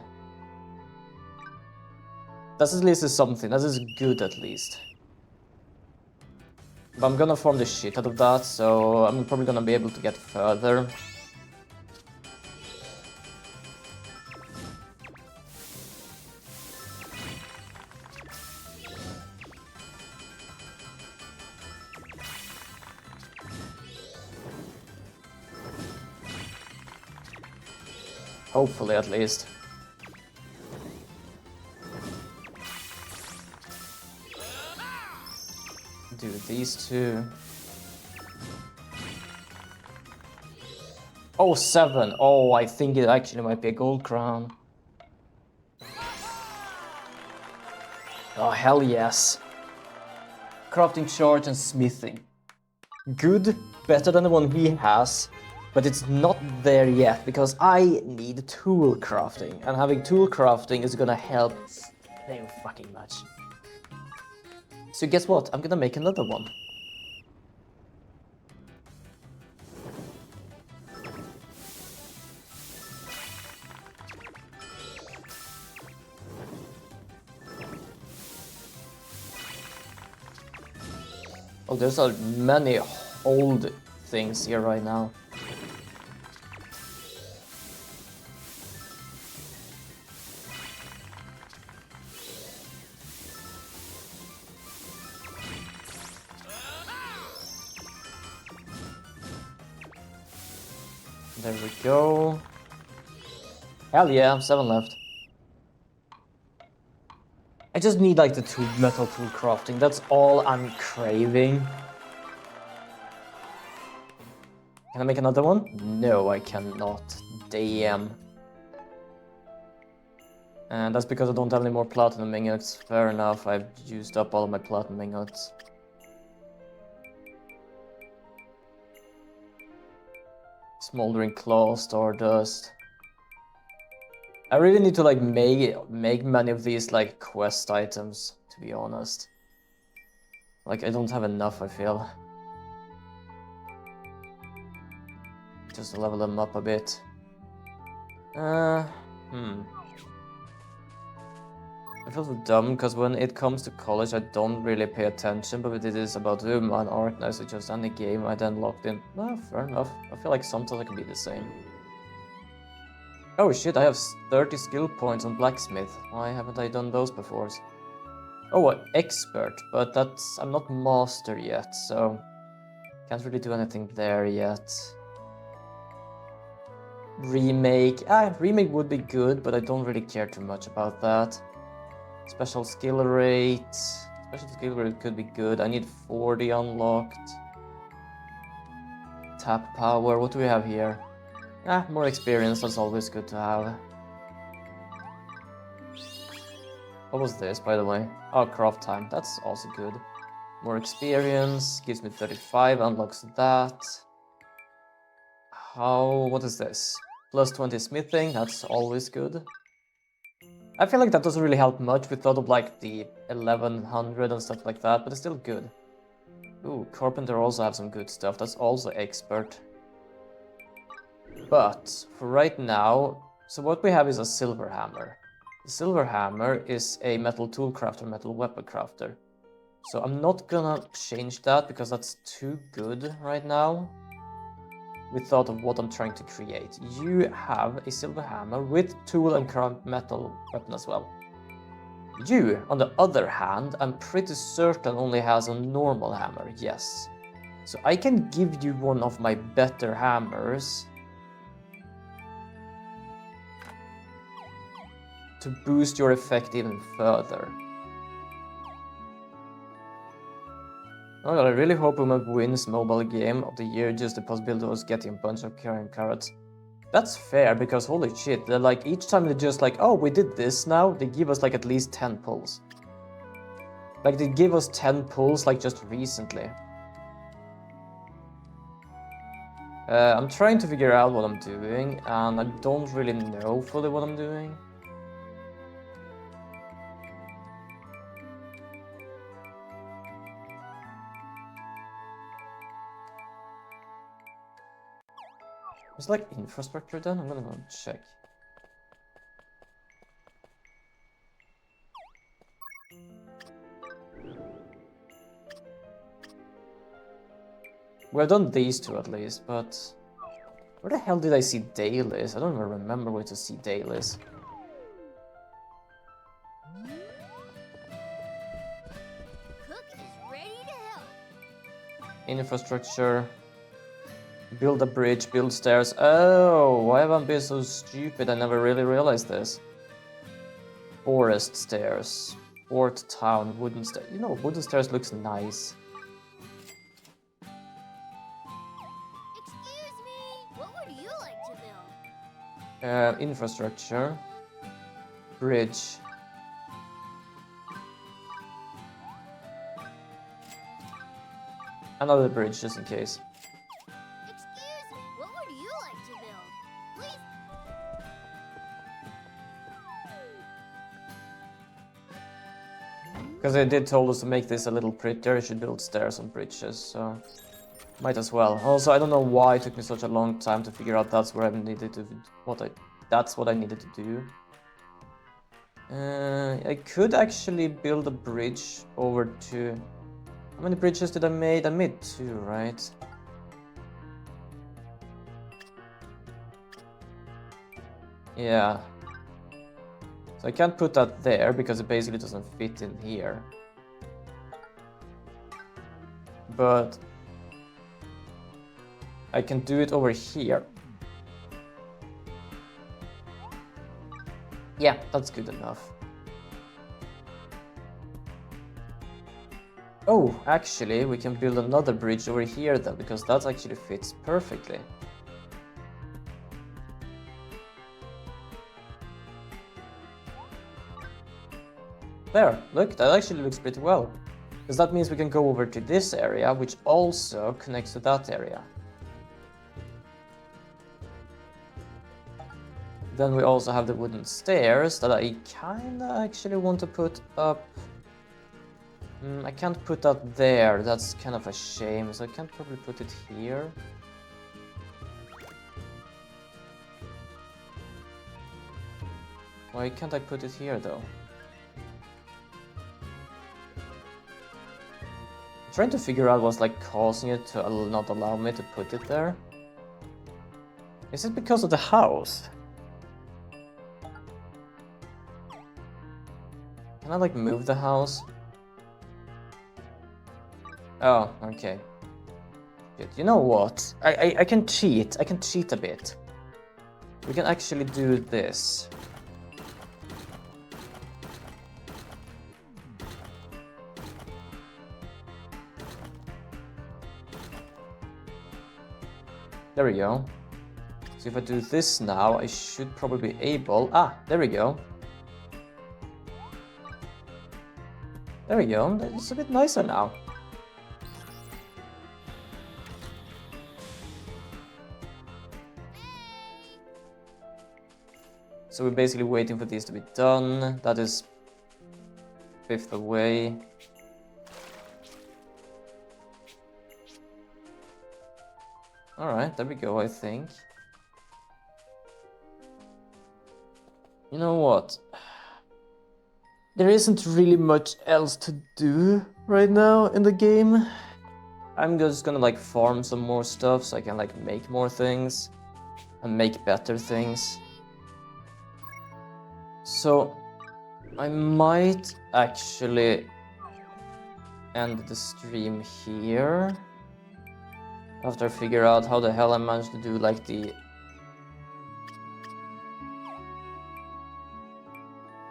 Speaker 1: That's at least something. That is good at least. But I'm gonna farm the shit out of that, so I'm probably gonna be able to get further. Hopefully, at least. Do these two. Oh, 7. Oh, I think it actually might be a gold crown. Oh, hell yes. Crafting charge and smithing. Good, better than the one he has. But it's not there yet, because I need tool crafting. And having tool crafting is gonna help so fucking much. So guess what? I'm gonna make another one. Oh, there's many old things here right now. There we go. Hell yeah, 7 left. I just need like the metal tool crafting. That's all I'm craving. Can I make another one? No, I cannot. Damn. And that's because I don't have any more platinum ingots. Fair enough, I've used up all of my platinum ingots. Smoldering claw, stardust. I really need to like make many of these like quest items, to be honest. Like I don't have enough, I feel. Just to level them up a bit. I feel so dumb because when it comes to college I don't really pay attention, but it is about Uma and art now, so just any game I then locked in. Well, fair enough. I feel like sometimes I can be the same. Oh shit, I have 30 skill points on blacksmith. Why haven't I done those before? Oh, expert, but I'm not master yet, so can't really do anything there yet. Remake. Remake would be good, but I don't really care too much about that. Special skill rate. Special skill rate could be good. I need 40 unlocked. Tap power. What do we have here? More experience. That's always good to have. What was this, by the way? Oh, craft time. That's also good. More experience. Gives me 35. Unlocks that. What is this? Plus 20 smithing. That's always good. I feel like that doesn't really help much with sort of like the 1100 and stuff like that, but it's still good. Ooh, carpenter also have some good stuff. That's also expert. But for right now, so what we have is a silver hammer. The silver hammer is a metal tool crafter, metal weapon crafter. So I'm not gonna change that because that's too good right now. With thought of what I'm trying to create. You have a silver hammer with tool and metal weapon as well. You, on the other hand, I'm pretty certain only has a normal hammer, yes. So I can give you one of my better hammers to boost your effect even further. Oh god, I really hope Uma wins mobile game of the year, just the possibility of getting a bunch of carrying carrots. That's fair, because holy shit, they're like, each time they're just like, oh, we did this now, they give us like at least 10 pulls. Like they give us 10 pulls like just recently. I'm trying to figure out what I'm doing, and I don't really know fully what I'm doing. It's like infrastructure then? I'm gonna go check. We've done these two at least, but where the hell did I see dailies? I don't even remember where to see dailies.
Speaker 6: Cook is ready to help.
Speaker 1: Infrastructure. Build a bridge, build stairs. Oh, why have I been so stupid? I never really realized this. Forest stairs. Fort town, wooden stairs. You know, wooden stairs looks nice.
Speaker 6: Excuse me, what would you like to build?
Speaker 1: Infrastructure. Bridge. Another bridge, just in case.
Speaker 6: Excuse me, what would you like to build? Please.
Speaker 1: Because they did told us to make this a little prettier, you should build stairs and bridges, so might as well. Also, I don't know why it took me such a long time to figure out that's where I needed to that's what I needed to do. I could actually build a bridge over to... How many bridges did I make? I made 2, right? Yeah. So I can't put that there because it basically doesn't fit in here. But I can do it over here. Yeah, that's good enough. Oh, actually, we can build another bridge over here then, because that actually fits perfectly. There, look, that actually looks pretty well. Because that means we can go over to this area, which also connects to that area. Then we also have the wooden stairs that I kinda actually want to put up. I can't put that there, that's kind of a shame, so I can't probably put it here. Why can't I put it here though? I'm trying to figure out what's like causing it to not allow me to put it there. Is it because of the house? Can I like move the house? Oh, okay. Good. You know what? I can cheat. I can cheat a bit. We can actually do this. There we go. So if I do this now, I should probably be able... Ah, there we go. There we go. It's a bit nicer now. So we're basically waiting for these to be done. That is 5th away. Alright, there we go, I think. You know what? There isn't really much else to do right now in the game. I'm just gonna like farm some more stuff so I can like make more things and make better things. So I might actually end the stream here after I figure out how the hell I managed to do like the...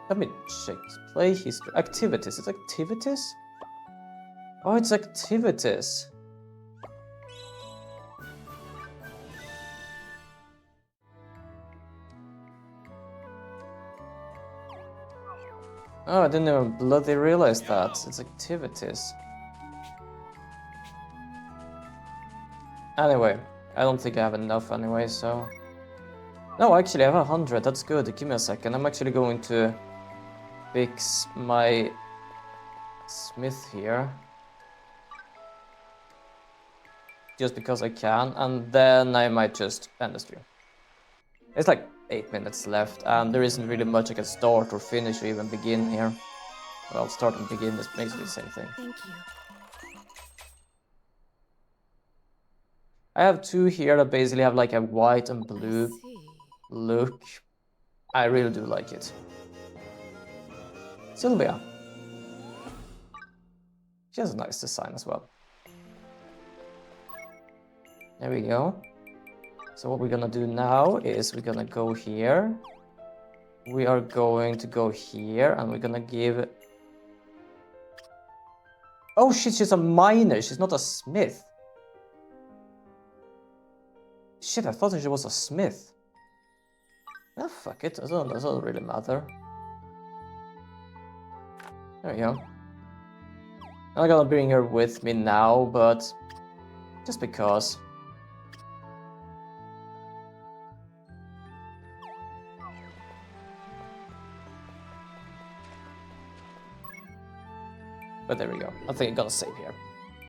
Speaker 1: Let me check. Play history. Activities. It's activities? Oh, it's activities. Oh, I didn't even bloody realize that. It's activities. Anyway, I don't think I have enough anyway, so... No, actually I have 100, that's good. Give me a second. I'm actually going to fix my smith here. Just because I can, and then I might just end the stream. It's like 8 minutes left, and there isn't really much I can start or finish or even begin here. Well, start and begin is basically the same thing.
Speaker 5: Thank you.
Speaker 1: I have 2 here that basically have like a white and blue
Speaker 5: I see.
Speaker 1: look. I really do like it. Sylvia. She has a nice design as well. There we go. So what we're gonna do now is we're gonna go here. We are going to go here and we're gonna give... Oh shit, she's a miner, she's not a smith. Shit, I thought she was a smith. Ah, fuck it, that doesn't really matter. There we go. I'm not gonna bring her with me now, but just because. But there we go. I think I'm gonna save here.